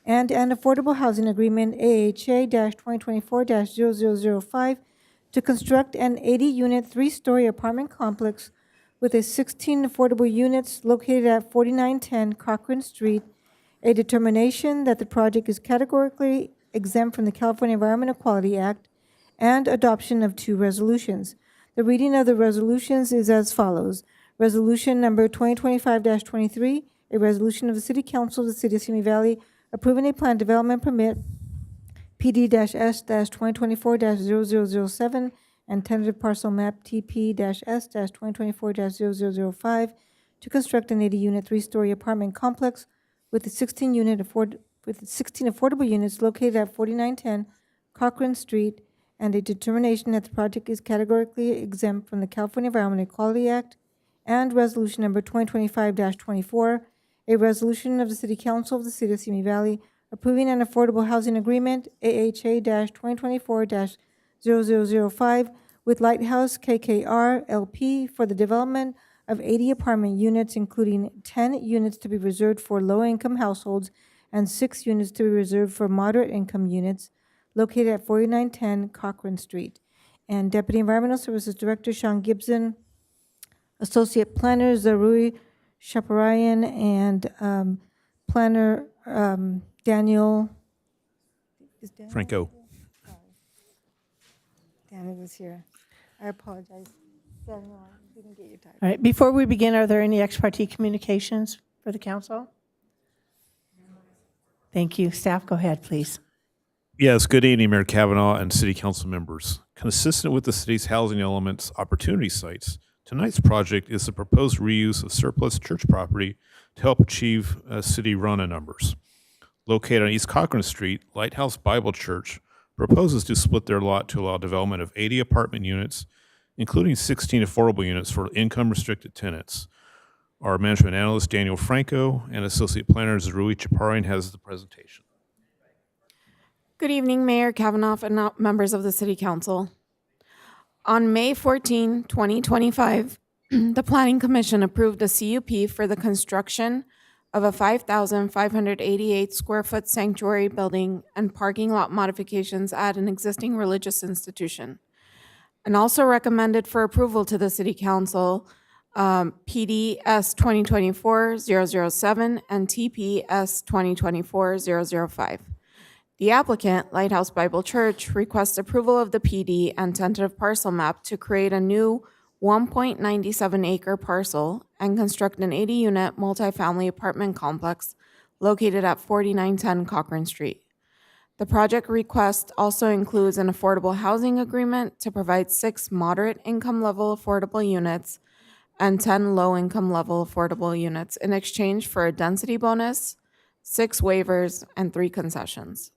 and an affordable housing agreement AHA-2024-0005 to construct an 80-unit, three-story apartment complex with 16 affordable units located at 4910 Cochran Street, a determination that the project is categorically exempt from the California Environmental Quality Act, and adoption of two resolutions. The reading of the resolutions is as follows. Resolution number 2025-23, a resolution of the City Council of the City of Simi Valley approving a planned development permit PD-S-2024-0007 and tentative parcel map TP-S-2024-0005 to construct an 80-unit, three-story apartment complex with 16 affordable units located at 4910 Cochran Street, and a determination that the project is categorically exempt from the California Environmental Quality Act, and resolution number 2025-24, a resolution of the City Council of the City of Simi Valley approving an affordable housing agreement, AHA-2024-0005, with Lighthouse KKR LP for the development of 80 apartment units, including 10 units to be reserved for low-income households and 6 units to be reserved for moderate-income units, located at 4910 Cochran Street. And Deputy Environmental Services Director Sean Gibson, Associate Planner Zarui Shaparayan, and Planner Daniel. Is Daniel Franco. here? Daniel was here. I apologize. Daniel, I didn't get your title. All right, before we begin, are there any ex parte communications for the council? Thank you. Staff, go ahead, please. Yes, good evening, Mayor Kavanaugh and City Council members. Consistent with the city's housing elements opportunity sites, tonight's project is the proposed reuse of surplus church property to help achieve city RUNA numbers. Located on East Cochran Street, Lighthouse Bible Church proposes to split their lot to allow development of 80 apartment units, including 16 affordable units for income-restricted tenants. Our management analyst, Daniel Franco, and Associate Planner Zarui Chaparine has the presentation. Good evening, Mayor Kavanaugh and members of the City Council. On May 14, 2025, the Planning Commission approved a CUP for the construction of a 5,588 square foot sanctuary building and parking lot modifications at an existing religious institution, and also recommended for approval to the City Council PDS 2024-007 and TPS 2024-005. The applicant, Lighthouse Bible Church, requests approval of the PD and tentative parcel map to create a new 1.97 acre parcel and construct an 80-unit multifamily apartment complex located at 4910 Cochran Street. The project request also includes an affordable housing agreement to provide 6 moderate income level affordable units and 10 low income level affordable units in exchange for a density bonus, 6 waivers, and 3 concessions.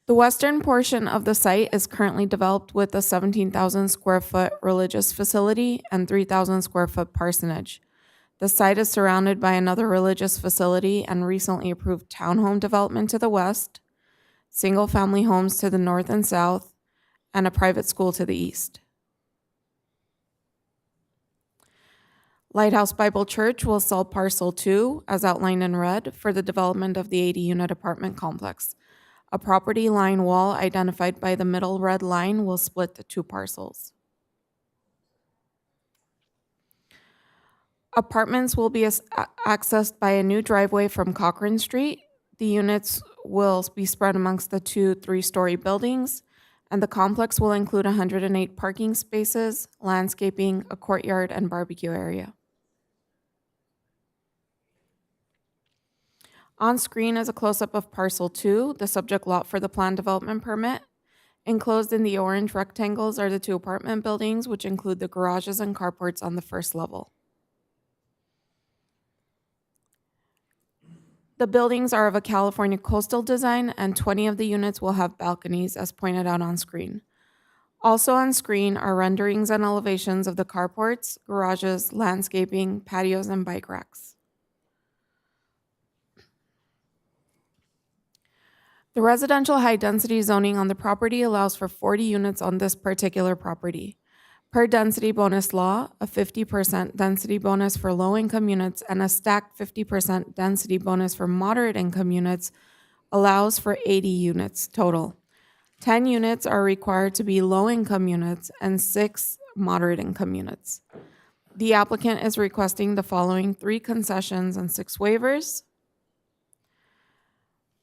The western portion of the site is currently developed with a 17,000 square foot religious facility and 3,000 square foot parsonage. The site is surrounded by another religious facility and recently approved townhome development to the west, single-family homes to the north and south, and a private school to the east. Lighthouse Bible Church will sell parcel 2, as outlined in red, for the development of the 80-unit apartment complex. A property line wall identified by the middle red line will split the 2 parcels. Apartments will be accessed by a new driveway from Cochran Street. The units will be spread amongst the 2 3-story buildings, and the complex will include 108 parking spaces, landscaping, a courtyard, and barbecue area. On screen is a close-up of Parcel 2, the subject lot for the planned development permit. Enclosed in the orange rectangles are the 2 apartment buildings, which include the garages and carports on the first level. The buildings are of a California coastal design, and 20 of the units will have balconies, as pointed out on screen. Also on screen are renderings and elevations of the carports, garages, landscaping, patios, and bike racks. The residential high-density zoning on the property allows for 40 units on this particular property. Per density bonus law, a 50% density bonus for low-income units and a stacked 50% density bonus for moderate-income units allows for 80 units total. 10 units are required to be low-income units and 6 moderate-income units. The applicant is requesting the following 3 concessions and 6 waivers.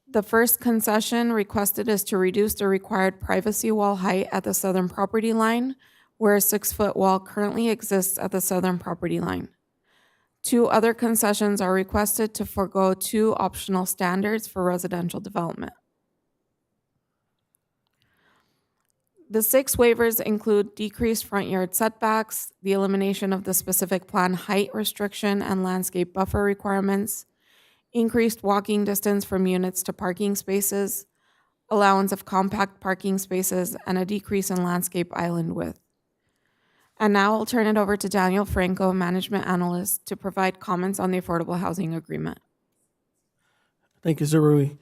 The first concession requested is to reduce the required privacy wall height at the southern property line, where a 6-foot wall currently exists at the southern property line. 2 other concessions are requested to forego 2 optional standards for residential development. The 6 waivers include decreased front yard setbacks, the elimination of the specific plan height restriction and landscape buffer requirements, increased walking distance from units to parking spaces, allowance of compact parking spaces, and a decrease in landscape island width. And now I'll turn it over to Daniel Franco, Management Analyst, to provide comments on the Affordable Housing Agreement. Thank you, Zarui.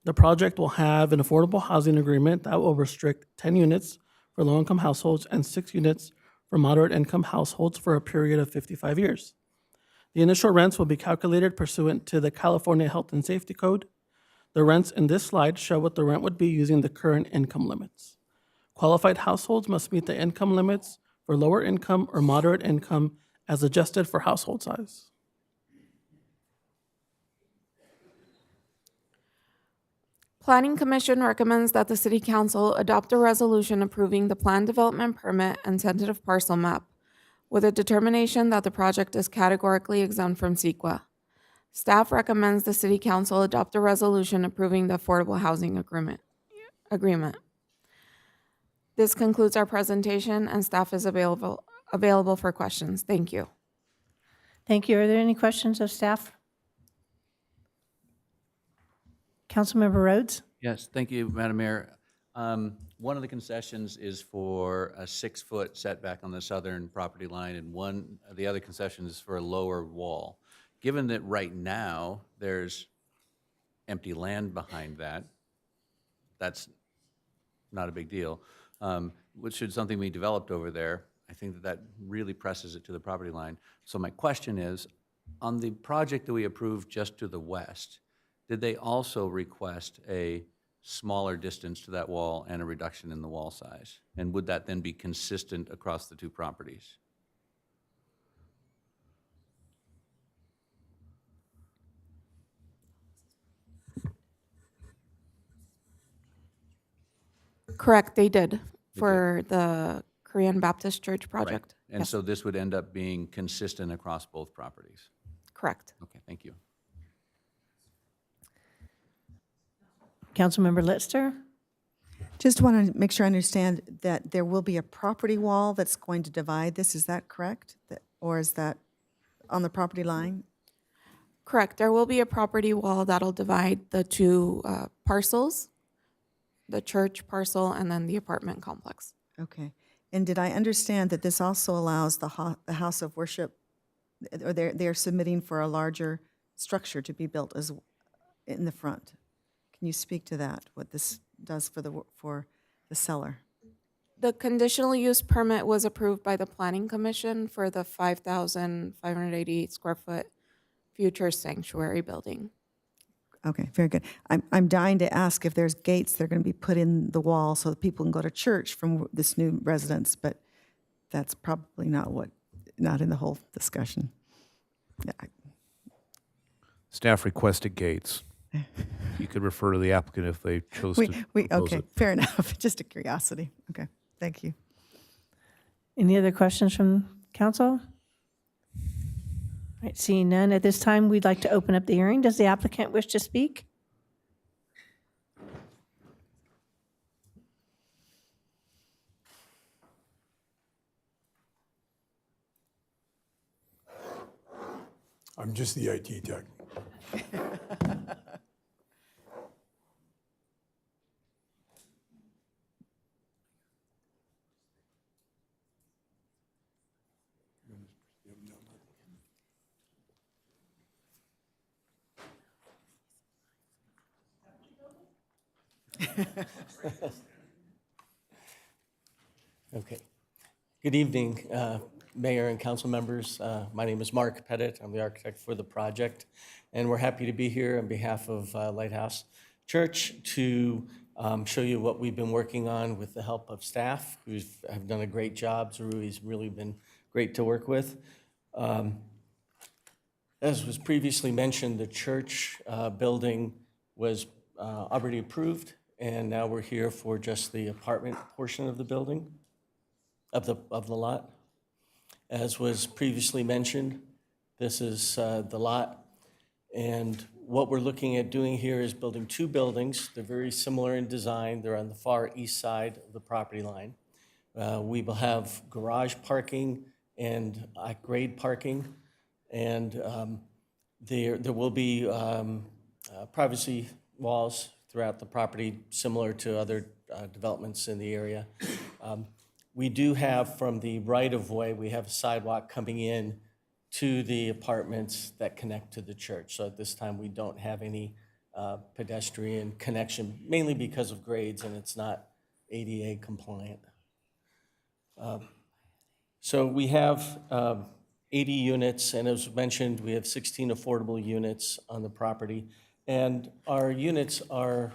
The project will have an affordable housing agreement that will restrict 10 units for low-income households and 6 units for moderate-income households for a period of 55 years. The initial rents will be calculated pursuant to the California Health and Safety Code. The rents in this slide show what the rent would be using the current income limits. Qualified households must meet the income limits for lower income or moderate income as adjusted for household size. Planning Commission recommends that the City Council adopt a resolution approving the planned development permit and tentative parcel map, with a determination that the project is categorically exempt from CEQA. Staff recommends the City Council adopt a resolution approving the Affordable Housing Agreement. This concludes our presentation, and staff is available for questions. Thank you. Thank you. Are there any questions of staff? Councilmember Rhodes? Yes, thank you, Madam Mayor. One of the concessions is for a 6-foot setback on the southern property line, and the other concession is for a lower wall. Given that right now there's empty land behind that, that's not a big deal. Should something be developed over there, I think that really presses it to the property line. So my question is, on the project that we approved just to the west, did they also request a smaller distance to that wall and a reduction in the wall size? And would that then be consistent across the 2 properties? Correct, they did for the Korean Baptist Church project. Right. And Yes. so this would end up being consistent across both properties? Correct. Okay, thank you. Councilmember Lister? Just want to make sure I understand that there will be a property wall that's going to divide this, is that correct? Or is that on the property line? Correct, there will be a property wall that'll divide the 2 parcels, the church parcel and then the apartment complex. Okay. And did I understand that this also allows the house of worship, or they're submitting for a larger structure to be built as in the front? Can you speak to that, what this does for the seller? The conditional use permit was approved by the Planning Commission for the 5,588 square foot future sanctuary building. Okay, very good. I'm dying to ask if there's gates that are going to be put in the wall so that people can go to church from this new residence, but that's probably not in the whole discussion. Yeah. Staff requested gates. You could refer to the applicant if they chose to propose Okay, it. fair enough. Just a curiosity. Okay, thank you. Any other questions from council? All right, seeing none, at this time, we'd like to open up the hearing. Does the applicant wish to speak? I'm just the IT tech. Okay. Good evening, Mayor and council members. My name is Mark Pettit. I'm the architect for the project, and we're happy to be here on behalf of Lighthouse Church to show you what we've been working on with the help of staff who have done a great job. Zerui's really been great to work with. As was previously mentioned, the church building was already approved, and now we're here for just the apartment portion of the building, of the lot. As was previously mentioned, this is the lot, and what we're looking at doing here is building two buildings. They're very similar in design. They're on the far east side of the property line. We will have garage parking and at-grade parking, and there will be privacy walls throughout the property, similar to other developments in the area. We do have, from the right-of-way, we have a sidewalk coming in to the apartments that connect to the church. So at this time, we don't have any pedestrian connection, mainly because of grades, and it's not ADA compliant. So we have 80 units, and as mentioned, we have 16 affordable units on the property. And our units are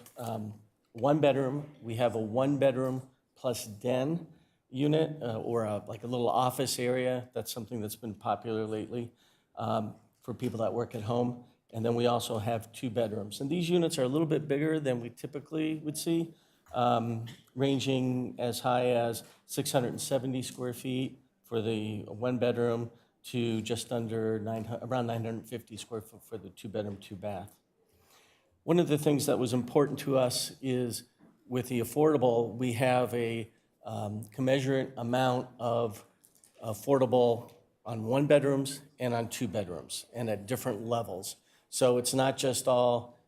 one bedroom. We have a one bedroom plus den unit, or like a little office area. That's something that's been popular lately for people that work at home. And then we also have two bedrooms. And these units are a little bit bigger than we typically would see, ranging as high as 670 square feet for the one bedroom to just under around 950 square foot for the two bedroom, two bath. One of the things that was important to us is with the affordable, we have a commensurate amount of affordable on one bedrooms and on two bedrooms, and at different levels. So it's not just all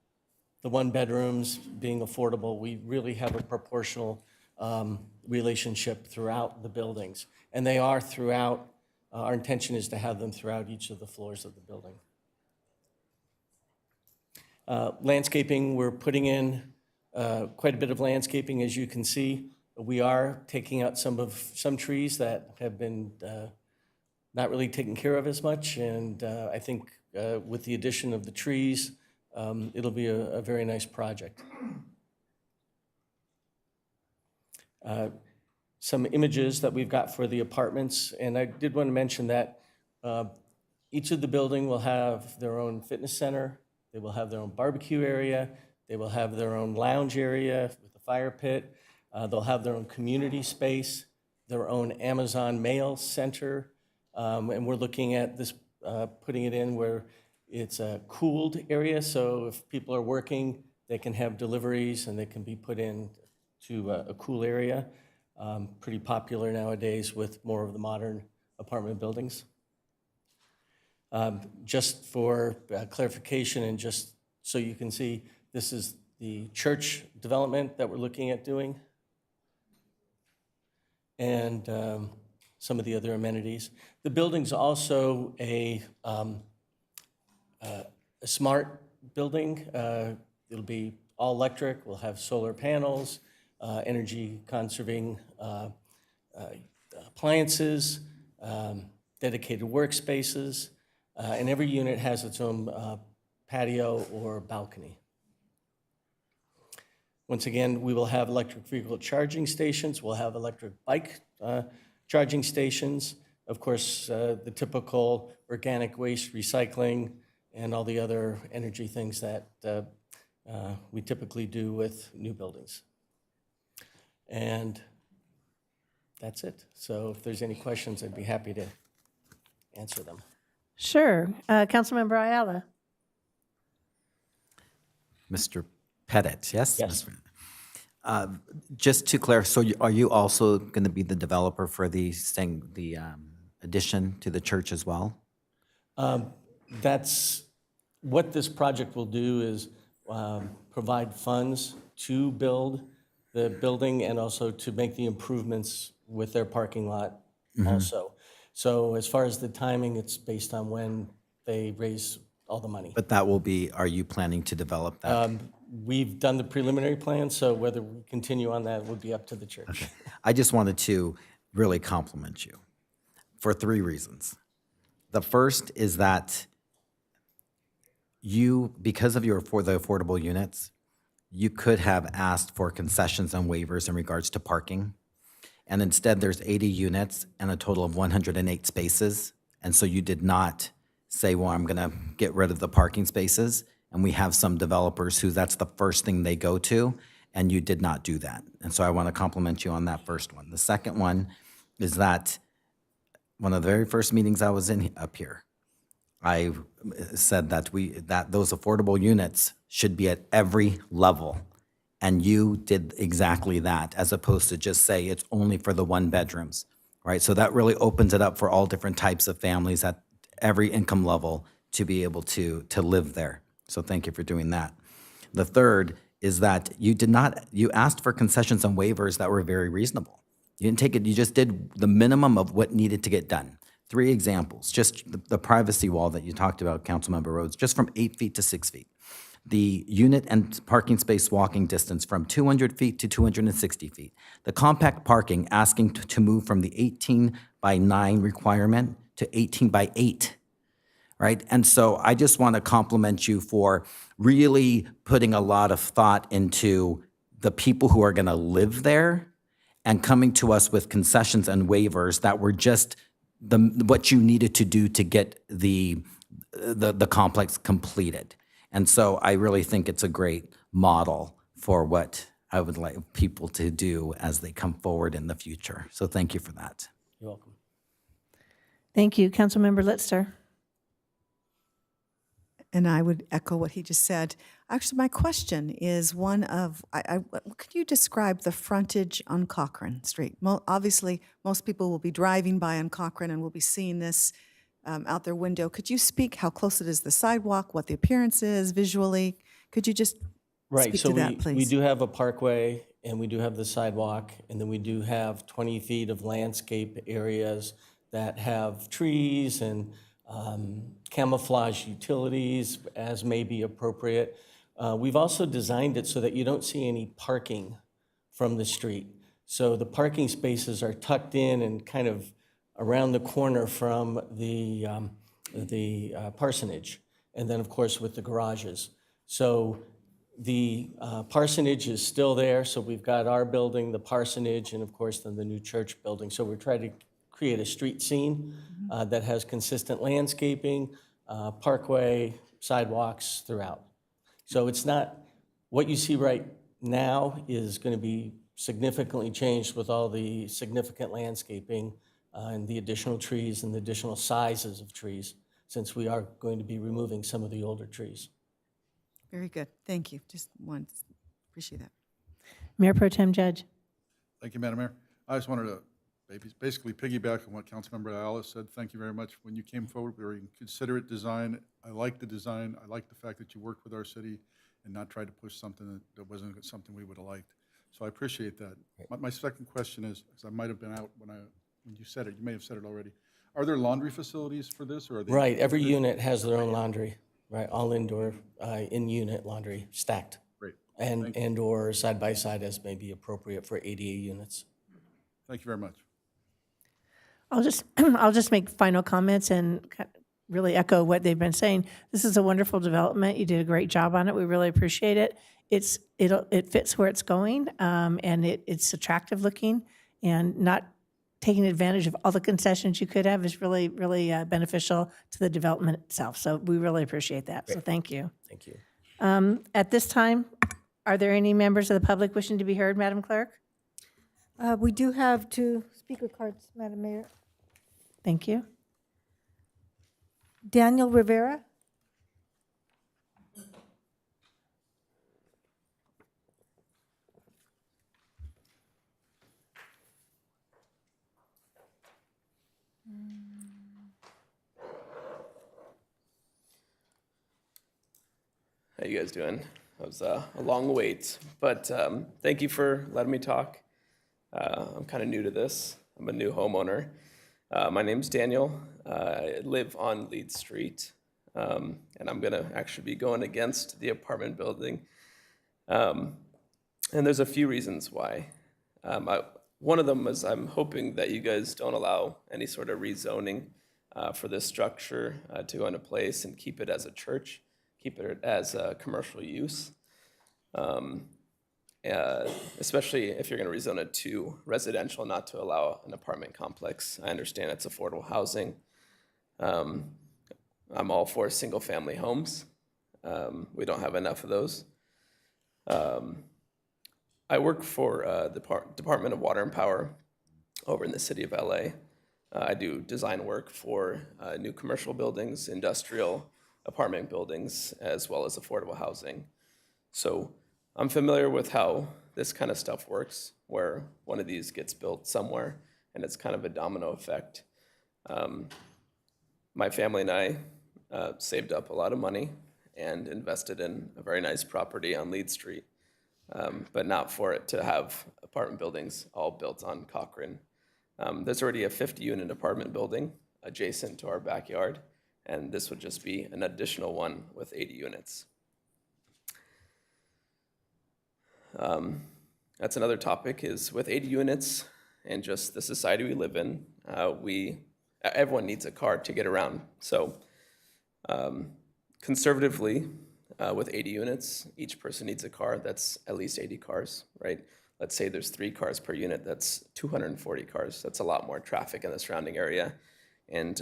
the one bedrooms being affordable. We really have a proportional relationship throughout the buildings, and they are throughout. Our intention is to have them throughout each of the floors of the building. Landscaping, we're putting in quite a bit of landscaping, as you can see. We are taking out some trees that have been not really taken care of as much, and I think with the addition of the trees, it'll be a very nice project. Some images that we've got for the apartments, and I did want to mention that each of the building will have their own fitness center. They will have their own barbecue area. They will have their own lounge area with a fire pit. They'll have their own community space, their own Amazon mail center, and we're looking at this, putting it in where it's a cooled area, so if people are working, they can have deliveries and they can be put in to a cool area. Pretty popular nowadays with more of the modern apartment buildings. Just for clarification and just so you can see, this is the church development that we're looking at doing, and some of the other amenities. The building's also a smart building. It'll be all electric. We'll have solar panels, energy conserving appliances, dedicated workspaces, and every unit has its own patio or balcony. Once again, we will have electric vehicle charging stations. We'll have electric bike charging stations. Of course, the typical organic waste recycling and all the other energy things that we typically do with new buildings. And that's it. So if there's any questions, I'd be happy to answer them. Sure. Councilmember Ayala. Mr. Pettit, yes? Yes. Just to clarify, so are you also going to be the developer for the addition to the church as well? That's what this project will do is provide funds to build the building and also to make the improvements with their parking lot also. So as far as the timing, it's based on when they raise all the money. But that will be, are you planning to develop that? We've done the preliminary plan, so whether we continue on that would be up to the church. Okay. I just wanted to really compliment you for 3 reasons. The first is that you, because of for the affordable units, you could have asked for concessions and waivers in regards to parking. And instead, there's 80 units and a total of 108 spaces. And so you did not say, well, I'm going to get rid of the parking spaces. And we have some developers who that's the first thing they go to, and you did not do that. And so I want to compliment you on that first one. The second one is that one of the very first meetings I was in up here, I said that those affordable units should be at every level. And you did exactly that, as opposed to just say it's only for the 1 bedrooms, right? So that really opens it up for all different types of families at every income level to be able to live there. So thank you for doing that. The third is that you asked for concessions and waivers that were very reasonable. You didn't take it, you just did the minimum of what needed to get done. 3 examples, just the privacy wall that you talked about, Councilmember Rhodes, just from 8 feet to 6 feet. The unit and parking space walking distance from 200 feet to 260 feet. The compact parking asking to move from the 18 by 9 requirement to 18 by 8. Right? And so I just want to compliment you for really putting a lot of thought into the people who are going to live there and coming to us with concessions and waivers that were just what you needed to do to get the complex completed. And so I really think it's a great model for what I would like people to do as they come forward in the future. So thank you for that. You're welcome. Thank you. Councilmember Litzter. And I would echo what he just said. Actually, my question is one of, could you describe the frontage on Cochrane Street? Obviously, most people will be driving by on Cochrane and will be seeing this out their window. Could you speak how close it is to the sidewalk, what the appearance is visually? Could you just speak to that, please? We do have a parkway, and we do have the sidewalk, and then we do have 20 feet of landscape areas that have trees and camouflage utilities as may be appropriate. We've also designed it so that you don't see any parking from the street. So the parking spaces are tucked in and kind of around the corner from the parsonage, and then of course with the garages. So the parsonage is still there, so we've got our building, the parsonage, and of course then the new church building. So we're trying to create a street scene that has consistent landscaping, parkway, sidewalks throughout. So it's not, what you see right now is going to be significantly changed with all the significant landscaping and the additional trees and the additional sizes of trees, since we are going to be removing some of the older trees. Very good. Thank you. Just wanted to appreciate that. Mayor Pro Tem Judge. Thank you, Madam Mayor. I just wanted to basically piggyback on what Councilmember Ayala said. Thank you very much. When you came forward, we were in considerate design. I like the design. I like the fact that you worked with our city and not tried to push something that wasn't something we would have liked. So I appreciate that. My second question is, because I might have been out when you said it, you may have said it already. Are there laundry facilities for this, or are they? Right, every unit has their own laundry, right? All indoor, in-unit laundry, stacked. Great. And or side by side as may be appropriate for ADA units. Thank you very much. I'll just make final comments and really echo what they've been saying. This is a wonderful development. You did a great job on it. We really appreciate it. It fits where it's going, and it's attractive looking, and not taking advantage of all the concessions you could have is really, really beneficial to the development itself. So we really appreciate that. So thank you. Thank you. At this time, are there any members of the public wishing to be heard, Madam Clerk? We do have 2 speaker cards, Madam Mayor. Thank you. Daniel Rivera. How you guys doing? That was a long wait, but thank you for letting me talk. I'm kind of new to this. I'm a new homeowner. My name's Daniel. I live on Leeds Street, and I'm gonna actually be going against the apartment building. And there's a few reasons why. One of them is I'm hoping that you guys don't allow any sort of rezoning for this structure to go into place and keep it as a church, keep it as a commercial use. Especially if you're going to rezone it to residential, not to allow an apartment complex. I understand it's affordable housing. I'm all for single-family homes. We don't have enough of those. I work for the Department of Water and Power over in the city of LA. I do design work for new commercial buildings, industrial apartment buildings, as well as affordable housing. So I'm familiar with how this kind of stuff works, where one of these gets built somewhere, and it's kind of a domino effect. My family and I saved up a lot of money and invested in a very nice property on Leeds Street, but not for it to have apartment buildings all built on Cochrane. There's already a 50-unit apartment building adjacent to our backyard, and this would just be an additional one with 80 units. That's another topic, is with 80 units and just the society we live in, everyone needs a car to get around. So conservatively, with 80 units, each person needs a car. That's at least 80 cars, right? Let's say there's 3 cars per unit, that's 240 cars. That's a lot more traffic in the surrounding area. And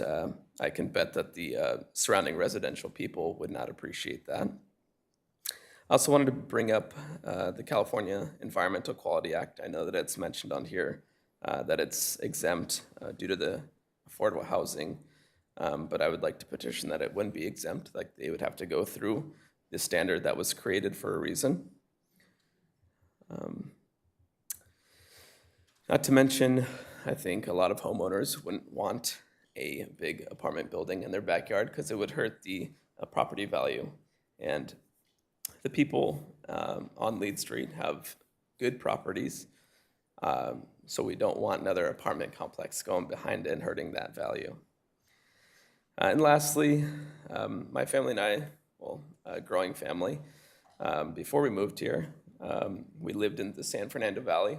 I can bet that the surrounding residential people would not appreciate that. I also wanted to bring up the California Environmental Quality Act. I know that it's mentioned on here that it's exempt due to the affordable housing, but I would like to petition that it wouldn't be exempt, like they would have to go through the standard that was created for a reason. Not to mention, I think a lot of homeowners wouldn't want a big apartment building in their backyard because it would hurt the property value. And the people on Leeds Street have good properties, so we don't want another apartment complex going behind it and hurting that value. And lastly, my family and I, well, a growing family, before we moved here, we lived in the San Fernando Valley.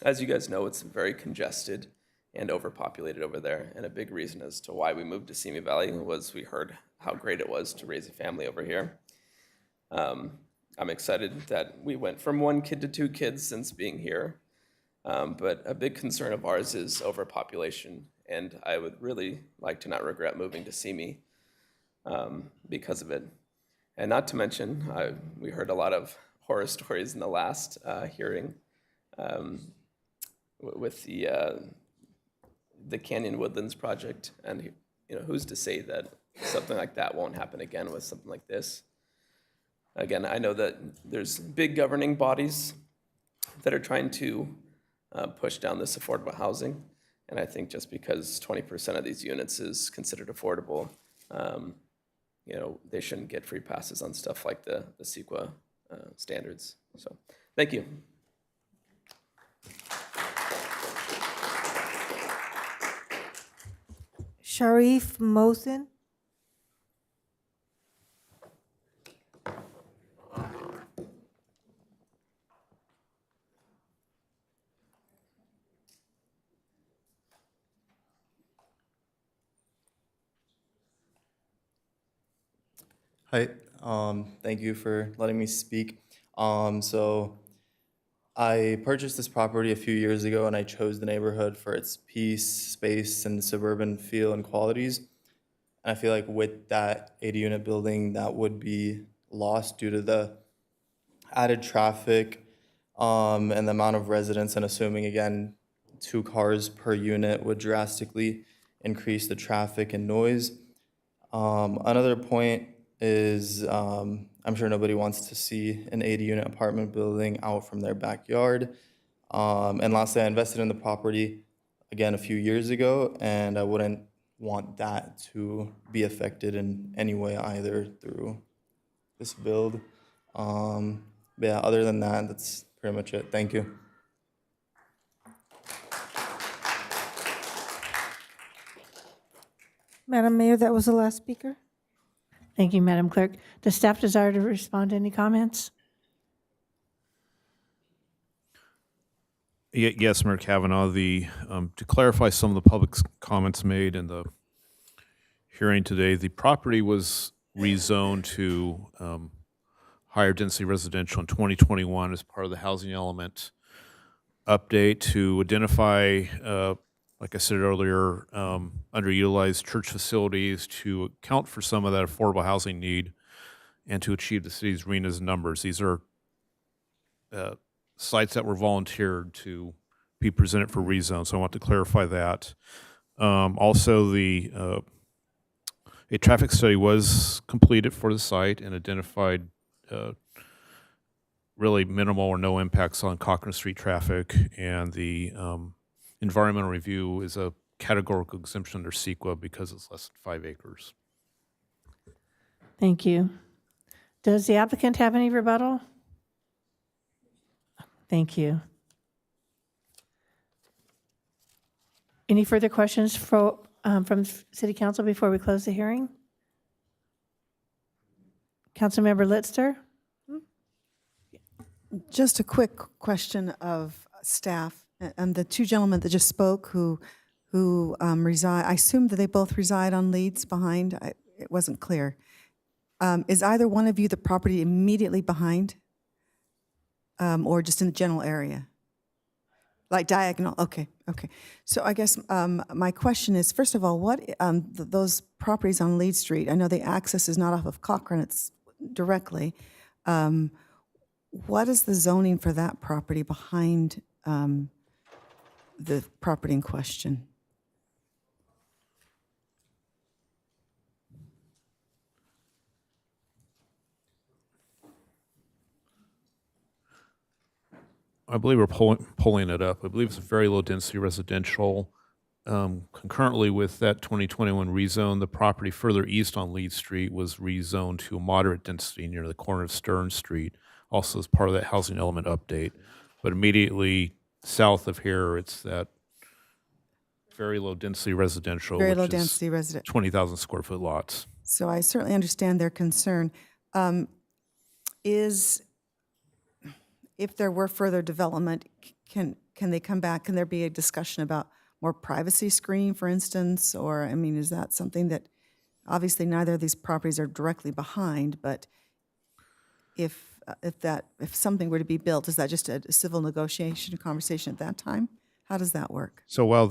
As you guys know, it's very congested and overpopulated over there, and a big reason as to why we moved to Simi Valley was we heard how great it was to raise a family over here. I'm excited that we went from 1 kid to 2 kids since being here, but a big concern of ours is overpopulation, and I would really like to not regret moving to Simi because of it. And not to mention, we heard a lot of horror stories in the last hearing with the Canyon Woodlands project, and who's to say that something like that won't happen again with something like this? Again, I know that there's big governing bodies that are trying to push down this affordable housing, and I think just because 20% of these units is considered affordable, they shouldn't get free passes on stuff like the CEQA standards. So, thank you. Sharif Mohsen. Hi, thank you for letting me speak. So I purchased this property a few years ago, and I chose the neighborhood for its peace, space, and suburban feel and qualities. And I feel like with that 80-unit building, that would be lost due to the added traffic and the amount of residents, and assuming, again, 2 cars per unit would drastically increase the traffic and noise. Another point is I'm sure nobody wants to see an 80-unit apartment building out from their backyard. And lastly, I invested in the property, again, a few years ago, and I wouldn't want that to be affected in any way either through this build. But yeah, other than that, that's pretty much it. Thank you. Madam Mayor, that was the last speaker. Thank you, Madam Clerk. Does staff desire to respond to any comments? Yes, Mayor Kavanaugh, to clarify some of the public comments made in the hearing today, the property was rezoned to higher density residential in 2021 as part of the housing element update to identify, like I said earlier, underutilized church facilities to account for some of that affordable housing need and to achieve the city's RENA's numbers. These are sites that were volunteered to be presented for rezone, so I want to clarify that. Also, a traffic study was completed for the site and identified really minimal or no impacts on Cochran Street traffic, and the environmental review is a categorical exemption under CEQA because it's less than 5 acres. Thank you. Does the applicant have any rebuttal? Thank you. Any further questions from City Council before we close the hearing? Councilmember Litzter? Just a quick question of staff. And the 2 gentlemen that just spoke who reside, I assume that they both reside on Leeds behind. It wasn't clear. Is either one of you the property immediately behind? Or just in the general area? Like diagonal? Okay. So I guess my question is, first of all, what those properties on Leeds Street, I know the access is not off of Cochran, it's directly. What is the zoning for that property behind the property in question? I believe we're pulling it up. I believe it's a very low density residential. Concurrently with that 2021 rezone, the property further east on Leeds Street was rezoned to a moderate density near the corner of Stern Street, also as part of that housing element update. But immediately south of here, it's that very low density residential, Very low density residential. 20,000 square foot lots. So I certainly understand their concern. If there were further development, can they come back? Can there be a discussion about more privacy screening, for instance? Or, I mean, is that something that, obviously neither of these properties are directly behind, but if something were to be built, is that just a civil negotiation conversation at that time? How does that work? So while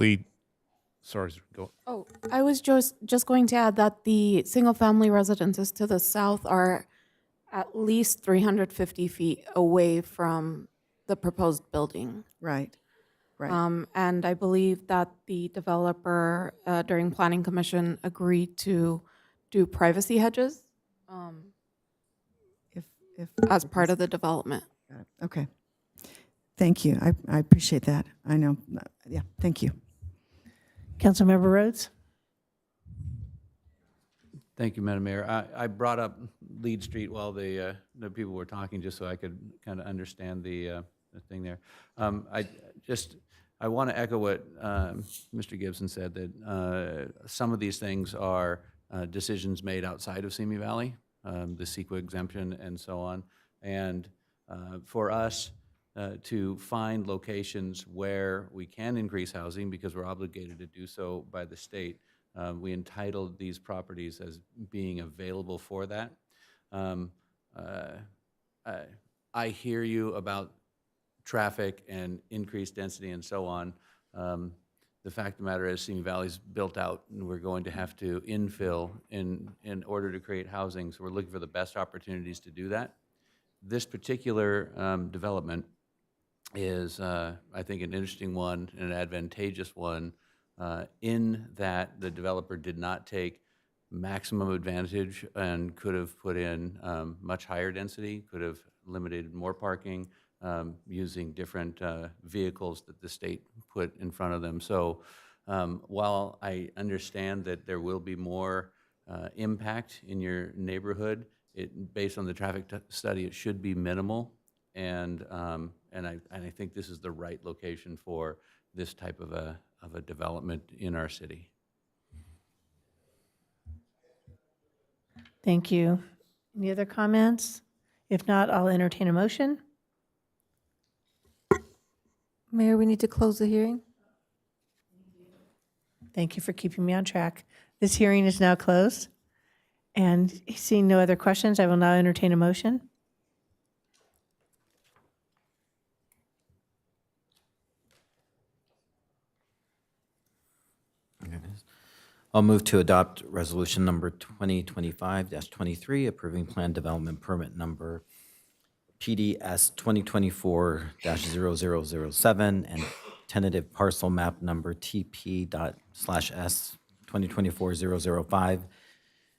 sorry, go. Oh, I was just going to add that the single-family residences to the south are at least 350 feet away from the proposed building. Right. And I believe that the developer, during Planning Commission, agreed to do privacy hedges as part of the development. Got it. Okay. Thank you. I appreciate that. I know. Yeah, thank you. Councilmember Rhodes? Thank you, Madam Mayor. I brought up Leeds Street while the people were talking, just so I could kind of understand the thing there. I want to echo what Mr. Gibson said, that some of these things are decisions made outside of Simi Valley, the CEQA exemption and so on. And for us to find locations where we can increase housing, because we're obligated to do so by the state, we entitled these properties as being available for that. I hear you about traffic and increased density and so on. the fact of the matter is Simi Valley's built out, and we're going to have to infill in order to create housing. So we're looking for the best opportunities to do that. This particular development is, I think, an interesting one and an advantageous one in that the developer did not take maximum advantage and could have put in much higher density, could have limited more parking using different vehicles that the state put in front of them. So while I understand that there will be more impact in your neighborhood, based on the traffic study, it should be minimal. And I think this is the right location for this type of a development in our city. Thank you. Any other comments? If not, I'll entertain a motion. Mayor, we need to close the hearing. Thank you for keeping me on track. This hearing is now closed. And seeing no other questions, I will now entertain a motion. I'll move to adopt resolution number 2025-23, approving plan development permit number PDS 2024-0007 and tentative parcel map number TP./S 2024-005.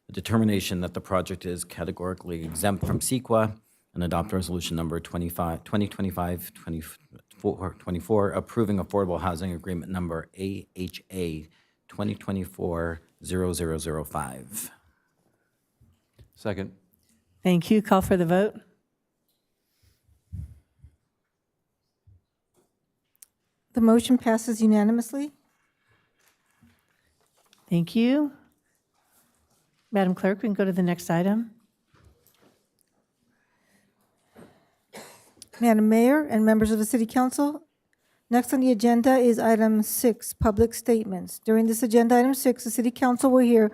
A determination that the project is categorically exempt from CEQA, and adopt resolution number 2025-24, approving affordable housing agreement number AHA 2024-0005. Second. Thank you. Call for the vote. The motion passes unanimously. Thank you. Madam Clerk, we can go to the next item. Madam Mayor and members of the City Council, next on the agenda is item 6, public statements. During this agenda item 6, the City Council will hear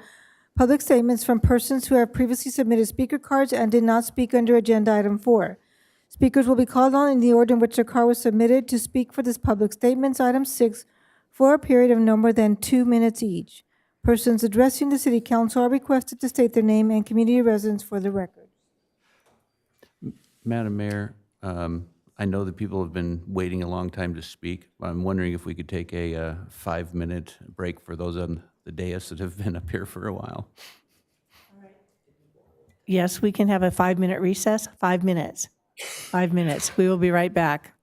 public statements from persons who have previously submitted speaker cards and did not speak under agenda item 4. Speakers will be called on in the order in which their card was submitted to speak for this public statements item 6 for a period of no more than 2 minutes each. Persons addressing the City Council are requested to state their name and community residence for the record. Madam Mayor, I know that people have been waiting a long time to speak. I'm wondering if we could take a 5-minute break for those on the dais that have been up here for a while. Yes, we can have a 5-minute recess. 5 minutes. 5 minutes. We will be right back.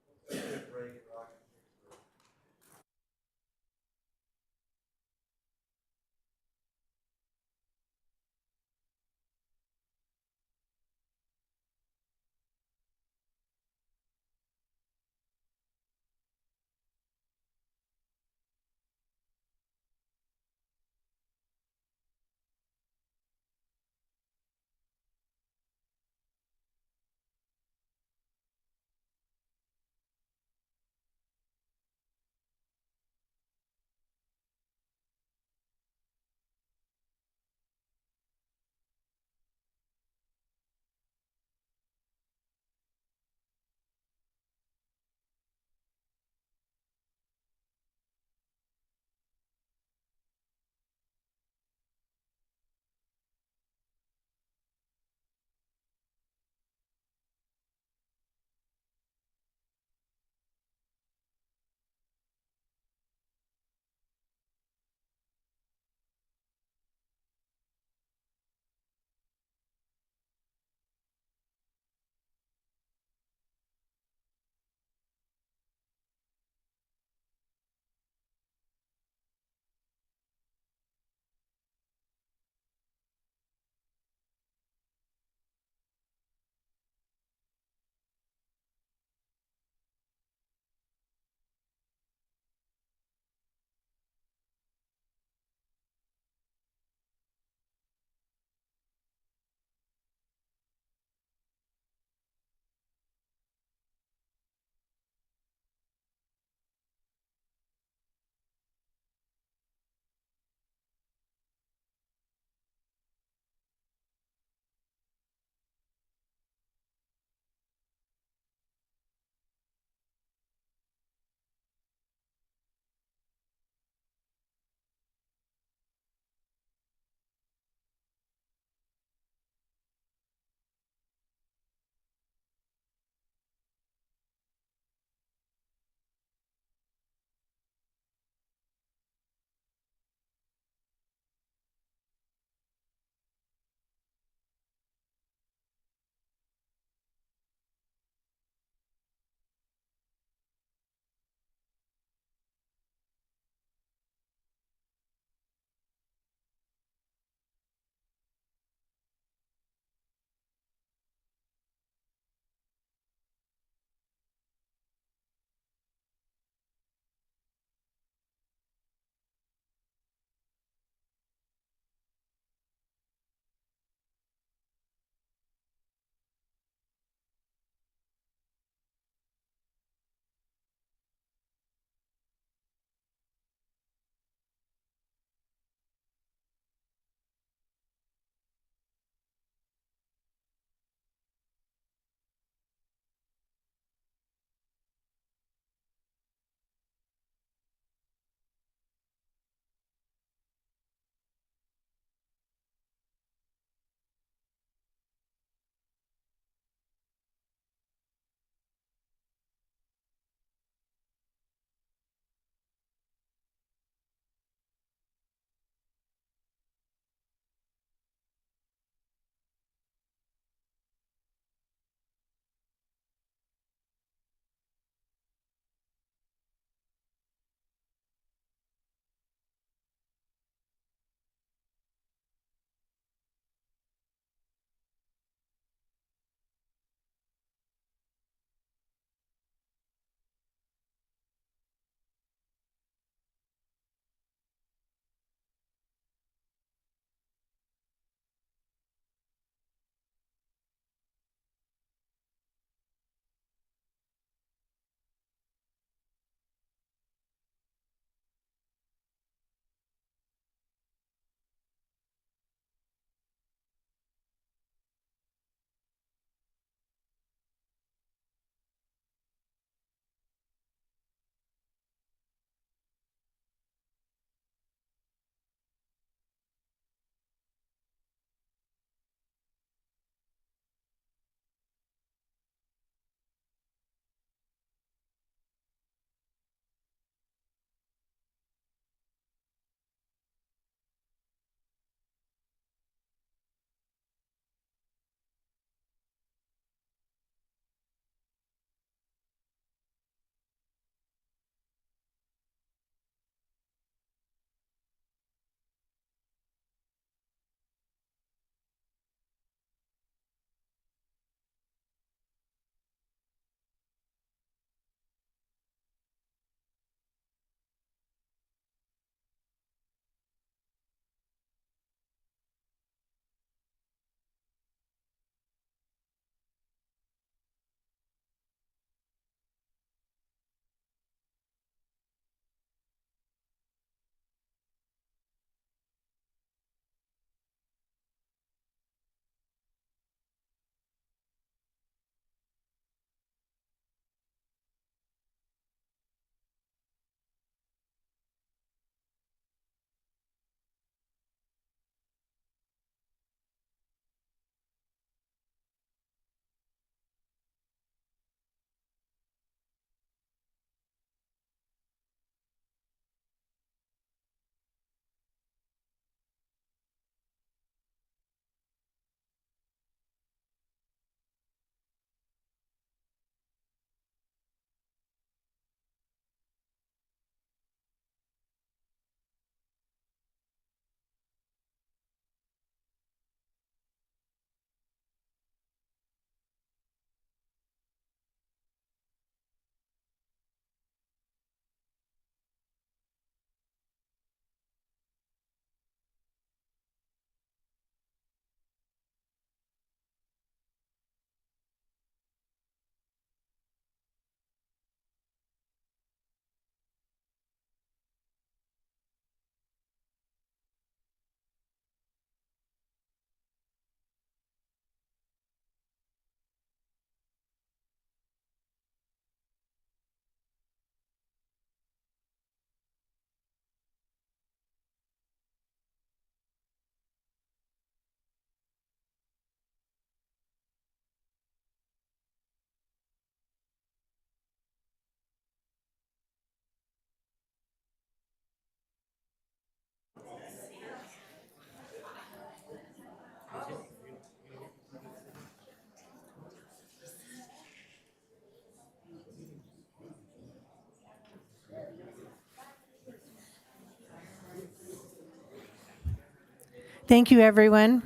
Thank you, everyone.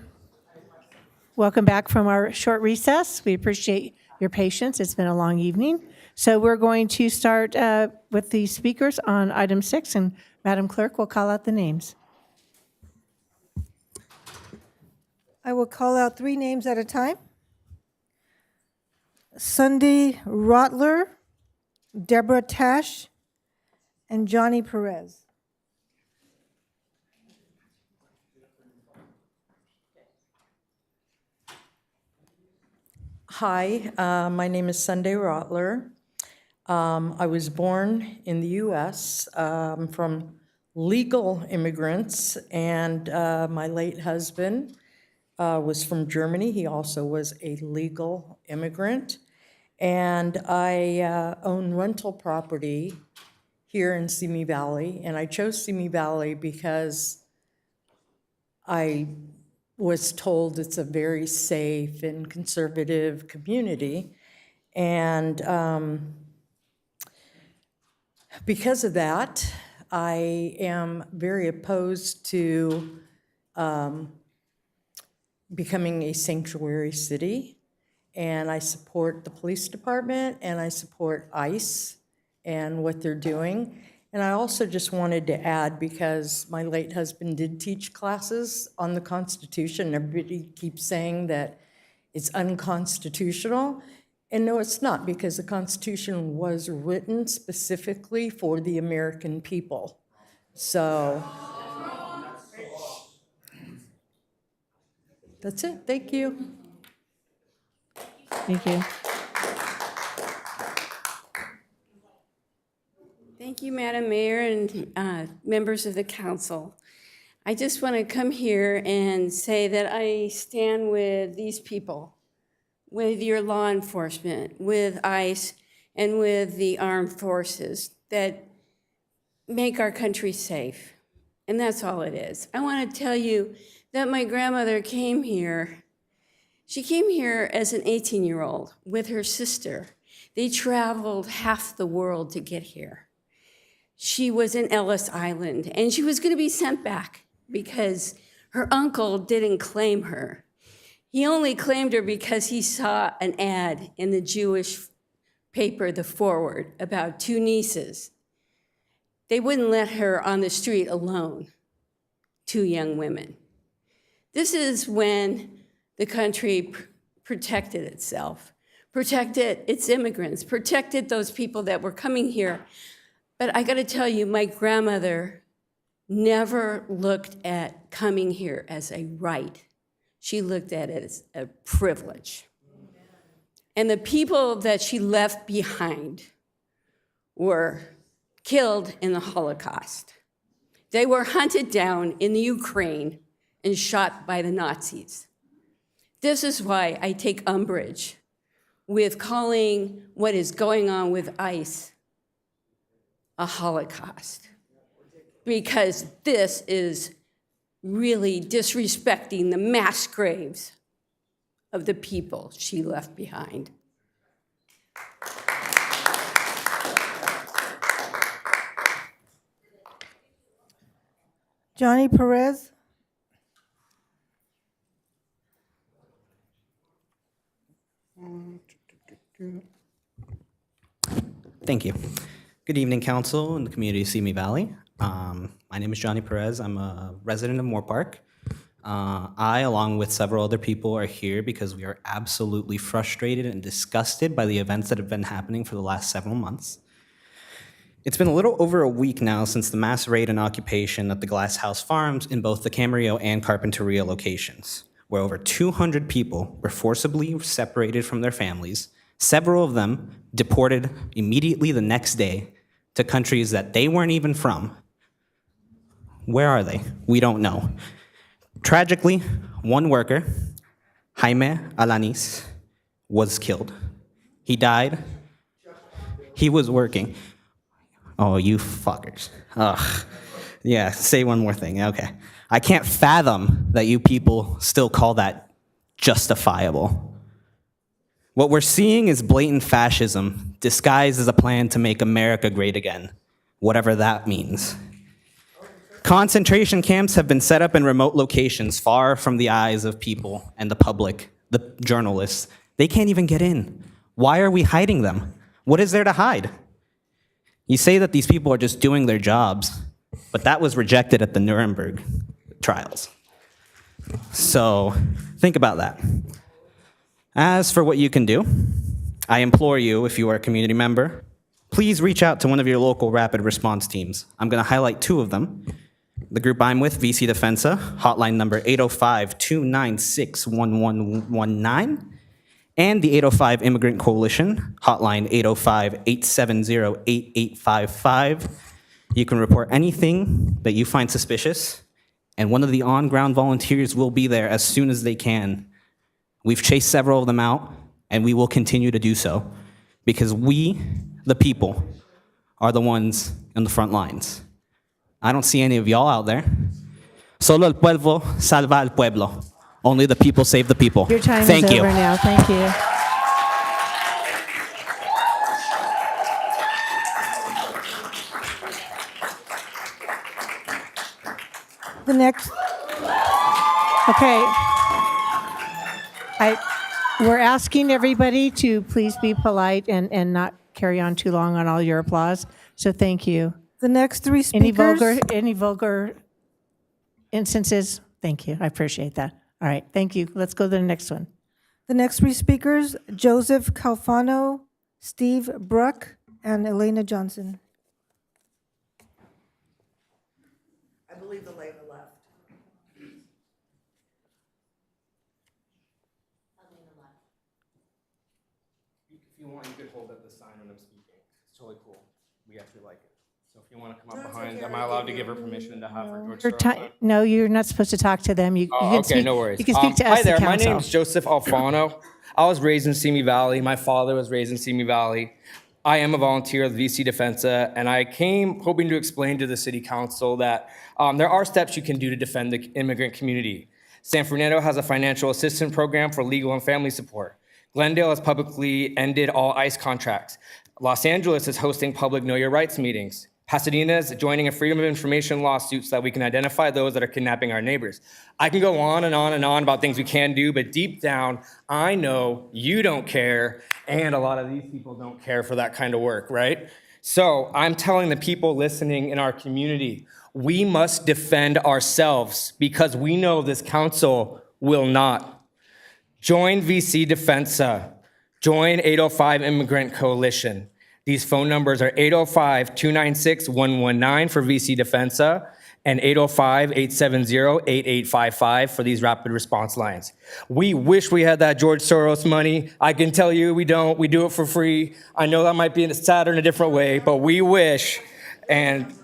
Welcome back from our short recess. We appreciate your patience. It's been a long evening. So we're going to start with the speakers on item 6, and Madam Clerk will call out the names. I will call out 3 names at a time. Sunday Rotler, Deborah Tash, and Johnny Perez. Hi, my name is Sunday Rotler. I was born in the U.S. From legal immigrants, and my late husband was from Germany. He also was a legal immigrant. And I own rental property here in Simi Valley, and I chose Simi Valley because I was told it's a very safe and conservative community. And because of that, I am very opposed to becoming a sanctuary city. And I support the police department, and I support ICE and what they're doing. And I also just wanted to add, because my late husband did teach classes on the Constitution. Everybody keeps saying that it's unconstitutional. And no, it's not, because the Constitution was written specifically for the American people. So that's it. Thank you. Thank you. Thank you, Madam Mayor and members of the council. I just want to come here and say that I stand with these people, with your law enforcement, with ICE, and with the armed forces that make our country safe. And that's all it is. I want to tell you that my grandmother came here. She came here as an 18-year-old with her sister. They traveled half the world to get here. She was in Ellis Island, and she was going to be sent back because her uncle didn't claim her. He only claimed her because he saw an ad in the Jewish paper, The Forward, about 2 nieces. They wouldn't let her on the street alone, 2 young women. This is when the country protected itself, protected its immigrants, protected those people that were coming here. But I got to tell you, my grandmother never looked at coming here as a right. She looked at it as a privilege. And the people that she left behind were killed in the Holocaust. They were hunted down in the Ukraine and shot by the Nazis. This is why I take umbrage with calling what is going on with ICE a Holocaust, because this is really disrespecting the mass graves of the people she left behind. Johnny Perez. Thank you. Good evening, council and the community of Simi Valley. My name is Johnny Perez. I'm a resident of Moore Park. I, along with several other people, are here because we are absolutely frustrated and disgusted by the events that have been happening for the last several months. It's been a little over a week now since the mass raid and occupation at the Glass House Farms in both the Camarillo and Carpinteria locations, where over 200 people were forcibly separated from their families, several of them deported immediately the next day to countries that they weren't even from. Where are they? We don't know. Tragically, one worker, Jaime Alanis, was killed. He died. He was working. Oh, you fuckers. Ugh. Yeah, say one more thing. Okay. I can't fathom that you people still call that justifiable. What we're seeing is blatant fascism disguised as a plan to make America great again, whatever that means. Concentration camps have been set up in remote locations far from the eyes of people and the public, the journalists. They can't even get in. Why are we hiding them? What is there to hide? You say that these people are just doing their jobs, but that was rejected at the Nuremberg trials. So think about that. As for what you can do, I implore you, if you are a community member, please reach out to one of your local rapid response teams. I'm going to highlight 2 of them. The group I'm with, VC Defensa, hotline number 805-296-1119, and the 805 Immigrant Coalition, hotline 805-870-8855. You can report anything that you find suspicious, and one of the on-ground volunteers will be there as soon as they can. We've chased several of them out, and we will continue to do so, because we, the people, are the ones in the front lines. I don't see any of y'all out there. Solo el pueblo salva al pueblo. Only the people save the people. Your time Thank is you. over now. Thank you. The next, Okay. We're asking everybody to please be polite and not carry on too long on all your applause. So thank you. the next 3 speakers. Any vulgar instances? Thank you. I appreciate that. All right. Thank you. Let's go to the next one. The next 3 speakers, Joseph Calfano, Steve Bruck, and Elena Johnson. I believe the lady left. If you want, you could hold up the sign when I'm speaking. It's totally cool. We actually like it. So if you want to come up behind, am I allowed to give her permission to have her George Soros? No, you're not supposed to talk to them. You can Okay, speak, no worries. You can speak to us, Hi there, the my council. name's Joseph Alfano. I was raised in Simi Valley. My father was raised in Simi Valley. I am a volunteer of VC Defensa, and I came hoping to explain to the city council that there are steps you can do to defend the immigrant community. San Fernando has a financial assistance program for legal and family support. Glendale has publicly ended all ICE contracts. Los Angeles is hosting public Know Your Rights meetings. Pasadena is joining a Freedom of Information lawsuit so that we can identify those that are kidnapping our neighbors. I can go on and on and on about things we can do, but deep down, I know you don't care, and a lot of these people don't care for that kind of work, right? So I'm telling the people listening in our community, we must defend ourselves because we know this council will not. Join VC Defensa. Join 805 Immigrant Coalition. These phone numbers are 805-296-119 for VC Defensa and 805-870-8855 for these rapid response lines. We wish we had that George Soros money. I can tell you we don't. We do it for free. I know that might be sad in a different way, but we wish. And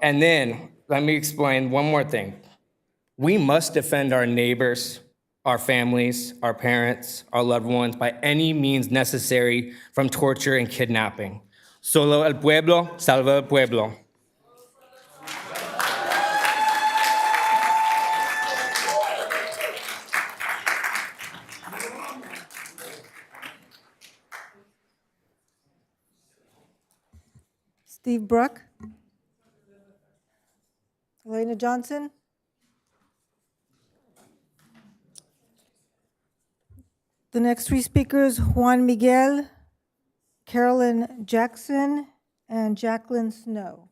then let me explain one more thing. We must defend our neighbors, our families, our parents, our loved ones by any means necessary from torture and kidnapping. Solo el pueblo salva el pueblo. Steve Bruck. Elena Johnson. The next 3 speakers, Juan Miguel, Carolyn Jackson, and Jacqueline Snow.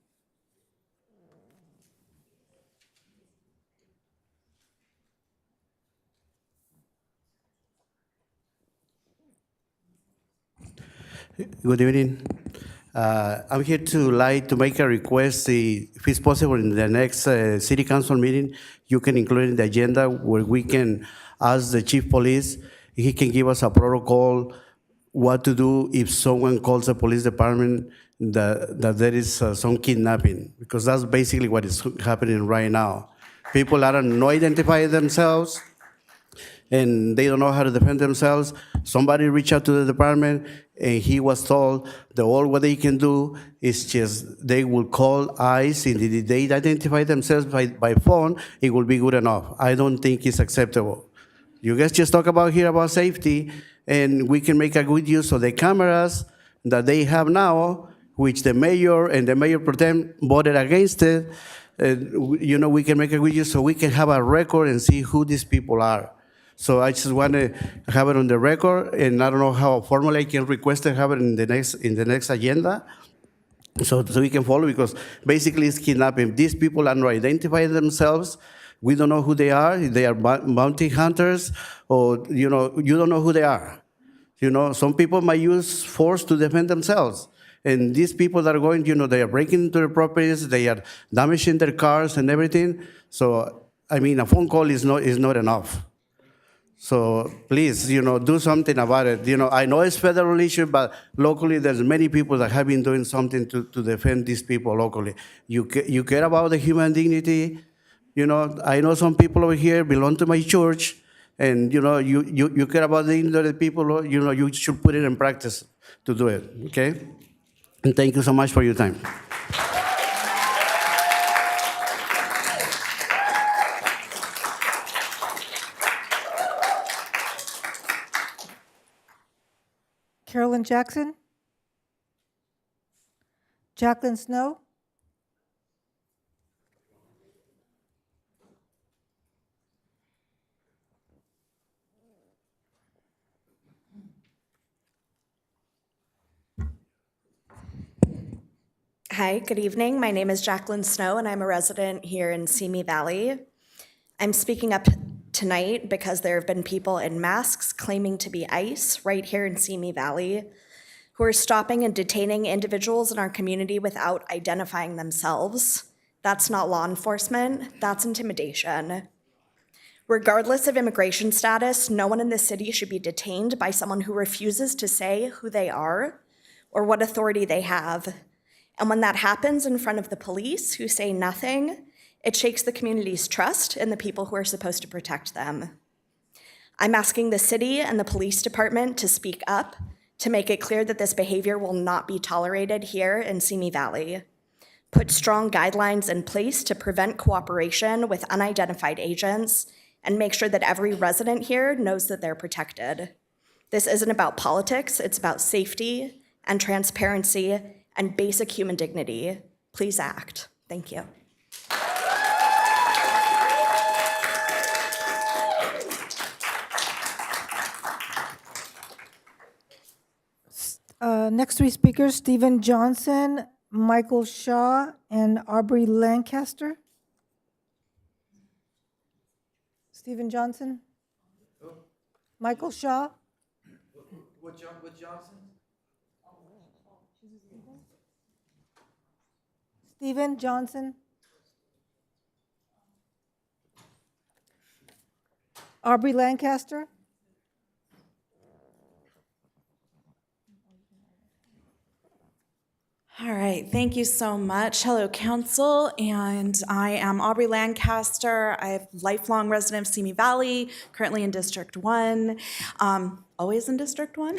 Good evening. I'm here to make a request. If it's possible, in the next city council meeting, you can include in the agenda where we can ask the chief police. He can give us a protocol, what to do if someone calls the police department that there is some kidnapping, because that's basically what is happening right now. People are not identifying themselves, and they don't know how to defend themselves. Somebody reached out to the department, and he was told that all what they can do is just, they will call ICE, and if they identify themselves by phone, it will be good enough. I don't think it's acceptable. You guys just talk about here about safety, and we can make a good use of the cameras that they have now, which the mayor and the mayor pro tem voted against it. we can make it with you so we can have a record and see who these people are. So I just want to have it on the record, and I don't know how formally I can request to have it in the next agenda, so we can follow, because basically it's kidnapping. These people are not identifying themselves. We don't know who they are. They are bounty hunters, or you don't know who they are. Some people might use force to defend themselves. And these people that are going, they are breaking into their properties, they are damaging their cars and everything. So, a phone call is not enough. So please, do something about it. I know it's federal issue, but locally there's many people that have been doing something to defend these people locally. You care about the human dignity. I know some people over here belong to my church, and you care about the dignity of the people. You should put it in practice to do it. Okay. And thank you so much for your time. Carolyn Jackson? Jacqueline Snow? Hi, good evening. My name is Jacqueline Snow, and I'm a resident here in Simi Valley. I'm speaking up tonight because there have been people in masks claiming to be ICE right here in Simi Valley who are stopping and detaining individuals in our community without identifying themselves. That's not law enforcement, that's intimidation. Regardless of immigration status, no one in this city should be detained by someone who refuses to say who they are or what authority they have. And when that happens in front of the police who say nothing, it shakes the community's trust in the people who are supposed to protect them. I'm asking the city and the police department to speak up, to make it clear that this behavior will not be tolerated here in Simi Valley. Put strong guidelines in place to prevent cooperation with unidentified agents, and make sure that every resident here knows that they're protected. This isn't about politics, it's about safety and transparency and basic human dignity. Please act. Thank you. Next three speakers, Stephen Johnson, Michael Shaw, and Aubrey Lancaster. Stephen Johnson? Michael Shaw? What Johnson? Stephen Johnson? Aubrey Lancaster? All right, thank you so much. Hello, Council, and I am Aubrey Lancaster. I'm a lifelong resident of Simi Valley, currently in District 1, always in District 1.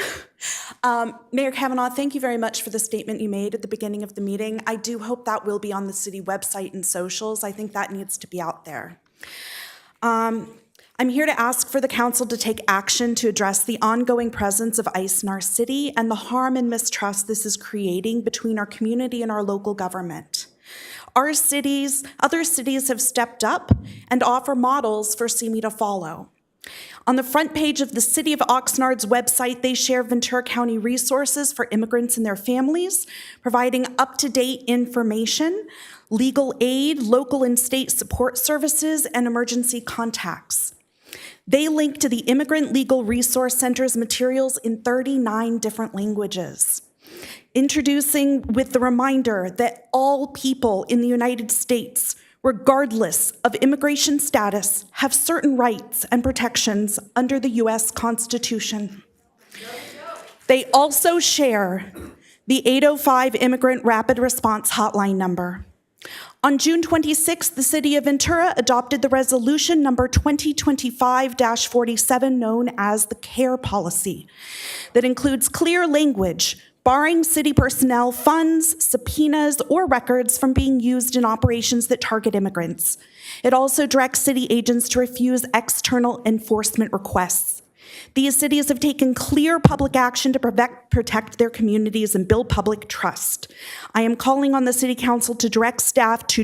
Mayor Kavanaugh, thank you very much for the statement you made at the beginning of the meeting. I do hope that will be on the city website and socials. I think that needs to be out there. I'm here to ask for the council to take action to address the ongoing presence of ICE in our city and the harm and mistrust this is creating between our community and our local government. Other cities have stepped up and offer models for Simi to follow. On the front page of the City of Oxnard's website, they share Ventura County resources for immigrants and their families, providing up-to-date information, legal aid, local and state support services, and emergency contacts. They link to the Immigrant Legal Resource Center's materials in 39 different languages. Introducing with the reminder that all people in the United States, regardless of immigration status, have certain rights and protections under the U.S. Constitution. They also share the 805 Immigrant Rapid Response Hotline number. On June 26th, the City of Ventura adopted the resolution number 2025-47, known as the CARE policy, that includes clear language barring city personnel, funds, subpoenas, or records from being used in operations that target immigrants. It also directs city agents to refuse external enforcement requests. These cities have taken clear public action to protect their communities and build public trust. I am calling on the City Council to direct staff to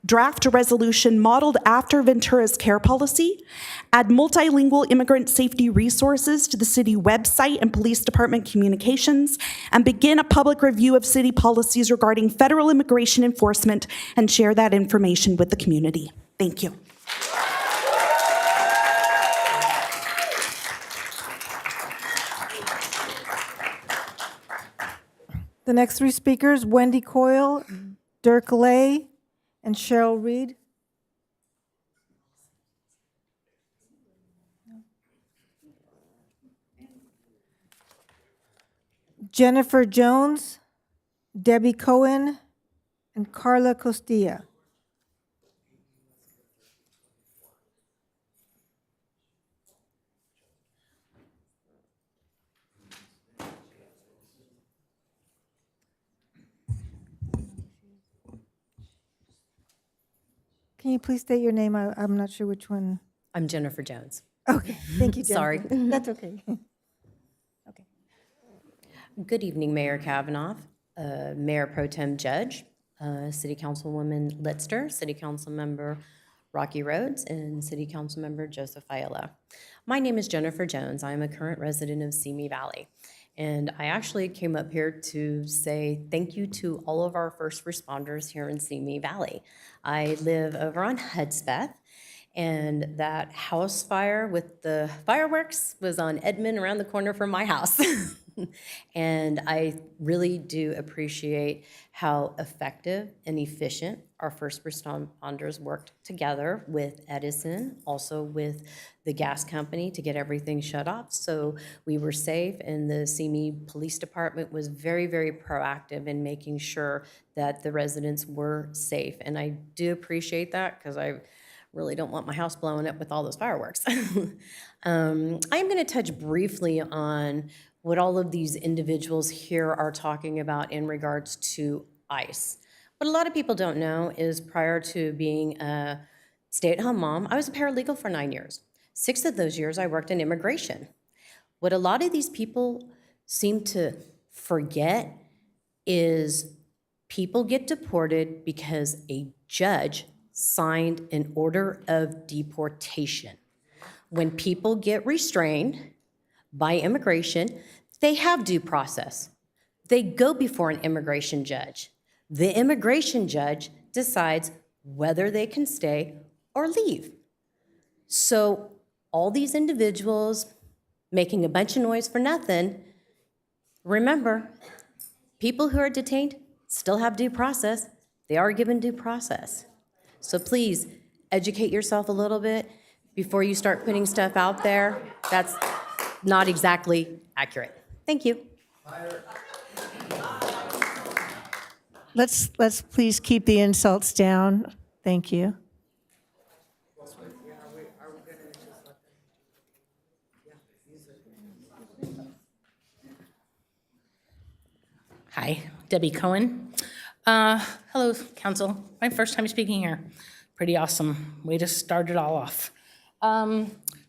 draft a resolution modeled after Ventura's care policy, add multilingual immigrant safety resources to the city website and police department communications, and begin a public review of city policies regarding federal immigration enforcement and share that information with the community. Thank you. The next three speakers, Wendy Coyle, Dirk Lay, and Cheryl Reed. Jennifer Jones, Debbie Cohen, and Carla Costilla. Can you please state your name? I'm not sure which one. I'm Jennifer Jones. Okay, thank you, Jennifer. Sorry. That's okay. Okay. Good evening, Mayor Kavanaugh, Mayor Pro Tem Judge, City Councilwoman Litzter, City Council Member Rocky Rhodes, and City Council Member Joseph Ayala. My name is Jennifer Jones. I am a current resident of Simi Valley. And I actually came up here to say thank you to all of our first responders here in Simi Valley. I live over on Hudspeth, and that house fire with the fireworks was on Edmond around the corner from my house. And I really do appreciate how effective and efficient our first responders worked together with Edison, also with the gas company to get everything shut off. So we were safe, and the Simi Police Department was very, very proactive in making sure that the residents were safe. And I do appreciate that because I really don't want my house blowing up with all those fireworks. I am going to touch briefly on what all of these individuals here are talking about in regards to ICE. What a lot of people don't know is prior to being a stay-at-home mom, I was a paralegal for 9 years. 6 of those years I worked in immigration. What a lot of these people seem to forget is people get deported because a judge signed an order of deportation. When people get restrained by immigration, they have due process. They go before an immigration judge. The immigration judge decides whether they can stay or leave. So all these individuals making a bunch of noise for nothing, remember, people who are detained still have due process. They are given due process. So please educate yourself a little bit before you start putting stuff out there that's not exactly accurate. Thank you. Let's please keep the insults down. Thank you. Hi, Debbie Cohen. Hello, Council. My first time speaking here. Pretty awesome. Way to start it all off.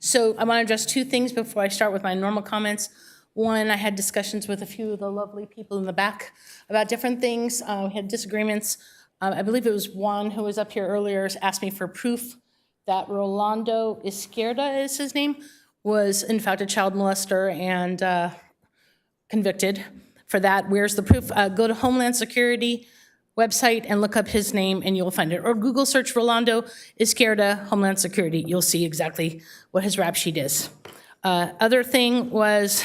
So I want to address 2 things before I start with my normal comments. One, I had discussions with a few of the lovely people in the back about different things. We had disagreements. I believe it was Juan who was up here earlier, asked me for proof that Rolando Izquierda is his name, was in fact a child molester and convicted for that. Where's the proof? Go to Homeland Security website and look up his name and you'll find it. Or Google search Rolando Izquierda, Homeland Security. You'll see exactly what his rap sheet is. Other thing was,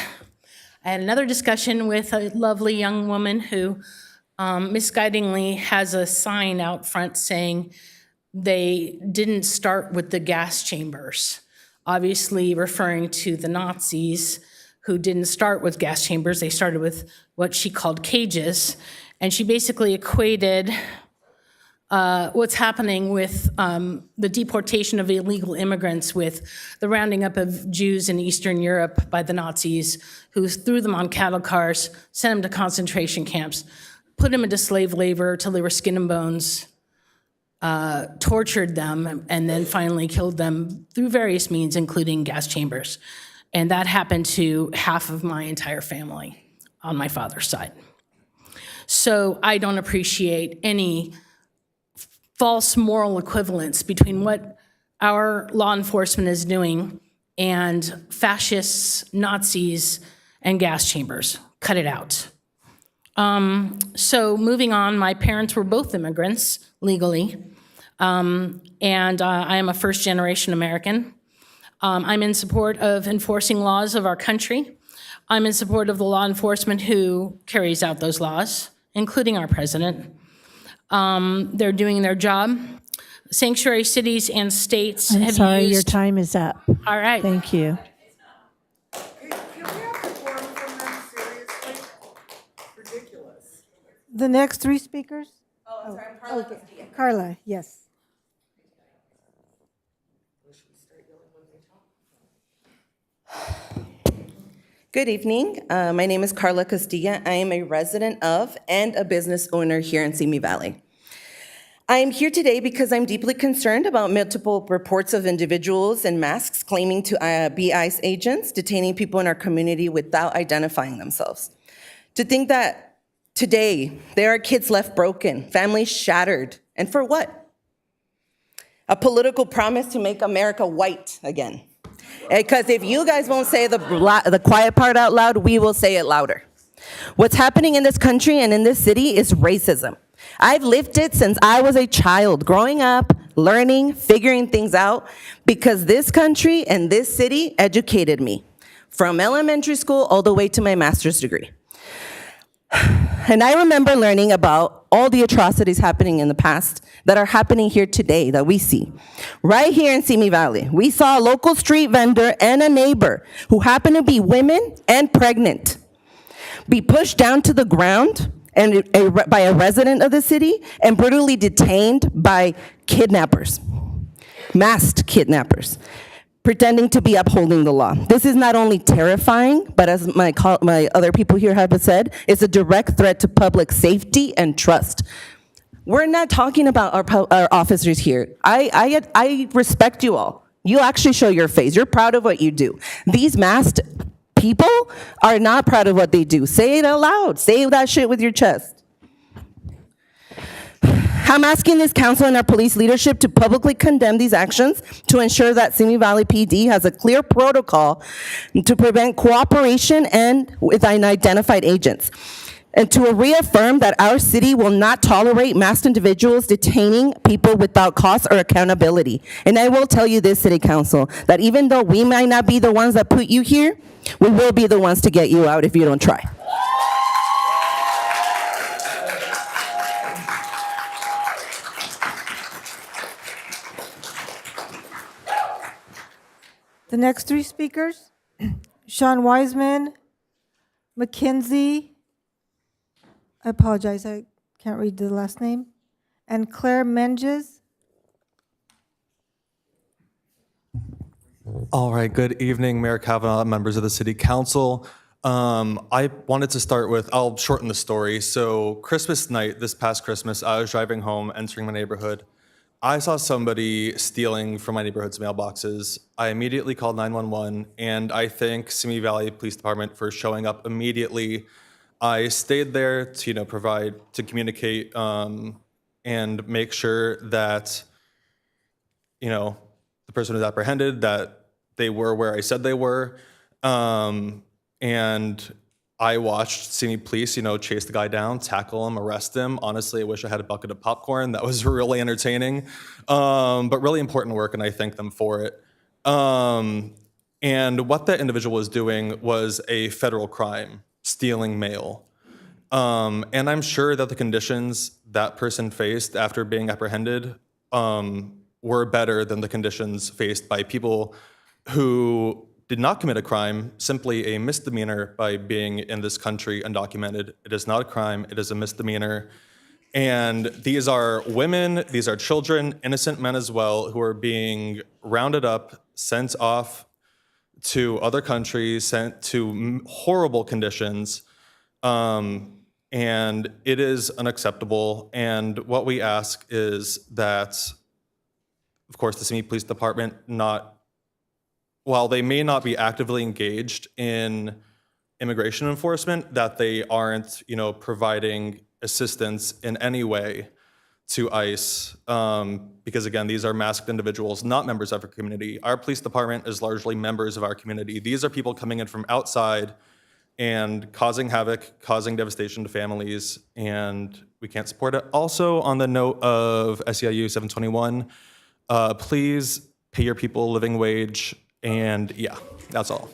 I had another discussion with a lovely young woman who misguidingly has a sign out front saying they didn't start with the gas chambers, obviously referring to the Nazis who didn't start with gas chambers. They started with what she called cages, and she basically equated what's happening with the deportation of illegal immigrants with the rounding up of Jews in Eastern Europe by the Nazis, who threw them on cattle cars, sent them to concentration camps, put them into slave labor till they were skin and bones, tortured them, and then finally killed them through various means, including gas chambers. And that happened to half of my entire family on my father's side. So I don't appreciate any false moral equivalence between what our law enforcement is doing and fascists, Nazis, and gas chambers. Cut it out. So moving on, my parents were both immigrants legally, and I am a first-generation American. I'm in support of enforcing laws of our country. I'm in support of the law enforcement who carries out those laws, including our president. They're doing their job. Sanctuary cities and states I'm have sorry, used... your time is up. All right. Thank you. The next three speakers? Oh, I'm sorry, Carla. Okay. Carla, yes. Good evening. My name is Carla Castilla. I am a resident of and a business owner here in Simi Valley. I am here today because I'm deeply concerned about multiple reports of individuals in masks claiming to be ICE agents, detaining people in our community without identifying themselves. To think that today there are kids left broken, families shattered, and for what? A political promise to make America white again. Because if you guys won't say the quiet part out loud, we will say it louder. What's happening in this country and in this city is racism. I've lived it since I was a child, growing up, learning, figuring things out, because this country and this city educated me, from elementary school all the way to my master's degree. And I remember learning about all the atrocities happening in the past that are happening here today that we see. Right here in Simi Valley, we saw a local street vendor and a neighbor who happened to be women and pregnant be pushed down to the ground and by a resident of the city and brutally detained by kidnappers, masked kidnappers, pretending to be upholding the law. This is not only terrifying, but as my other people here have said, it's a direct threat to public safety and trust. We're not talking about our officers here. I respect you all. You actually show your face. You're proud of what you do. These masked people are not proud of what they do. Say it out loud. Say that shit with your chest. I'm asking this council and our police leadership to publicly condemn these actions to ensure that Simi Valley PD has a clear protocol to prevent cooperation and with unidentified agents, and to reaffirm that our city will not tolerate masked individuals detaining people without cause or accountability. And I will tell you this, City Council, that even though we might not be the ones that put you here, we will be the ones to get you out if you don't try. The next three speakers, Sean Wiseman, Mackenzie, I apologize, I can't read the last name, and Claire Menges. All right, good evening, Mayor Kavanaugh, members of the City Council. I wanted to start with, I'll shorten the story. So Christmas night, this past Christmas, I was driving home, entering my neighborhood. I saw somebody stealing from my neighborhood's mailboxes. I immediately called 911, and I thank Simi Valley Police Department for showing up immediately. I stayed there to, to communicate and make sure that, the person was apprehended, that they were where I said they were. And I watched Simi Police, chase the guy down, tackle him, arrest him. Honestly, I wish I had a bucket of popcorn. That was really entertaining, but really important work, and I thank them for it. And what that individual was doing was a federal crime, stealing mail. And I'm sure that the conditions that person faced after being apprehended were better than the conditions faced by people who did not commit a crime, simply a misdemeanor by being in this country undocumented. It is not a crime, it is a misdemeanor. And these are women, these are children, innocent men as well, who are being rounded up, sent off to other countries, sent to horrible conditions. And it is unacceptable. And what we ask is that, of course, the Simi Police Department not while they may not be actively engaged in immigration enforcement, that they aren't, providing assistance in any way to ICE, because again, these are masked individuals, not members of our community. Our police department is largely members of our community. These are people coming in from outside and causing havoc, causing devastation to families, and we can't support it. Also, on the note of SEIU 721, please pay your people a living wage, and yeah, that's all.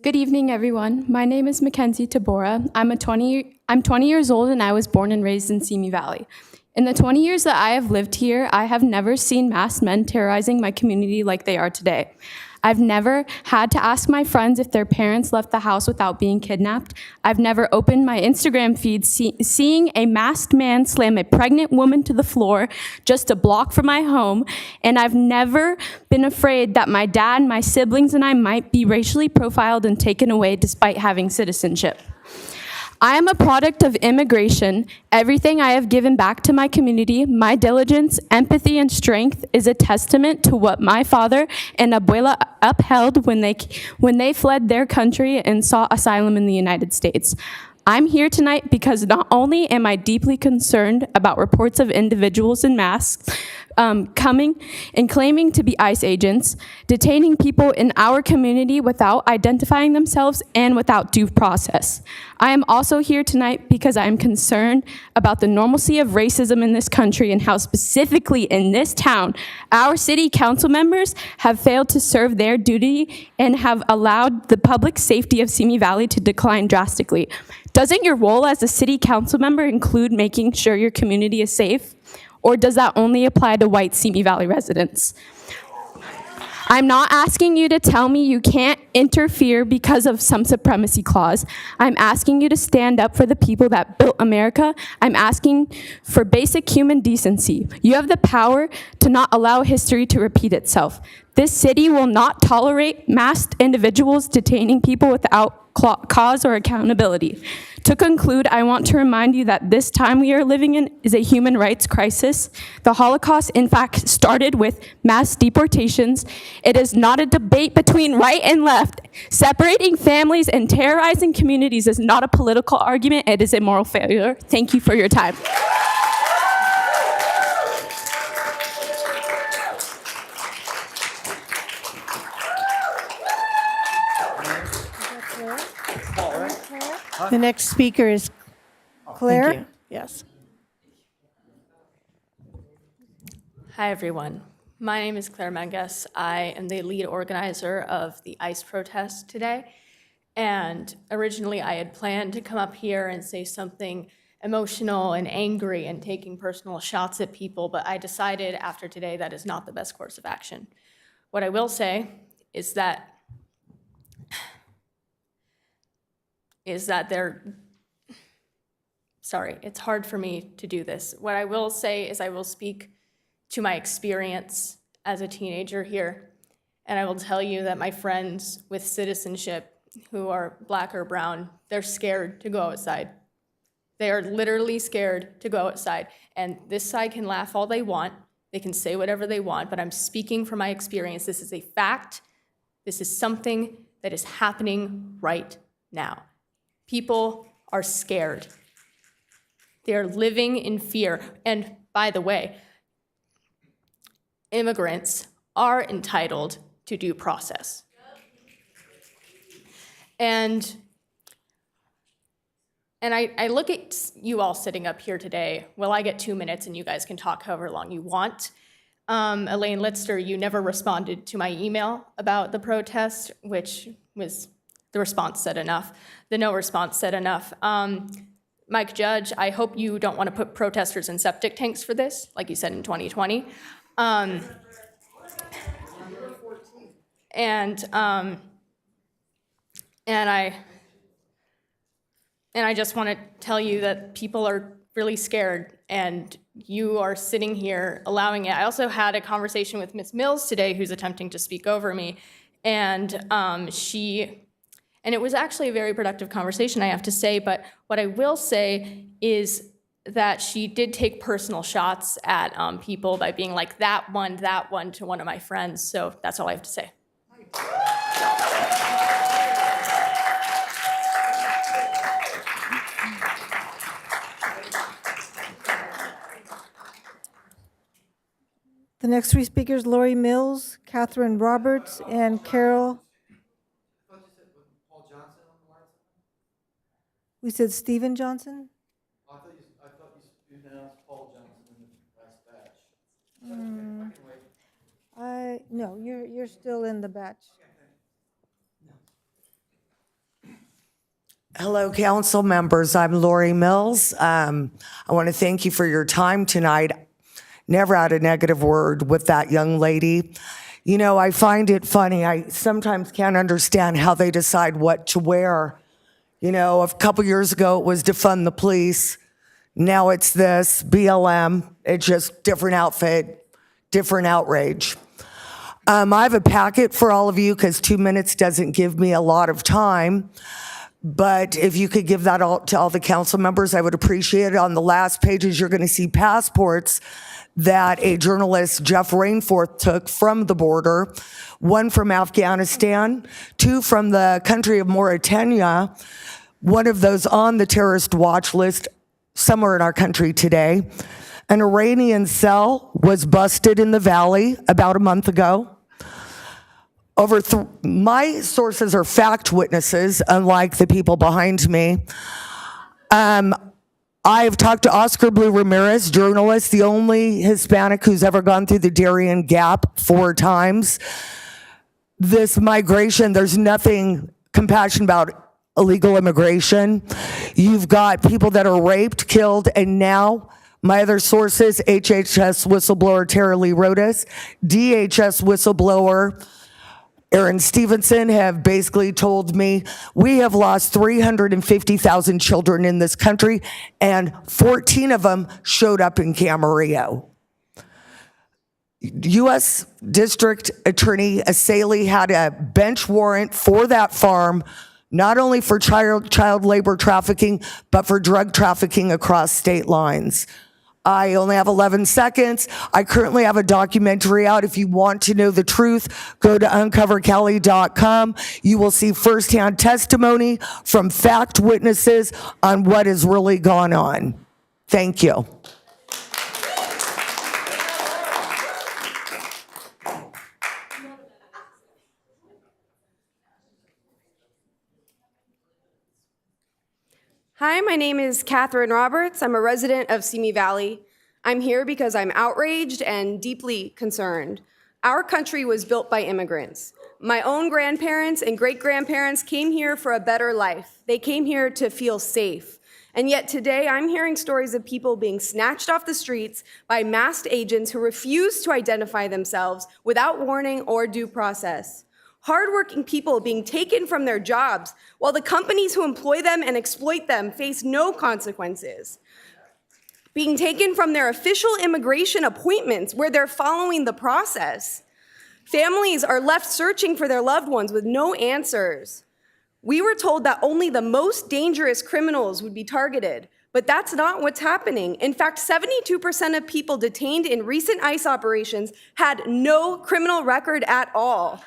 Good evening, everyone. My name is Mackenzie Tabora. I'm 20 years old, and I was born and raised in Simi Valley. In the 20 years that I have lived here, I have never seen masked men terrorizing my community like they are today. I've never had to ask my friends if their parents left the house without being kidnapped. I've never opened my Instagram feed seeing a masked man slam a pregnant woman to the floor just a block from my home. And I've never been afraid that my dad, my siblings, and I might be racially profiled and taken away despite having citizenship. I am a product of immigration. Everything I have given back to my community, my diligence, empathy, and strength is a testament to what my father and abuela upheld when they fled their country and sought asylum in the United States. I'm here tonight because not only am I deeply concerned about reports of individuals in masks coming and claiming to be ICE agents, detaining people in our community without identifying themselves and without due process. I am also here tonight because I am concerned about the normalcy of racism in this country and how specifically in this town, our city council members have failed to serve their duty and have allowed the public safety of Simi Valley to decline drastically. Doesn't your role as a city council member include making sure your community is safe? Or does that only apply to white Simi Valley residents? I'm not asking you to tell me you can't interfere because of some supremacy clause. I'm asking you to stand up for the people that built America. I'm asking for basic human decency. You have the power to not allow history to repeat itself. This city will not tolerate masked individuals detaining people without cause or accountability. To conclude, I want to remind you that this time we are living in is a human rights crisis. The Holocaust, in fact, started with mass deportations. It is not a debate between right and left. Separating families and terrorizing communities is not a political argument. It is a moral failure. Thank you for your time. The next speaker is Claire? Thank you. Yes. Hi, everyone. My name is Claire Menges. I am the lead organizer of the ICE protest today. And originally, I had planned to come up here and say something emotional and angry and taking personal shots at people, but I decided after today that is not the best course of action. What I will say is that sorry, it's hard for me to do this. What I will say is I will speak to my experience as a teenager here, and I will tell you that my friends with citizenship who are black or brown, they're scared to go outside. They are literally scared to go outside, and this side can laugh all they want, they can say whatever they want, but I'm speaking from my experience. This is a fact. This is something that is happening right now. People are scared. They're living in fear. And by the way, immigrants are entitled to due process. And I look at you all sitting up here today. Well, I get 2 minutes and you guys can talk however long you want. Elaine Litzter, you never responded to my email about the protest, which was the response said enough. The no response said enough. Mike Judge, I hope you don't want to put protesters in septic tanks for this, like you said in 2020. And I just want to tell you that people are really scared, and you are sitting here allowing it. I also had a conversation with Ms. Mills today, who's attempting to speak over me, and she And it was actually a very productive conversation, I have to say, but what I will say is that she did take personal shots at people by being like, that one, to one of my friends. So that's all I have to say. The next three speakers, Lori Mills, Catherine Roberts, and Carol. We said Stephen Johnson? I thought you announced Paul Johnson in the last batch. No, you're still in the batch. Hello, council members. I'm Lori Mills. I want to thank you for your time tonight. Never had a negative word with that young lady. You know, I find it funny. I sometimes can't understand how they decide what to wear. You know, a couple years ago it was defund the police. Now it's this, BLM. It's just different outfit, different outrage. I have a packet for all of you because 2 minutes doesn't give me a lot of time. But if you could give that to all the council members, I would appreciate it. On the last pages, you're going to see passports that a journalist, Jeff Rainforth, took from the border, one from Afghanistan, two from the country of Mauritania, one of those on the terrorist watch list somewhere in our country today. An Iranian cell was busted in the valley about a month ago. My sources are fact witnesses, unlike the people behind me. I've talked to Oscar Blue Ramirez, journalist, the only Hispanic who's ever gone through the Darien Gap 4 times. This migration, there's nothing compassionate about illegal immigration. You've got people that are raped, killed, and now my other sources, HHS whistleblower Tara Lee Rodas, DHS whistleblower Aaron Stevenson, have basically told me we have lost 350,000 children in this country, and 14 of them showed up in Camarillo. U.S. District Attorney Asaley had a bench warrant for that farm, not only for child labor trafficking, but for drug trafficking across state lines. I only have 11 seconds. I currently have a documentary out. If you want to know the truth, go to uncovercali.com. You will see firsthand testimony from fact witnesses on what has really gone on. Thank you. Hi, my name is Catherine Roberts. I'm a resident of Simi Valley. I'm here because I'm outraged and deeply concerned. Our country was built by immigrants. My own grandparents and great-grandparents came here for a better life. They came here to feel safe. And yet today, I'm hearing stories of people being snatched off the streets by masked agents who refuse to identify themselves without warning or due process. Hardworking people being taken from their jobs while the companies who employ them and exploit them face no consequences. Being taken from their official immigration appointments where they're following the process. Families are left searching for their loved ones with no answers. We were told that only the most dangerous criminals would be targeted, but that's not what's happening. In fact, 72% of people detained in recent ICE operations had no criminal record at all.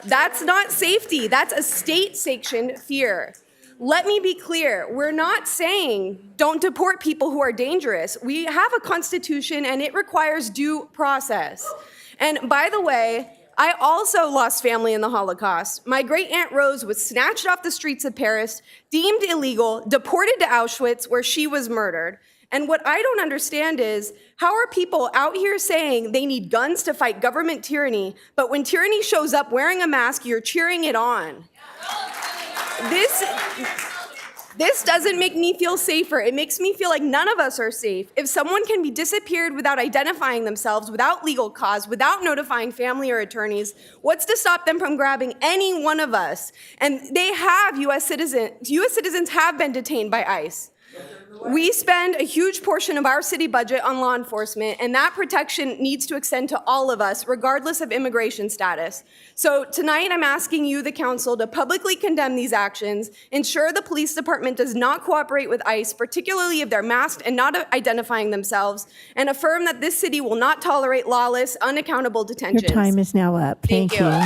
That's not safety, that's a state-sanctioned fear. Let me be clear, we're not saying don't deport people who are dangerous. We have a constitution and it requires due process. And by the way, I also lost family in the Holocaust. My great-aunt Rose was snatched off the streets of Paris, deemed illegal, deported to Auschwitz, where she was murdered. And what I don't understand is, how are people out here saying they need guns to fight government tyranny, but when tyranny shows up wearing a mask, you're cheering it on? This doesn't make me feel safer. It makes me feel like none of us are safe. If someone can be disappeared without identifying themselves, without legal cause, without notifying family or attorneys, what's to stop them from grabbing any one of us? And they have U.S. citizens have been detained by ICE. We spend a huge portion of our city budget on law enforcement, and that protection needs to extend to all of us, regardless of immigration status. So tonight, I'm asking you, the council, to publicly condemn these actions, ensure the police department does not cooperate with ICE, particularly if they're masked and not identifying themselves, and affirm that this city will not tolerate lawless, unaccountable Your detentions. time is now up. Thank you.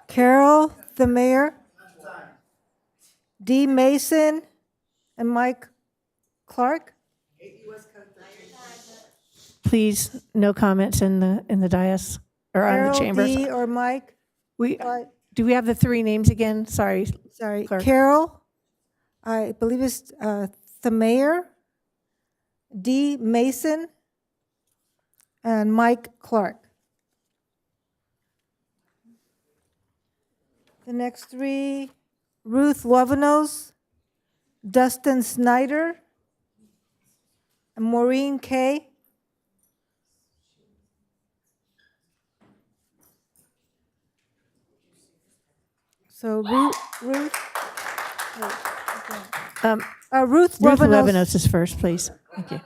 Carol, the mayor, D. Mason, and Mike Clark. Please, no comments in the dais or on the Carol, chamber. D. or Mike. Do we have the three names again? Sorry. Sorry, Clerk. Carol, I believe it's the mayor, D. Mason, and Mike Clark. The next three, Ruth Lovenos, Dustin Snyder, and Maureen Kay. So Ruth Ruth Lovenos. Levinos is first, please. Thank you.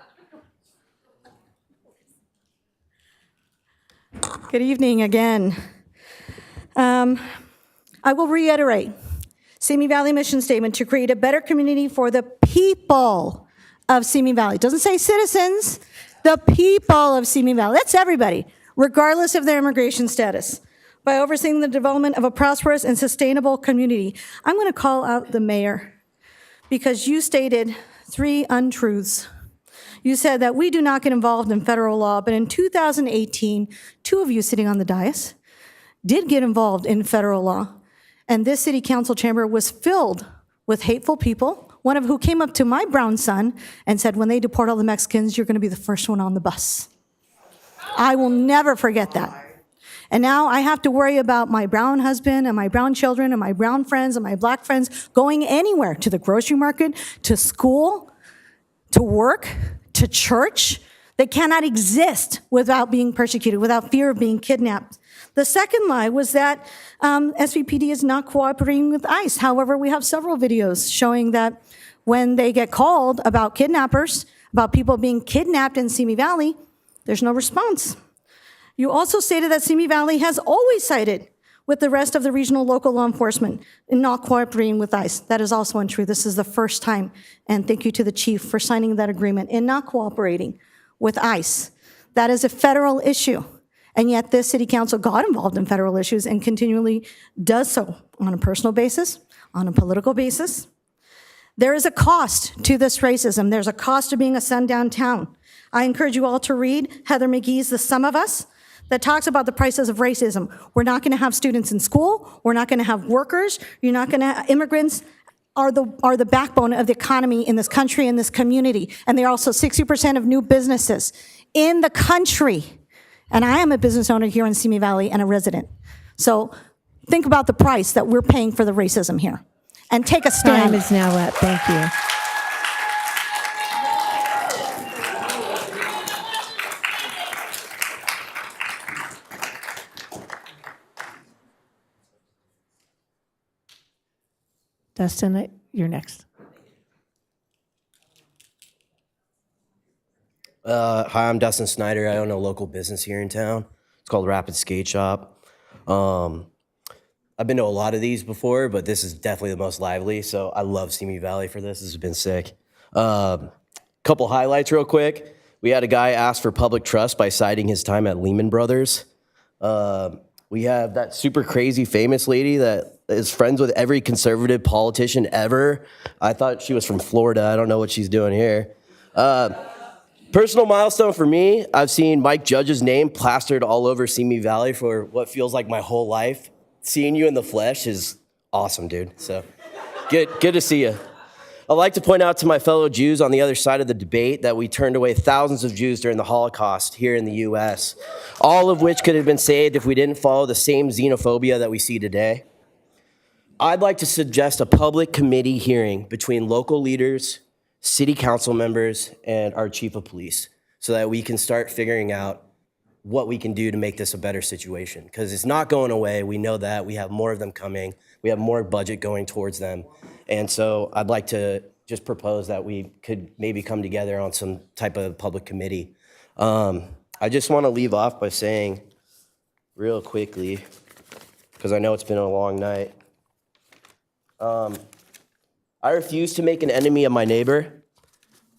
Good evening again. I will reiterate Simi Valley mission statement to create a better community for the people of Simi Valley. It doesn't say citizens, the people of Simi Valley. That's everybody, regardless of their immigration status. By overseeing the development of a prosperous and sustainable community. I'm going to call out the mayor because you stated 3 untruths. You said that we do not get involved in federal law, but in 2018, 2 of you sitting on the dais did get involved in federal law. And this city council chamber was filled with hateful people, one of who came up to my brown son and said, when they deport all the Mexicans, you're going to be the first one on the bus. I will never forget that. And now I have to worry about my brown husband and my brown children and my brown friends and my black friends going anywhere, to the grocery market, to school, to work, to church. They cannot exist without being persecuted, without fear of being kidnapped. The second lie was that SVPD is not cooperating with ICE. However, we have several videos showing that when they get called about kidnappers, about people being kidnapped in Simi Valley, there's no response. You also stated that Simi Valley has always sided with the rest of the regional local law enforcement in not cooperating with ICE. That is also untrue. This is the first time, and thank you to the chief for signing that agreement in not cooperating with ICE. That is a federal issue, and yet this city council got involved in federal issues and continually does so on a personal basis, on a political basis. There is a cost to this racism. There's a cost to being a sundown town. I encourage you all to read Heather McGee's The Sum of Us, that talks about the prices of racism. We're not going to have students in school. We're not going to have workers. You're not going to, immigrants are the backbone of the economy in this country, in this community. And they're also 60% of new businesses in the country. And I am a business owner here in Simi Valley and a resident. So think about the price that we're paying for the racism here. And take a stand. Time is now up. Thank you. Dustin, you're next. Hi, I'm Dustin Snyder. I own a local business here in town. It's called Rapid Skate Shop. I've been to a lot of these before, but this is definitely the most lively, so I love Simi Valley for this. This has been sick. Couple highlights real quick. We had a guy ask for public trust by citing his time at Lehman Brothers. We have that super crazy famous lady that is friends with every conservative politician ever. I thought she was from Florida. I don't know what she's doing here. Personal milestone for me, I've seen Mike Judge's name plastered all over Simi Valley for what feels like my whole life. Seeing you in the flesh is awesome, dude. So good to see you. I'd like to point out to my fellow Jews on the other side of the debate that we turned away thousands of Jews during the Holocaust here in the US, all of which could have been saved if we didn't follow the same xenophobia that we see today. I'd like to suggest a public committee hearing between local leaders, city council members, and our chief of police so that we can start figuring out what we can do to make this a better situation. Because it's not going away. We know that. We have more of them coming. We have more budget going towards them. And so I'd like to just propose that we could maybe come together on some type of public committee. I just want to leave off by saying real quickly, because I know it's been a long night. I refuse to make an enemy of my neighbor.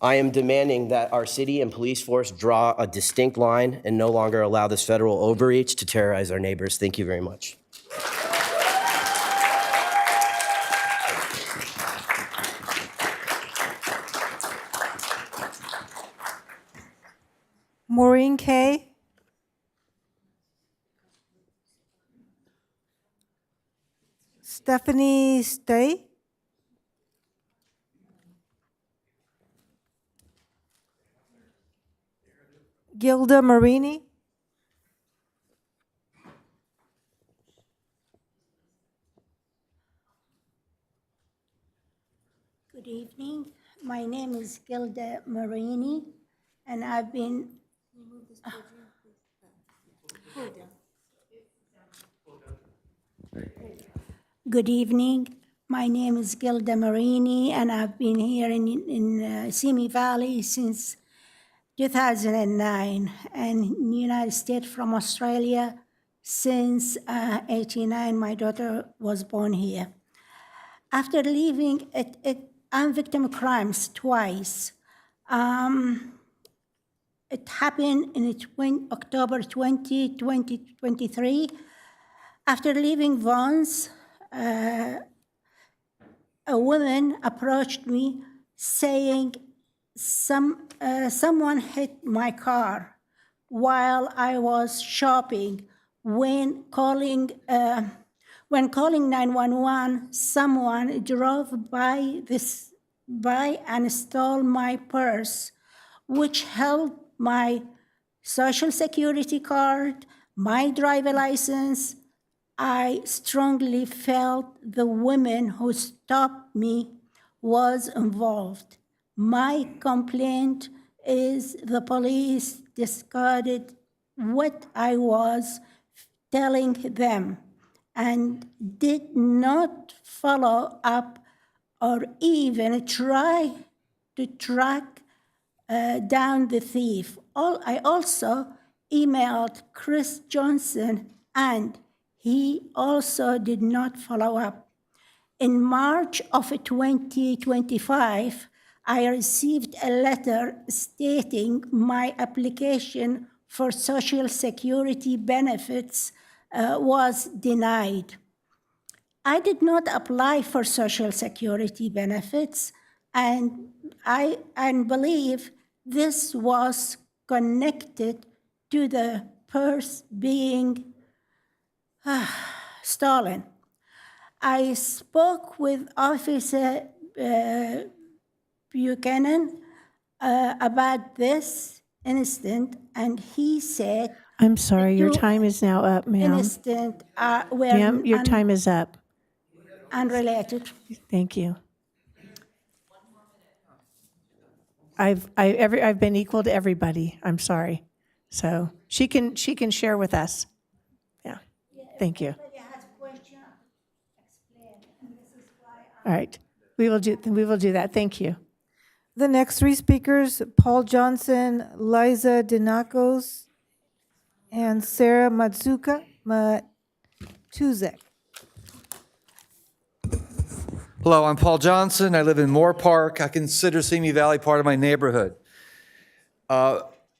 I am demanding that our city and police force draw a distinct line and no longer allow this federal overreach to terrorize our neighbors. Thank you very much. Maureen Kay. Stephanie Stay. Gilda Marini. Good evening. My name is Gilda Marini, and I've been. Good evening. My name is Gilda Marini, and I've been here in Simi Valley since 2009, and in the United States from Australia since 89. My daughter was born here. After leaving, I'm victim of crimes twice. It happened in October 2023. After leaving Vaughn's, a woman approached me saying someone hit my car while I was shopping. When calling 911, someone drove by and stole my purse, which held my social security card, my driver license. I strongly felt the woman who stopped me was involved. My complaint is the police discarded what I was telling them and did not follow up or even try to track down the thief. I also emailed Chris Johnson, and he also did not follow up. In March of 2025, I received a letter stating my application for Social Security benefits was denied. I did not apply for Social Security benefits, and I believe this was connected to the purse being stolen. I spoke with Officer Buchanan about this incident, and he said, I'm sorry, your time is now up, ma'am. Incident where Ma'am, your time is up. Unrelated. Thank you. I've been equal to everybody. I'm sorry. So she can share with us. Yeah. Thank you. All right. We will do that. Thank you. The next three speakers, Paul Johnson, Liza Dinakos, and Sarah Matuzek. Hello, I'm Paul Johnson. I live in Moore Park. I consider Simi Valley part of my neighborhood.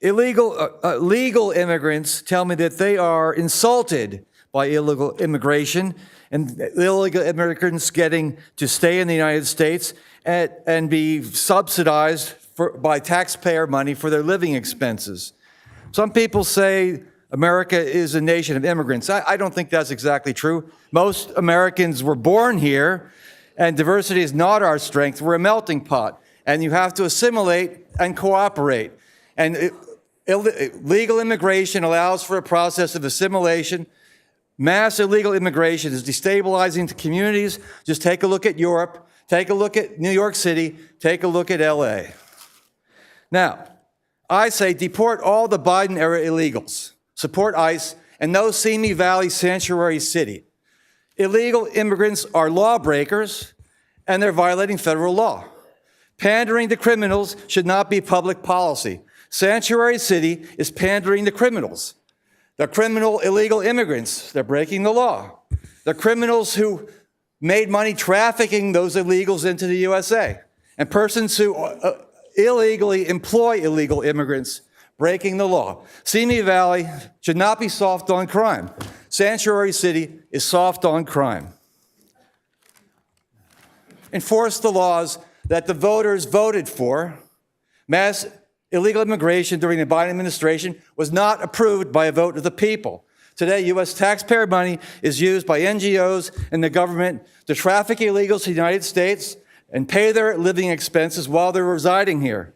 Legal immigrants tell me that they are insulted by illegal immigration and illegal immigrants getting to stay in the United States and be subsidized by taxpayer money for their living expenses. Some people say America is a nation of immigrants. I don't think that's exactly true. Most Americans were born here, and diversity is not our strength. We're a melting pot, and you have to assimilate and cooperate. And legal immigration allows for a process of assimilation. Mass illegal immigration is destabilizing to communities. Just take a look at Europe, take a look at New York City, take a look at LA. Now, I say deport all the Biden-era illegals, support ICE, and no Simi Valley sanctuary city. Illegal immigrants are lawbreakers, and they're violating federal law. Pandering to criminals should not be public policy. Sanctuary city is pandering to criminals. The criminal illegal immigrants, they're breaking the law. The criminals who made money trafficking those illegals into the USA, and persons who illegally employ illegal immigrants, breaking the law. Simi Valley should not be soft on crime. Sanctuary City is soft on crime. Enforce the laws that the voters voted for. Mass illegal immigration during the Biden administration was not approved by a vote of the people. Today, U.S. taxpayer money is used by NGOs and the government to traffic illegals to the United States and pay their living expenses while they're residing here.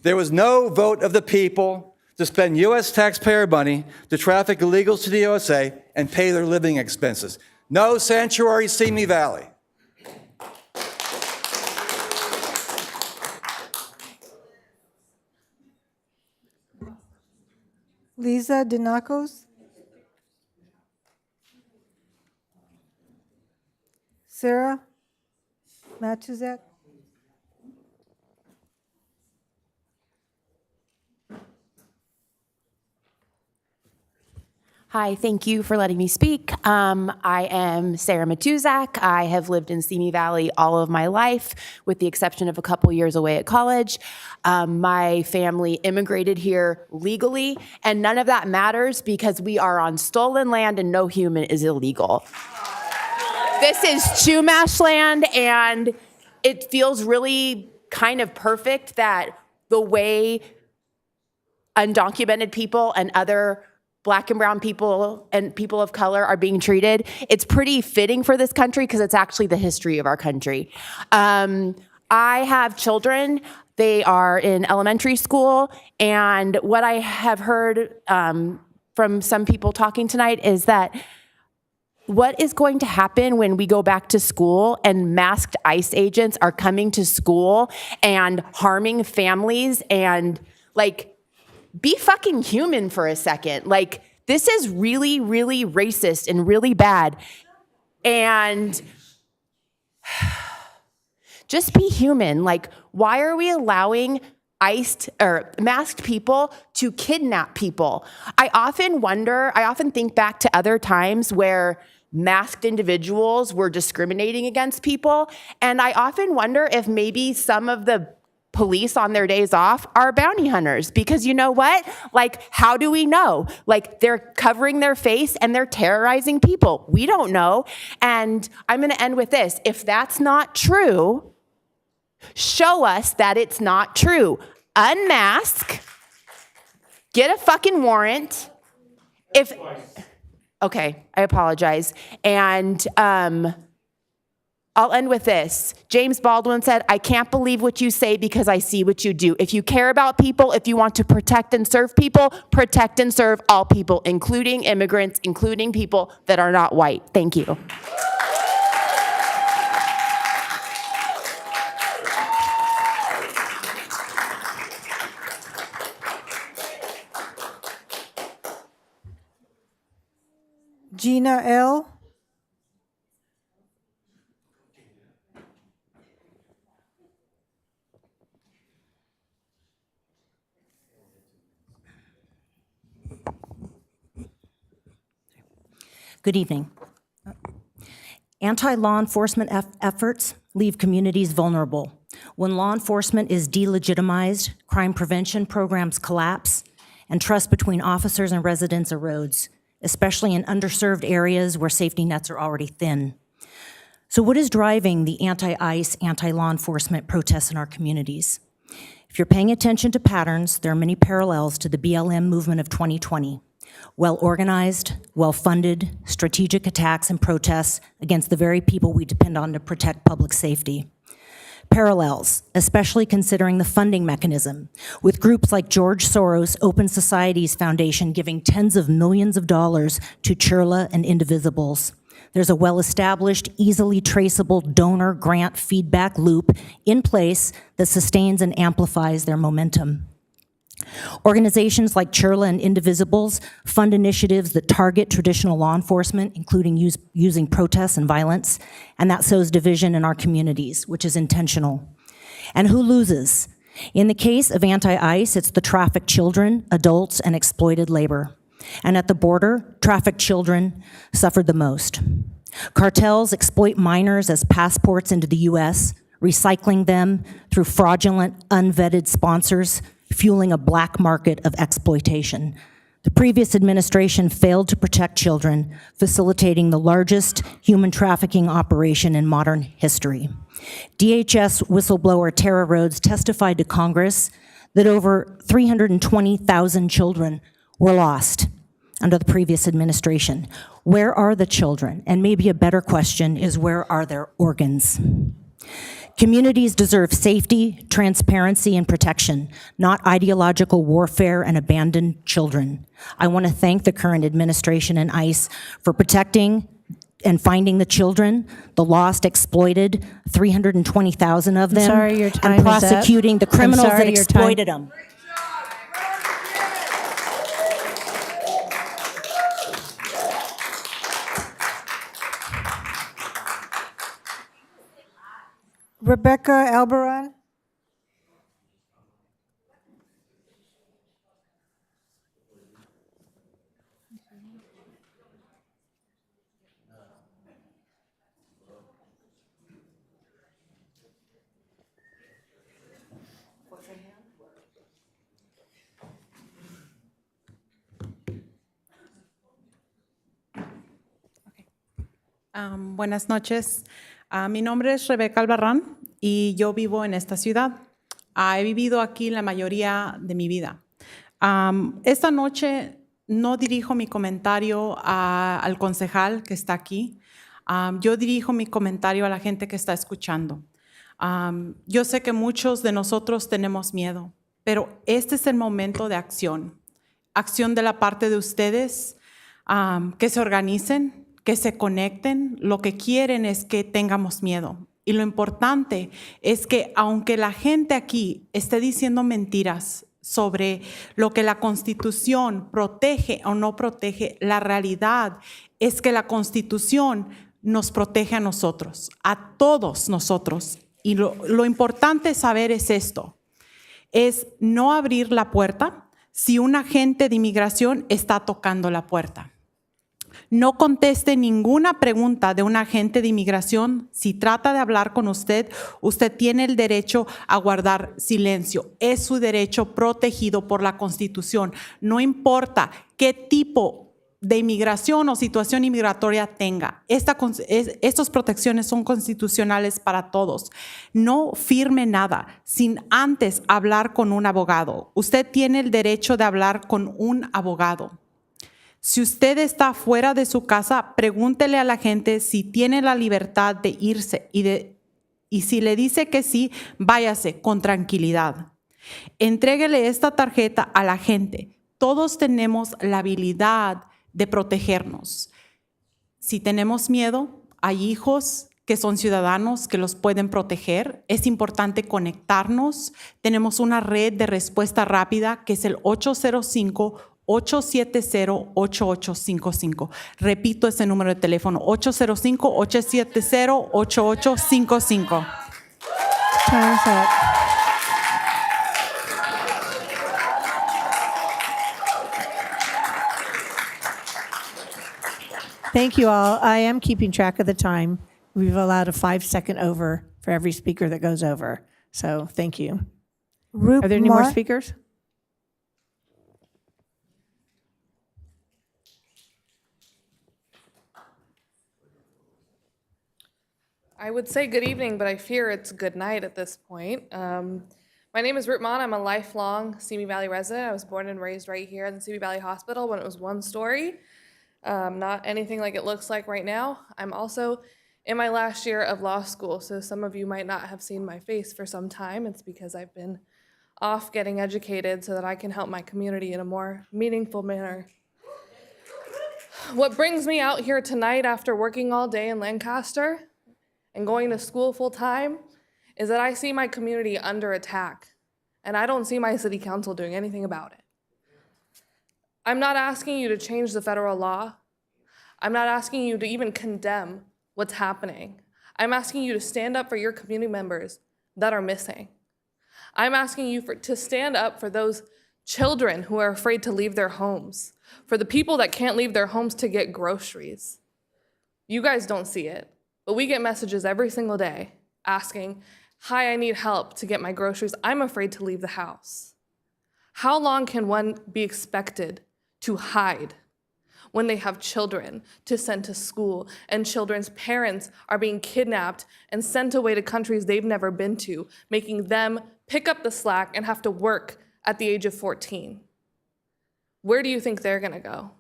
There was no vote of the people to spend U.S. taxpayer money to traffic illegals to the USA and pay their living expenses. No sanctuary Simi Valley. Lisa Dinakos. Sarah Matuzak. Hi, thank you for letting me speak. I am Sarah Matuzak. I have lived in Simi Valley all of my life, with the exception of a couple years away at college. My family immigrated here legally, and none of that matters because we are on stolen land and no human is illegal. This is Chumash land, and it feels really kind of perfect that the way undocumented people and other Black and brown people and people of color are being treated, it's pretty fitting for this country because it's actually the history of our country. I have children. They are in elementary school, and what I have heard from some people talking tonight is that what is going to happen when we go back to school and masked ICE agents are coming to school and harming families and, like, be fucking human for a second. Like, this is really, really racist and really bad. And just be human. Like, why are we allowing iced or masked people to kidnap people? I often think back to other times where masked individuals were discriminating against people. And I often wonder if maybe some of the police on their days off are bounty hunters, because you know what? Like, how do we know? Like, they're covering their face and they're terrorizing people. We don't know. And I'm going to end with this. If that's not true, show us that it's not true. Unmask, get a fucking warrant. Okay, I apologize. And I'll end with this. James Baldwin said, "I can't believe what you say because I see what you do." If you care about people, if you want to protect and serve people, protect and serve all people, including immigrants, including people that are not white. Thank you. Gina L. Good evening. Anti-law enforcement efforts leave communities vulnerable. When law enforcement is delegitimized, crime prevention programs collapse, and trust between officers and residents erodes, especially in underserved areas where safety nets are already thin. So what is driving the anti-ICE, anti-law enforcement protests in our communities? If you're paying attention to patterns, there are many parallels to the BLM movement of 2020. Well-organized, well-funded, strategic attacks and protests against the very people we depend on to protect public safety. Parallels, especially considering the funding mechanism, with groups like George Soros' Open Societies Foundation giving tens of millions of dollars to Chirla and Indivisibles. There's a well-established, easily traceable donor grant feedback loop in place that sustains and amplifies their momentum. Organizations like Churla and Indivisibles fund initiatives that target traditional law enforcement, including using protests and violence, and that sows division in our communities, which is intentional. And who loses? In the case of anti-ICE, it's the trafficked children, adults, and exploited labor. And at the border, trafficked children suffered the most. Cartels exploit minors as passports into the U.S., recycling them through fraudulent, unvetted sponsors, fueling a black market of exploitation. The previous administration failed to protect children, facilitating the largest human trafficking operation in modern history. DHS whistleblower Tara Rhodes testified to Congress that over 320,000 children were lost under the previous administration. Where are the children? And maybe a better question is, where are their organs? Communities deserve safety, transparency, and protection, not ideological warfare and abandoned children. I want to thank the current administration and ICE for protecting and finding the children, the lost, exploited, 320,000 of them, sorry, your time and is up. prosecuting the criminals sorry, that your exploited them. Rebecca Albaran. Buenas noches. Mi nombre es Rebeca Albarrán y yo vivo en esta ciudad. He vivido aquí la mayoría de mi vida. Esta noche no dirijo mi comentario al concejal que está aquí. Yo dirijo mi comentario a la gente que está escuchando. Yo sé que muchos de nosotros tenemos miedo, pero este es el momento de acción. Acción de la parte de ustedes, que se organicen, que se conecten. Lo que quieren es que tengamos miedo. Y lo importante es que aunque la gente aquí esté diciendo mentiras sobre lo que la Constitución protege o no protege, la realidad es que la Constitución nos protege a nosotros, a todos nosotros. Y lo importante saber es esto, es no abrir la puerta si un agente de inmigración está tocando la puerta. No conteste ninguna pregunta de un agente de inmigración. Si trata de hablar con usted, usted tiene el derecho a guardar silencio. Es su derecho protegido por la Constitución. No importa qué tipo de inmigración o situación inmigratoria tenga. Estas protecciones son constitucionales para todos. No firme nada sin antes hablar con un abogado. Usted tiene el derecho de hablar con un abogado. Si usted está fuera de su casa, pregúntele a la gente si tiene la libertad de irse y si le dice que sí, váyase con tranquilidad. Entréguele esta tarjeta a la gente. Todos tenemos la habilidad de protegernos. Si tenemos miedo, hay hijos que son ciudadanos que los pueden proteger. Es importante conectarnos. Tenemos una red de respuesta rápida que es el 805-870-8855. Repito ese número de teléfono, 805-870-8855. Time's up. Thank you all. I am keeping track of the time. We've allowed a 5-second over for every speaker that goes over. So thank you. Are there any more speakers? I would say good evening, but I fear it's good night at this point. My name is Rutman. I'm a lifelong Simi Valley resident. I was born and raised right here in the Simi Valley Hospital when it was one story. Not anything like it looks like right now. I'm also in my last year of law school, so some of you might not have seen my face for some time. It's because I've been off getting educated so that I can help my community in a more meaningful manner. What brings me out here tonight after working all day in Lancaster and going to school full time is that I see my community under attack. and I don't see my city council doing anything about it. I'm not asking you to change the federal law. I'm not asking you to even condemn what's happening. I'm asking you to stand up for your community members that are missing. I'm asking you to stand up for those children who are afraid to leave their homes, for the people that can't leave their homes to get groceries. You guys don't see it, but we get messages every single day asking, hi, I need help to get my groceries. I'm afraid to leave the house. How long can one be expected to hide when they have children to send to school and children's parents are being kidnapped and sent away to countries they've never been to, making them pick up the slack and have to work at the age of 14? Where do you think they're gonna go?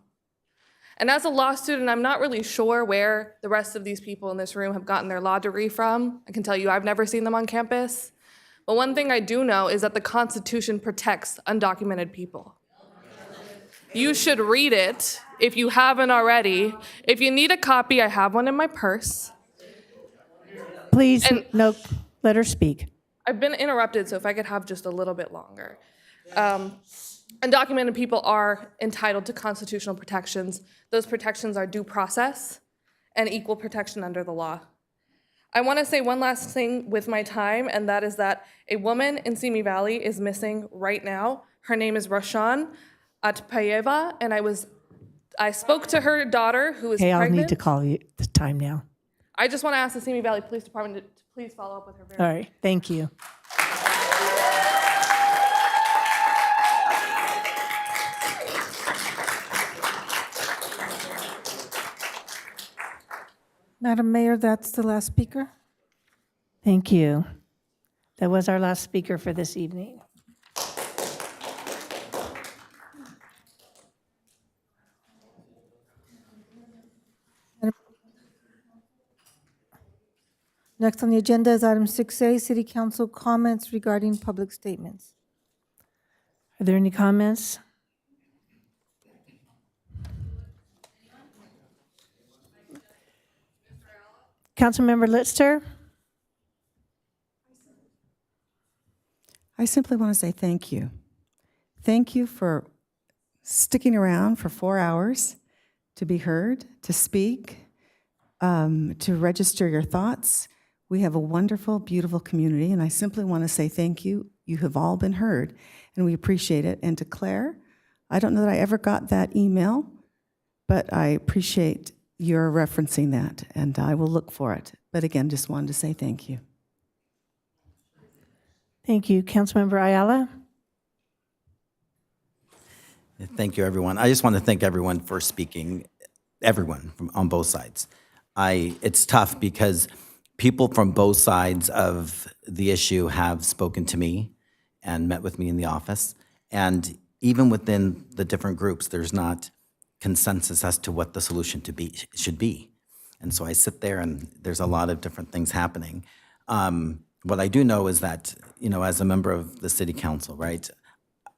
And as a law student, I'm not really sure where the rest of these people in this room have gotten their law degree from. I can tell you I've never seen them on campus. But one thing I do know is that the Constitution protects undocumented people. You should read it if you haven't already. If you need a copy, I have one in my purse. Please, no, let her speak. I've been interrupted, so if I could have just a little bit longer. Undocumented people are entitled to constitutional protections. Those protections are due process and equal protection under the law. I want to say one last thing with my time, and that is that a woman in Simi Valley is missing right now. Her name is Rashan Atpayeva, and I spoke to her daughter, who is Hey, pregnant. I'll need to call you the time now. I just want to ask the Simi Valley Police Department to please follow up with her. All right, thank you. Madam Mayor, that's the last speaker. Thank you. That was our last speaker for this evening. Next on the agenda is item 6A, City Council comments regarding public statements. Are there any comments? Councilmember Litster? I simply want to say thank you. Thank you for sticking around for 4 hours to be heard, to speak, to register your thoughts. We have a wonderful, beautiful community, and I simply want to say thank you. You have all been heard, and we appreciate it. And to Claire, I don't know that I ever got that email, but I appreciate your referencing that, and I will look for it. But again, just wanted to say thank you. Thank you. Councilmember Ayala? Thank you, everyone. I just want to thank everyone for speaking, everyone on both sides. It's tough because people from both sides of the issue have spoken to me and met with me in the office. And even within the different groups, there's not consensus as to what the solution should be. And so I sit there and there's a lot of different things happening. What I do know is that, as a member of the city council, right,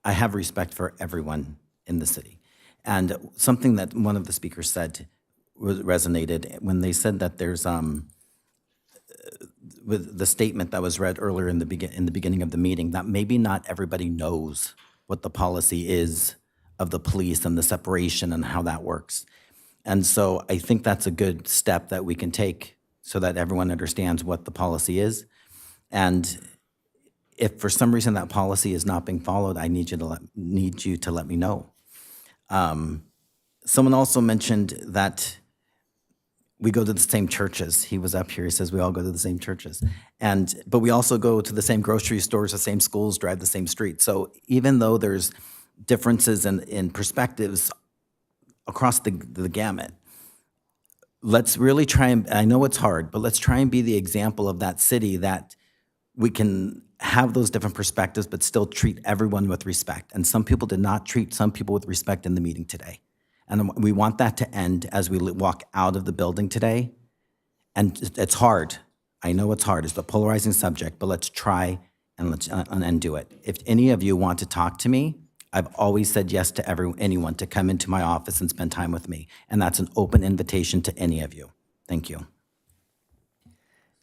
I have respect for everyone in the city. And something that one of the speakers said resonated when they said that there's with the statement that was read earlier in the beginning of the meeting, that maybe not everybody knows what the policy is of the police and the separation and how that works. And so I think that's a good step that we can take so that everyone understands what the policy is. And if for some reason that policy is not being followed, I need you to let me know. Someone also mentioned that we go to the same churches. He was up here, he says we all go to the same churches. But we also go to the same grocery stores, the same schools, drive the same streets. So even though there's differences in perspectives across the gamut, let's really try and, I know it's hard, but let's try and be the example of that city that we can have those different perspectives, but still treat everyone with respect. And some people did not treat some people with respect in the meeting today. And we want that to end as we walk out of the building today. And it's hard. I know it's hard. It's a polarizing subject, but let's try and do it. If any of you want to talk to me, I've always said yes to anyone to come into my office and spend time with me. And that's an open invitation to any of you. Thank you.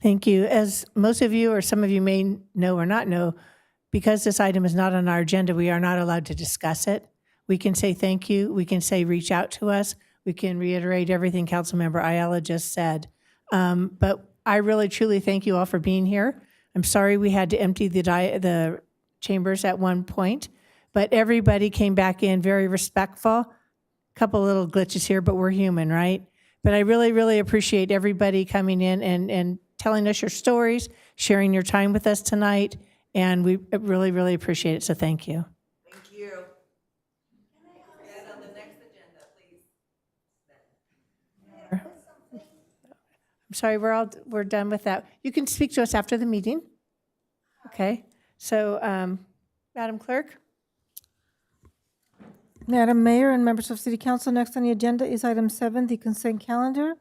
Thank you. As most of you or some of you may know or not know, because this item is not on our agenda, we are not allowed to discuss it. We can say thank you. We can say reach out to us. We can reiterate everything Councilmember Ayala just said. But I really, truly thank you all for being here. I'm sorry we had to empty the chambers at one point, but everybody came back in very respectful. Couple little glitches here, but we're human, right? But I really, really appreciate everybody coming in and telling us your stories, sharing your time with us tonight, and we really, really appreciate it, so thank you. Thank you. And on the next agenda, please. I'm sorry, we're done with that. You can speak to us after the meeting. Okay, so Madam Clerk? Madam Mayor and members of City Council, next on the agenda is item 7, the consent calendar,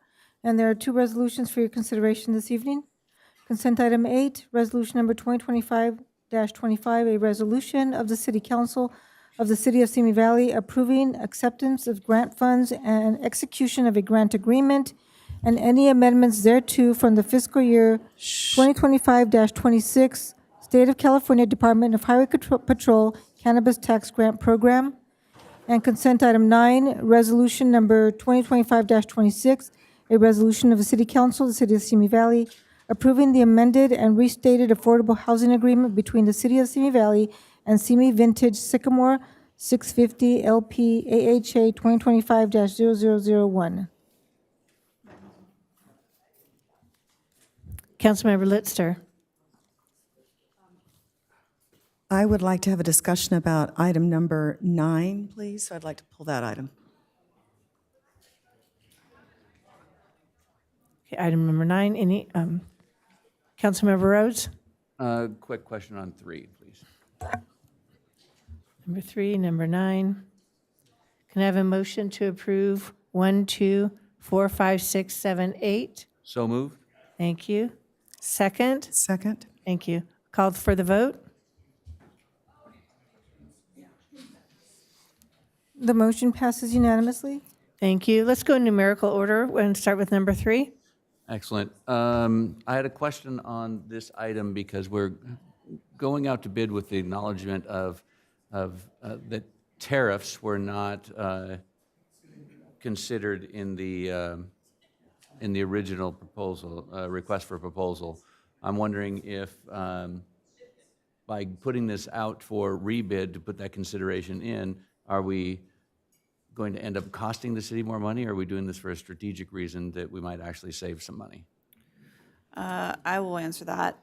and there are 2 resolutions for your consideration this evening. Consent item 8, resolution number 2025-25, a resolution of the City Council of the City of Simi Valley approving acceptance of grant funds and execution of a grant agreement and any amendments thereto from the fiscal year 2025-26 State of California Department of Highway Patrol Cannabis Tax Grant Program. And consent item 9, resolution number 2025-26, a resolution of the City Council of the City of Simi Valley approving the amended and restated affordable housing agreement between the City of Simi Valley and Simi Vintage Sycamore 650 LP AHA 2025-0001. Councilmember Litzter. I would like to have a discussion about item number 9, please. So I'd like to pull that item. Okay, item number 9, any, Councilmember Rhodes? Quick question on 3, please. Number 3, number 9. Can I have a motion to approve 1, 2, 4, 5, 6, 7, 8? So moved. Thank you. Second? Second. Thank you. Called for the vote? The motion passes unanimously. Thank you. Let's go in numerical order and start with number 3. Excellent. I had a question on this item because we're going out to bid with the acknowledgement of that tariffs were not considered in the original proposal, request for proposal. I'm wondering if by putting this out for rebid to put that consideration in, are we going to end up costing the city more money, or are we doing this for a strategic reason that we might actually save some money? I will answer that.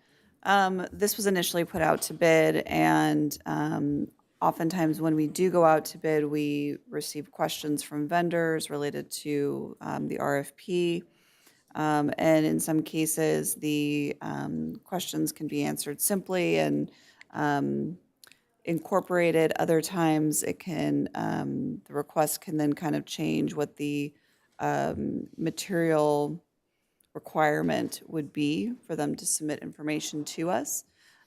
This was initially put out to bid, and oftentimes when we do go out to bid, we receive questions from vendors related to the RFP. And in some cases, the questions can be answered simply and incorporated. Other times it can, the request can then kind of change what the material requirement would be for them to submit information to us.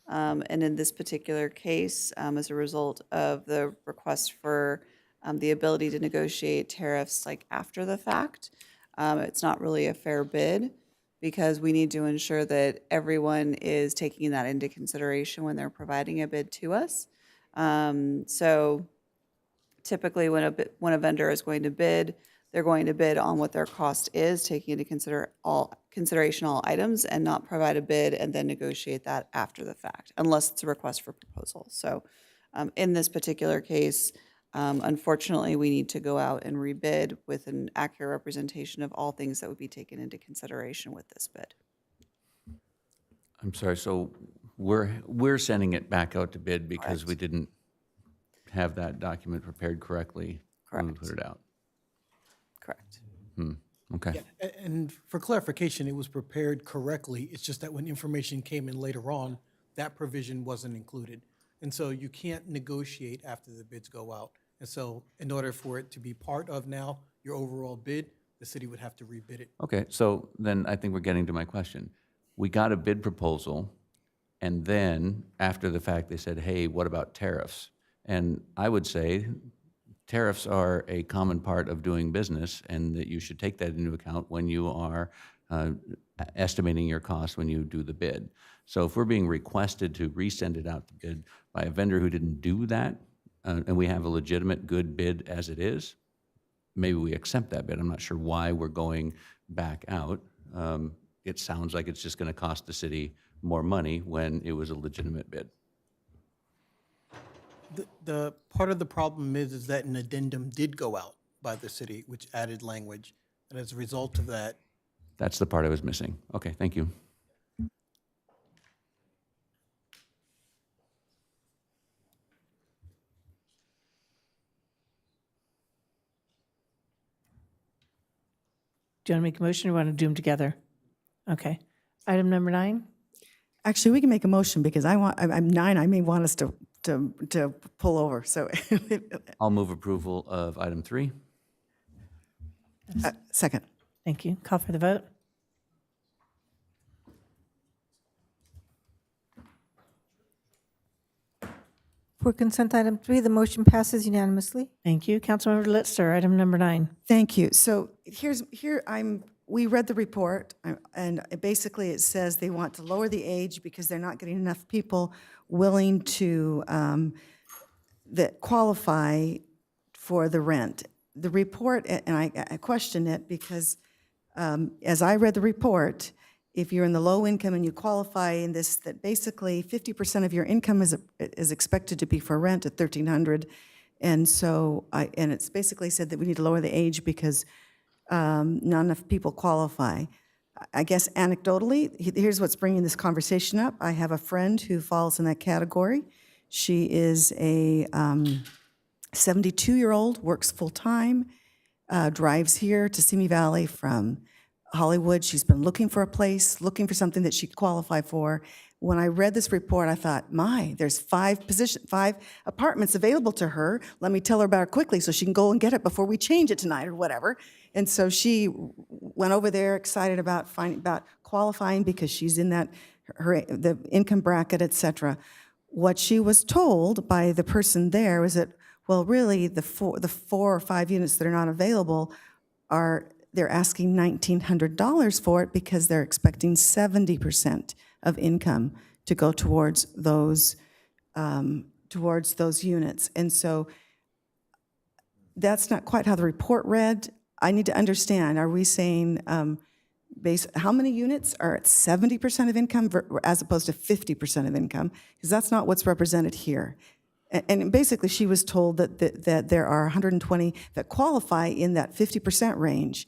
And in this particular case, as a result of the request for the ability to negotiate tariffs like after the fact, it's not really a fair bid because we need to ensure that everyone is taking that into consideration when they're providing a bid to us. So typically when a vendor is going to bid, they're going to bid on what their cost is, taking into consideration all items, and not provide a bid and then negotiate that after the fact, unless it's a request for proposal. So in this particular case, unfortunately, we need to go out and rebid with an accurate representation of all things that would be taken into consideration with this bid. I'm sorry, so we're sending it back out to bid because we didn't have that document prepared correctly when we put it out? Correct. Okay. Yeah, and for clarification, it was prepared correctly. It's just that when information came in later on, that provision wasn't included. And so you can't negotiate after the bids go out. And so in order for it to be part of now your overall bid, the city would have to rebid it. Okay, so then I think we're getting to my question. We got a bid proposal, and then after the fact, they said, hey, what about tariffs? And I would say tariffs are a common part of doing business, and that you should take that into account when you are estimating your cost when you do the bid. So if we're being requested to resend it out to bid, by a vendor who didn't do that, and we have a legitimate good bid as it is, maybe we accept that bid. I'm not sure why we're going back out. It sounds like it's just going to cost the city more money when it was a legitimate bid. The part of the problem is that an addendum did go out by the city, which added language. And as a result of that, That's the part I was missing. Okay, thank you. Do you want to make a motion or want to do them together? Okay. Item number 9? Actually, we can make a motion because I'm 9, I may want us to pull over, so. I'll move approval of item 3. Second. Thank you. Call for the vote. For consent item 3, the motion passes unanimously. Thank you. Councilmember Litzer, item number 9. Thank you. So we read the report, and basically it says they want to lower the age because they're not getting enough people willing to that qualify for the rent. The report, and I question it because as I read the report, if you're in the low income and you qualify in this, that basically 50% of your income is expected to be for rent at $1,300. And so, and it's basically said that we need to lower the age because not enough people qualify. I guess anecdotally, here's what's bringing this conversation up. I have a friend who falls in that category. She is a 72-year-old, works full-time, drives here to Simi Valley from Hollywood. She's been looking for a place, looking for something that she could qualify for. When I read this report, I thought, there's 5 apartments available to her. Let me tell her about it quickly so she can go and get it before we change it tonight or whatever. And so she went over there excited about qualifying because she's in the income bracket, et cetera. What she was told by the person there was that, well, really the 4 or 5 units that are not available they're asking $1,900 for it because they're expecting 70% of income to go towards those units. And so that's not quite how the report read. I need to understand, are we saying how many units are at 70% of income as opposed to 50% of income? Because that's not what's represented here. And basically she was told that there are 120 that qualify in that 50% range.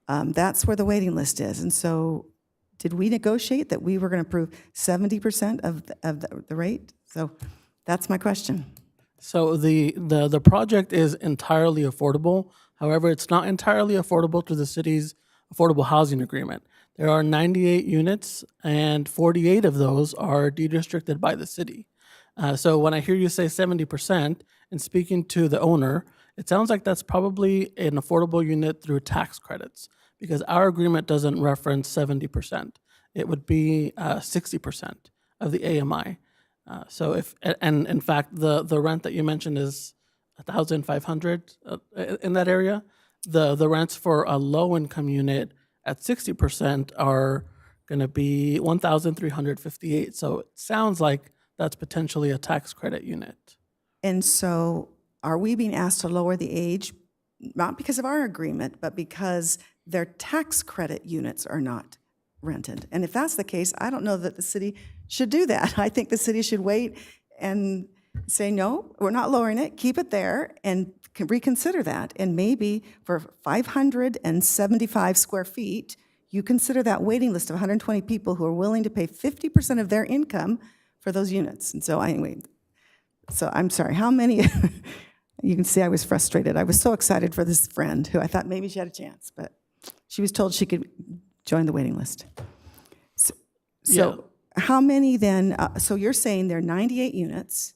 That's where the waiting list is. And so did we negotiate that we were going to approve 70% of the rate? So that's my question. So the project is entirely affordable. However, it's not entirely affordable through the city's affordable housing agreement. There are 98 units, and 48 of those are deed-restricted by the city. So when I hear you say 70%, and speaking to the owner, it sounds like that's probably an affordable unit through tax credits, because our agreement doesn't reference 70%. It would be 60% of the AMI. And in fact, the rent that you mentioned is $1,500 in that area. The rents for a low-income unit at 60% are going to be $1,358. So it sounds like that's potentially a tax credit unit. And so are we being asked to lower the age, not because of our agreement, but because their tax credit units are not rented? And if that's the case, I don't know that the city should do that. I think the city should wait and say, no, we're not lowering it, keep it there, and reconsider that. And maybe for 575 square feet, you consider that waiting list of 120 people who are willing to pay 50% of their income for those units. And so anyway, so I'm sorry, how many? You can see I was frustrated. I was so excited for this friend who I thought maybe she had a chance, but she was told she could join the waiting list. So how many then, so you're saying there are 98 units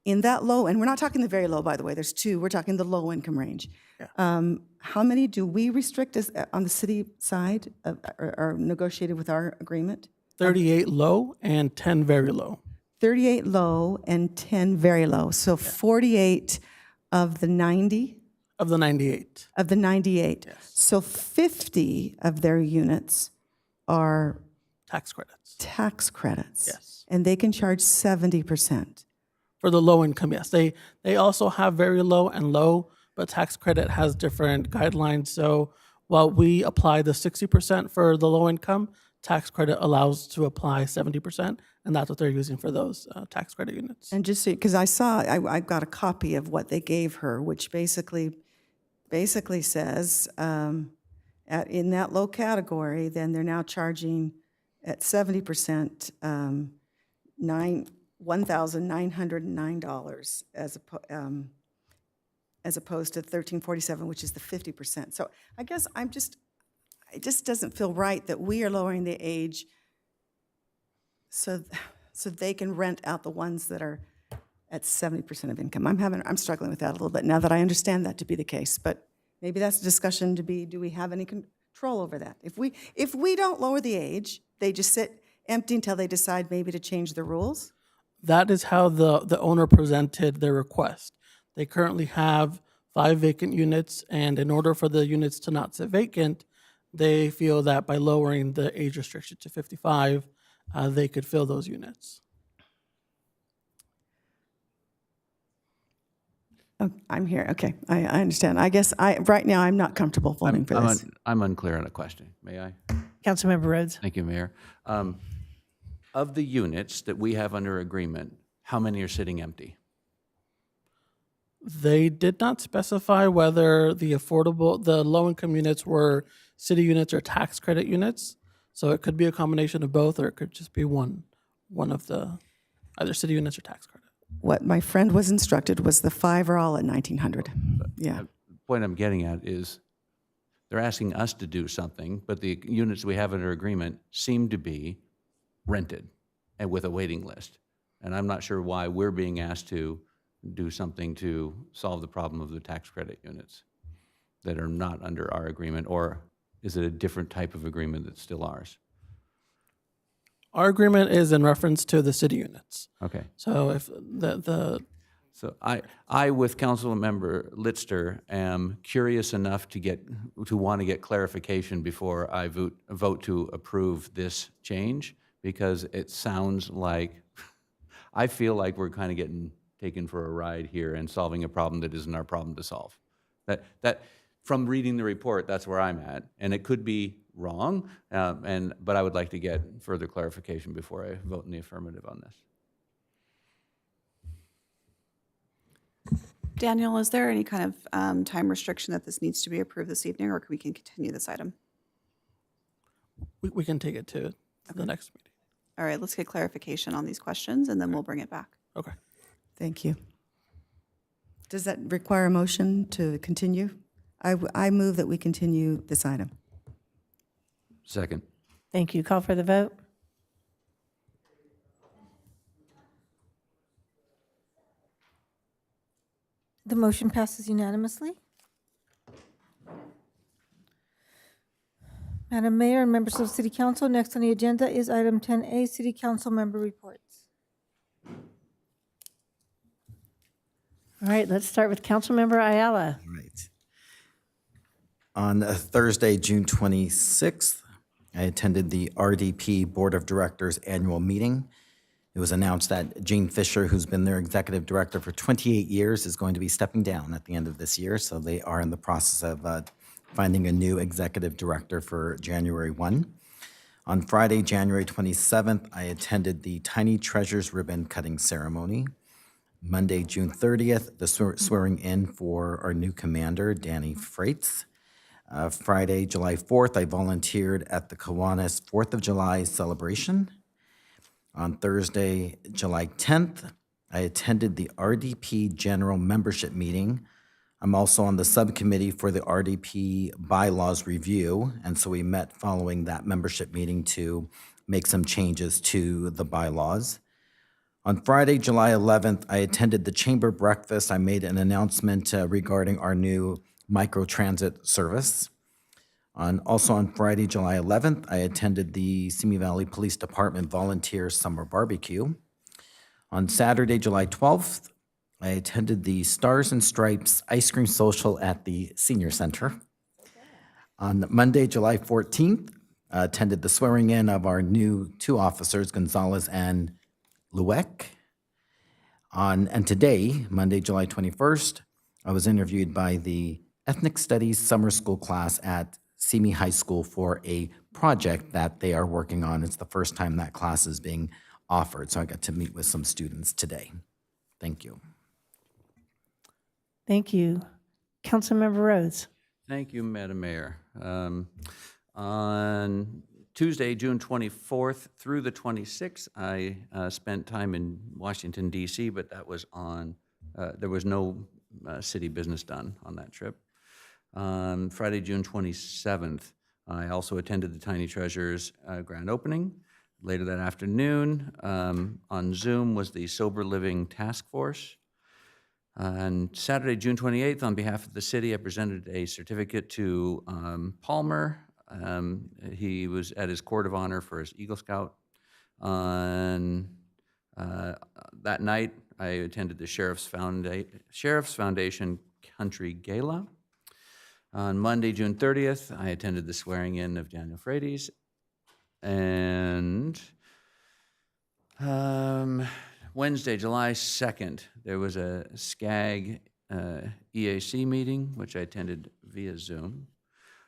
in that low, and we're not talking the very low, by the way, there's 2, we're talking the low income range. Yeah. How many do we restrict on the city side or negotiated with our agreement? 38 low and 10 very low. 38 low and 10 very low. So 48 of the 90? Of the 98. Of the 98. Yes. So 50 of their units are tax credits. Tax credits. Yes. And they can charge 70%. For the low income, yes. They also have very low and low, but tax credit has different guidelines. So while we apply the 60% for the low income, tax credit allows to apply 70%, and that's what they're using for those tax credit units. And just because I got a copy of what they gave her, which basically says in that low category, then they're now charging at 70% $1,909 as opposed to $1,347, which is the 50%. So I guess it just doesn't feel right that we are lowering the age so they can rent out the ones that are at 70% of income. I'm struggling with that a little bit now that I understand that to be the case, but maybe that's a discussion to be, do we have any control over that? If we don't lower the age, they just sit empty until they decide maybe to change the rules? That is how the owner presented their request. They currently have 5 vacant units, and in order for the units to not sit vacant, they feel that by lowering the age restriction to 55, they could fill those units. Oh, I'm here. Okay, I understand. I guess right now I'm not comfortable voting for this. I'm unclear on a question. May I? Councilmember Rhodes. Thank you, Mayor. Of the units that we have under agreement, how many are sitting empty? They did not specify whether the low-income units were city units or tax credit units. So it could be a combination of both, or it could just be one of the either city units or tax credit. What my friend was instructed was the 5 are all at 1,900. Yeah. The point I'm getting at is they're asking us to do something, but the units we have under agreement seem to be rented and with a waiting list. And I'm not sure why we're being asked to do something to solve the problem of the tax credit units that are not under our agreement, or is it a different type of agreement that's still ours? Our agreement is in reference to the city units. Okay. So if So I with Councilmember Litster, am curious enough to want to get clarification before I vote to approve this change, because it sounds like, I feel like we're kind of getting taken for a ride here and solving a problem that isn't our problem to solve. That from reading the report, that's where I'm at, and it could be wrong, but I would like to get further clarification before I vote in the affirmative on this. Daniel, is there any kind of time restriction that this needs to be approved this evening, or we can continue this item? we can take it to the next meeting. All right, let's get clarification on these questions, and then we'll bring it back. Okay. Thank you. Does that require a motion to continue? I move that we continue this item. Second. Thank you. Call for the vote. The motion passes unanimously. Madam Mayor and members of City Council, next on the agenda is item 10A, City Council member reports. All right, let's start with Councilmember Ayala. Right. On Thursday, June 26th, I attended the RDP Board of Directors annual meeting. It was announced that Jane Fisher, who's been their executive director for 28 years, is going to be stepping down at the end of this year. So they are in the process of finding a new executive director for January 1. On Friday, January 27th, I attended the Tiny Treasures ribbon cutting ceremony. Monday, June 30th, the swearing in for our new commander, Danny Freitz. Friday, July 4th, I volunteered at the Kiwanis 4th of July celebration. On Thursday, July 10th, I attended the RDP General Membership Meeting. I'm also on the subcommittee for the RDP Bylaws Review, and so we met following that membership meeting to make some changes to the bylaws. On Friday, July 11th, I attended the Chamber Breakfast. I made an announcement regarding our new microtransit service. Also on Friday, July 11th, I attended the Simi Valley Police Department Volunteer Summer Barbecue. On Saturday, July 12th, I attended the Stars and Stripes Ice Cream Social at the Senior Center. On Monday, July 14th, I attended the swearing in of our new 2 officers, Gonzalez and Lueck. And today, Monday, July 21st, I was interviewed by the Ethnic Studies Summer School class at Simi High School for a project that they are working on. It's the first time that class is being offered, so I got to meet with some students today. Thank you. Thank you. Councilmember Rhodes. Thank you, Madam Mayor. On Tuesday, June 24th through the 26th, I spent time in Washington, D.C., but that was on, there was no city business done on that trip. Friday, June 27th, I also attended the Tiny Treasures grand opening. Later that afternoon, on Zoom, was the Sober Living Task Force. On Saturday, June 28th, on behalf of the city, I presented a certificate to Palmer. He was at his Court of Honor for his Eagle Scout. On that night, I attended the Sheriff's Foundation Country Gala. On Monday, June 30th, I attended the swearing-in of Daniel Frades. And Wednesday, July 2nd, there was a SCAG EAC meeting, which I attended via Zoom.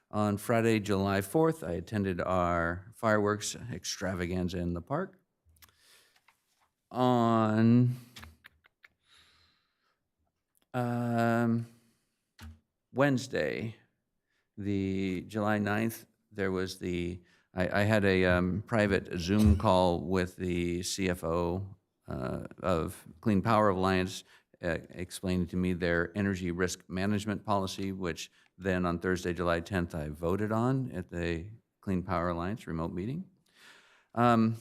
On Friday, July 4th, I attended our fireworks extravaganza in the park. On Wednesday, the July 9th, there was I had a private Zoom call with the CFO of Clean Power Alliance, explaining to me their energy risk management policy, which then on Thursday, July 10th, I voted on at the Clean Power Alliance remote meeting. I'm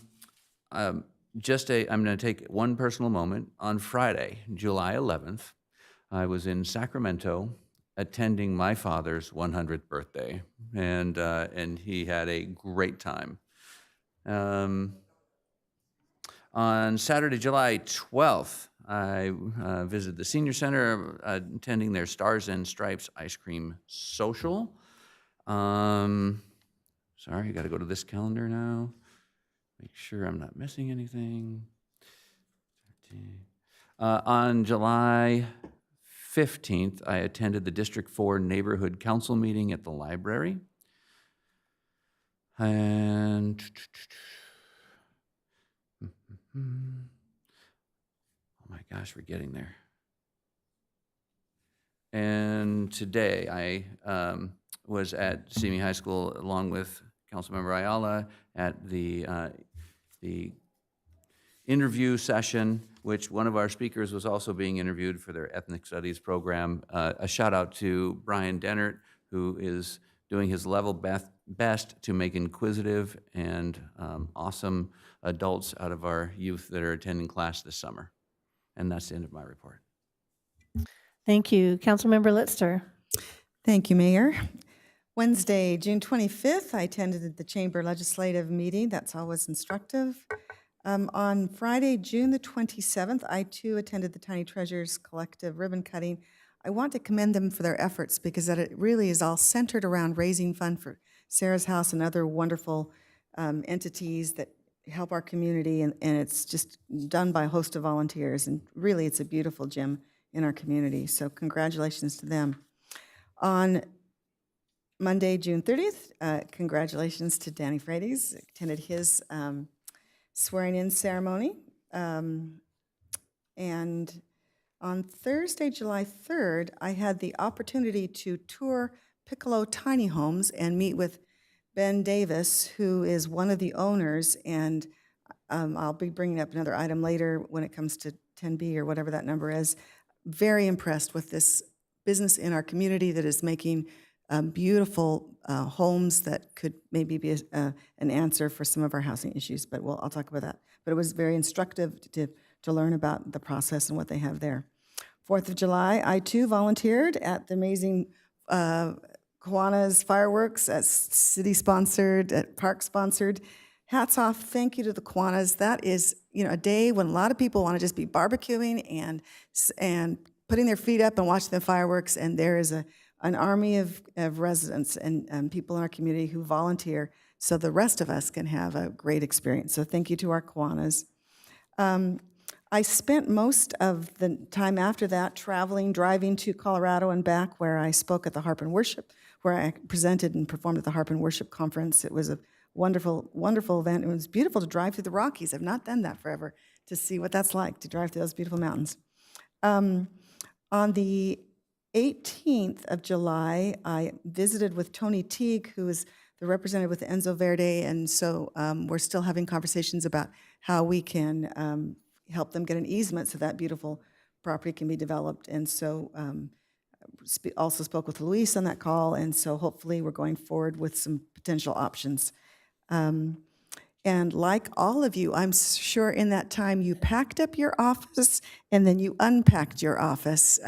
going to take one personal moment. On Friday, July 11th, I was in Sacramento attending my father's 100th birthday, and he had a great time. On Saturday, July 12th, I visited the Senior Center, attending their Stars and Stripes ice cream social. Sorry, I got to go to this calendar now. Make sure I'm not missing anything. On July 15th, I attended the District 4 Neighborhood Council meeting at the library. And oh my gosh, we're getting there. And today I was at Simi High School along with Councilmember Ayala at the interview session, which one of our speakers was also being interviewed for their ethnic studies program. A shout out to Brian Dennert, who is doing his level best to make inquisitive and awesome adults out of our youth that are attending class this summer. And that's the end of my report. Thank you. Councilmember Litzter. Thank you, Mayor. Wednesday, June 25th, I attended the Chamber Legislative meeting. That's always instructive. On Friday, June the 27th, I too attended the Tiny Treasures Collective ribbon cutting. I want to commend them for their efforts because that it really is all centered around raising fund for Sarah's House and other wonderful entities that help our community, and it's just done by a host of volunteers, and really it's a beautiful gym in our community, so congratulations to them. On Monday, June 30th, congratulations to Danny Frades, attended his swearing-in ceremony. And on Thursday, July 3rd, I had the opportunity to tour Piccolo Tiny Homes and meet with Ben Davis, who is one of the owners, and I'll be bringing up another item later when it comes to 10B or whatever that number is. Very impressed with this business in our community that is making beautiful homes that could maybe be an answer for some of our housing issues, but I'll talk about that. But it was very instructive to learn about the process and what they have there. 4th of July, I too volunteered at the amazing Kiwanis fireworks, at city-sponsored, at park-sponsored. Hats off, thank you to the Kiwanis. That is, a day when a lot of people want to just be barbecuing and putting their feet up and watching the fireworks, and there is an army of residents and people in our community who volunteer so the rest of us can have a great experience. So thank you to our Kiwanis. I spent most of the time after that driving to Colorado and back, where I spoke at the Harp and Worship, where I presented and performed at the Harp and Worship Conference. It was a wonderful, wonderful event. It was beautiful to drive through the Rockies. I've not done that forever, to see what that's like, to drive through those beautiful mountains. On the 18th of July, I visited with Tony Teague, who is the representative with Enzo Verde, and so we're still having conversations about how we can help them get an easement so that beautiful property can be developed. And so also spoke with Luis on that call, and so hopefully we're going forward with some potential options. And like all of you, I'm sure in that time you packed up your office and then you unpacked your office.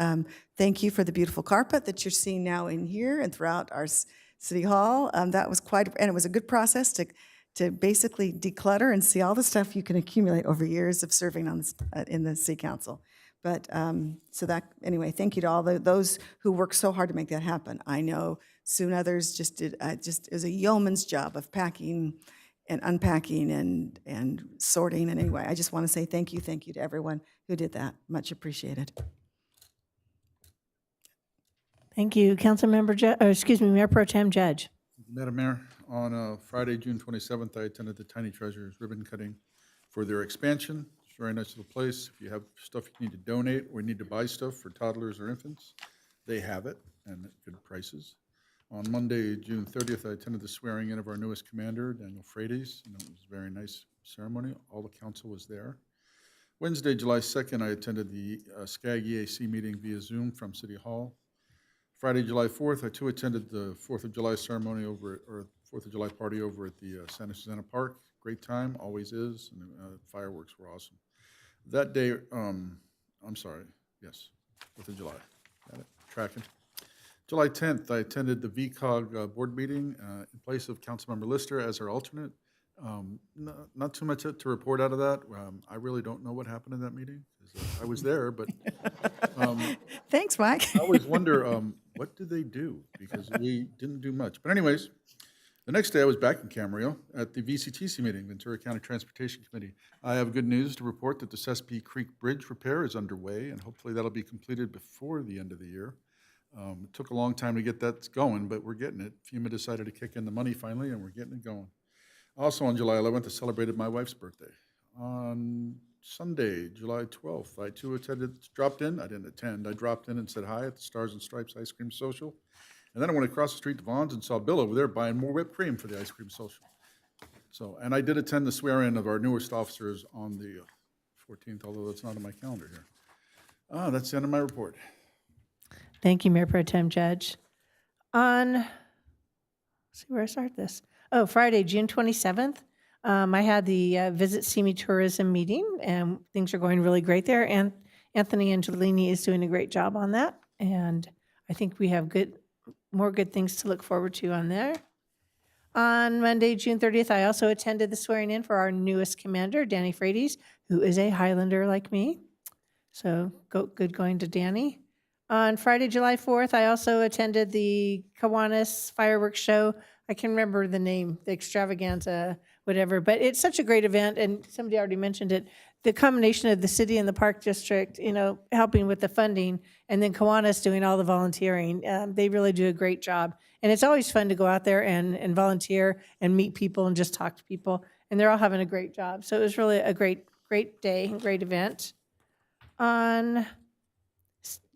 Thank you for the beautiful carpet that you're seeing now in here and throughout our City Hall. That was and it was a good process to basically declutter and see all the stuff you can accumulate over years of serving on in the City Council. But so that, anyway, thank you to all those who worked so hard to make that happen. I know soon others just did, it was a yeoman's job of packing and unpacking and sorting. And anyway, I just want to say thank you to everyone who did that. Much appreciated. Thank you, Mayor Pro Tem Judge. Madam Mayor, on Friday, June 27th, I attended the Tiny Treasures ribbon cutting for their expansion. It's a very nice little place. If you have stuff you need to donate or need to buy stuff for toddlers or infants, they have it and at good prices. On Monday, June 30th, I attended the swearing in of our newest commander, Daniel Freitas, and it was a very nice ceremony. All the council was there. Wednesday, July 2nd, I attended the SCAG EAC meeting via Zoom from City Hall. Friday, July 4th, I too attended the 4th of July ceremony or 4th of July party over at the Santa Susana Park. Great time, always is, and fireworks were awesome. That day, I'm sorry, yes, 4th of July, got it, tracking. July 10th, I attended the VCOG board meeting in place of Councilmember Lister as our alternate. Not too much to report out of that. I really don't know what happened in that meeting. I was there, but thanks, Mike. I always wonder, what did they do? Because we didn't do much. But anyways, the next day I was back in Camarillo at the VCTC meeting, Ventura County Transportation Committee. I have good news to report that the Sespe Creek Bridge repair is underway, and hopefully that'll be completed before the end of the year. It took a long time to get that going, but we're getting it. FEMA decided to kick in the money finally, and we're getting it going. Also on July 11th, I celebrated my wife's birthday. On Sunday, July 12th, I too dropped in. I didn't attend. I dropped in and said hi at the Stars and Stripes Ice Cream Social. And then I went across the street to Vaughn's and saw Bill over there buying more whipped cream for the ice cream social. So, and I did attend the swear-in of our newest officers on the 14th, although that's not on my calendar here. That's the end of my report. Thank you, Mayor Pro Tem Judge. Let's see where I start this. Oh, Friday, June 27th, I had the Visit Simi Tourism meeting, and things are going really great there. And Anthony Angelini is doing a great job on that, and I think we have more good things to look forward to on there. On Monday, June 30th, I also attended the swearing in for our newest commander, Danny Freitas, who is a Highlander like me. So good going to Danny. On Friday, July 4th, I also attended the Kiwanis fireworks show. I can remember the name, the extravaganza, whatever, but it's such a great event, and somebody already mentioned it. The combination of the city and the park district, helping with the funding, and then Kiwanis doing all the volunteering. They really do a great job. And it's always fun to go out there and volunteer and meet people and just talk to people, and they're all having a great job. So it was really a great day, great event. On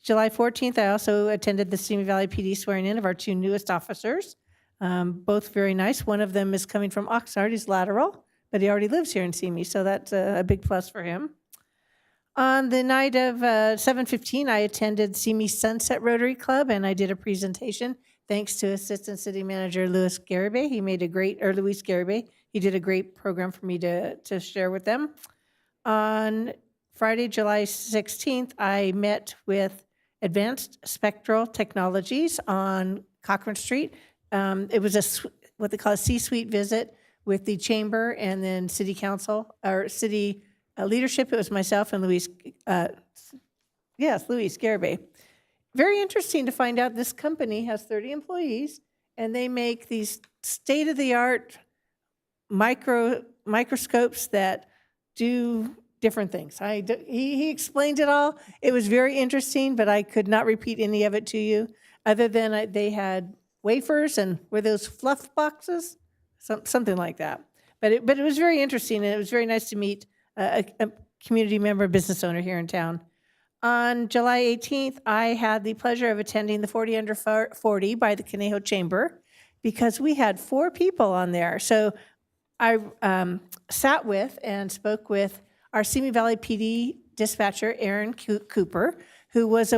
July 14th, I also attended the Simi Valley PD swearing in of our two newest officers. Both very nice. One of them is coming from Oxnard. He's lateral, but he already lives here in Simi, so that's a big plus for him. On the night of 7/15, I attended Simi Sunset Rotary Club, and I did a presentation thanks to Assistant City Manager Luis Garibay. Luis Garibay. He did a great program for me to share with them. On Friday, July 16th, I met with Advanced Spectral Technologies on Cochrane Street. It was what they call a C-suite visit with the chamber and then city council or city leadership. It was myself and Luis Garibay. Very interesting to find out this company has 30 employees, and they make these state-of-the-art microscopes that do different things. He explained it all. It was very interesting, but I could not repeat any of it to you, other than they had wafers and were those fluff boxes, something like that. But it was very interesting, and it was very nice to meet a community member, business owner here in town. On July 18th, I had the pleasure of attending the 40 Under 40 by the Conejo Chamber, because we had 4 people on there. So I sat with and spoke with our Simi Valley PD dispatcher, Erin Cooper, who was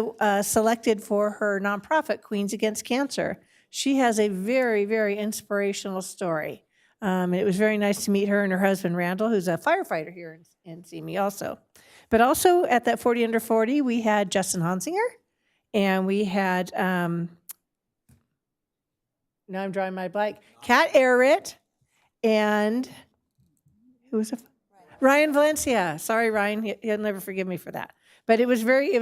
selected for her nonprofit, Queens Against Cancer. She has a very, very inspirational story. It was very nice to meet her and her husband, Randall, who's a firefighter here in Simi also. But also at that 40 Under 40, we had Justin Honsinger, and we had, now I'm drawing my blank, Kat Arrett, and who was it? Ryan Valencia. Sorry, Ryan, he'll never forgive me for that. But it was very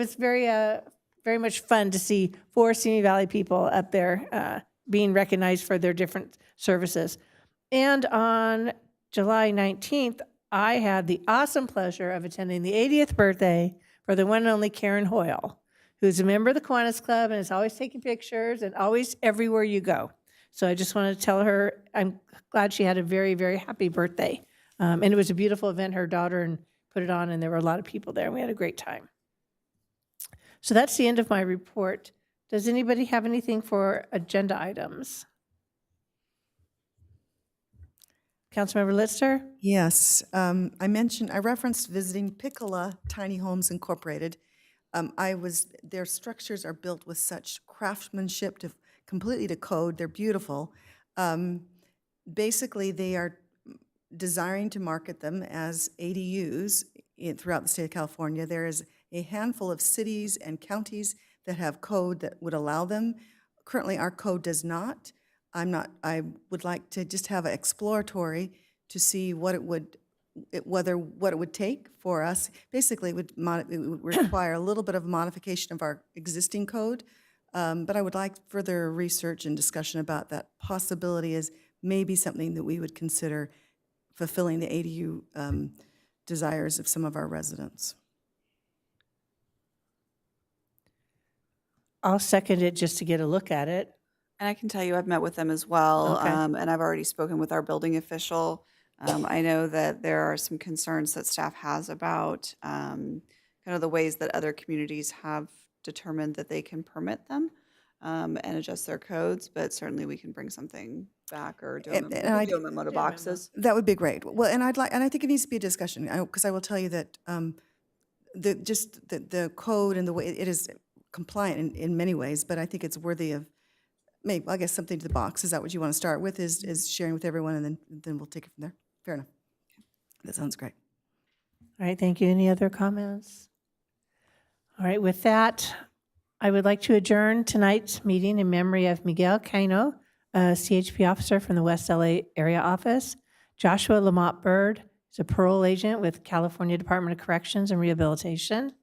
much fun to see 4 Simi Valley people up there being recognized for their different services. And on July 19th, I had the awesome pleasure of attending the 80th birthday for the one and only Karen Hoyle, who's a member of the Kiwanis Club and is always taking pictures and always everywhere you go. So I just wanted to tell her I'm glad she had a very, very happy birthday. And it was a beautiful event. Her daughter put it on, and there were a lot of people there, and we had a great time. So that's the end of my report. Does anybody have anything for agenda items? Councilmember Lister? Yes, I referenced visiting Piccola Tiny Homes Incorporated. Their structures are built with such craftsmanship, completely to code. They're beautiful. Basically, they are desiring to market them as ADUs throughout the state of California. There is a handful of cities and counties that have code that would allow them. Currently, our code does not. I would like to just have an exploratory to see what it would take for us. Basically, it would require a little bit of modification of our existing code, but I would like further research and discussion about that possibility as maybe something that we would consider fulfilling the ADU desires of some of our residents. I'll second it just to get a look at it. And I can tell you, I've met with them as well, Okay. and I've already spoken with our building official. I know that there are some concerns that staff has about kind of the ways that other communities have determined that they can permit them and adjust their codes, but certainly we can bring something back or do a memo boxes. That would be great. Well, and I think it needs to be a discussion, because I will tell you that the code and the way it is compliant in many ways, but I think it's worthy of maybe, I guess, something to the box. Is that what you want to start with, is sharing with everyone, and then we'll take it from there? Fair enough. That sounds great. All right, thank you. Any other comments? All right, with that, I would like to adjourn tonight's meeting in memory of Miguel Cano, a CHP officer from the West LA area office, Joshua Lamont Bird, who's a parole agent with California Department of Corrections and Rehabilitation,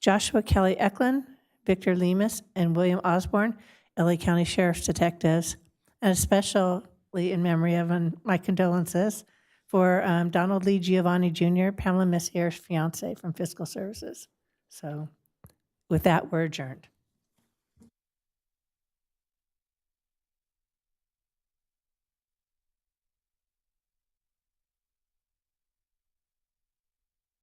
Joshua Kelly Eklund, Victor Lemus, and William Osborne, LA County Sheriff's Detectives, and especially in memory of, and my condolences, for Donald Lee Giovanni Jr., Pamela Messier's fiance from Fiscal Services. So with that, we're adjourned.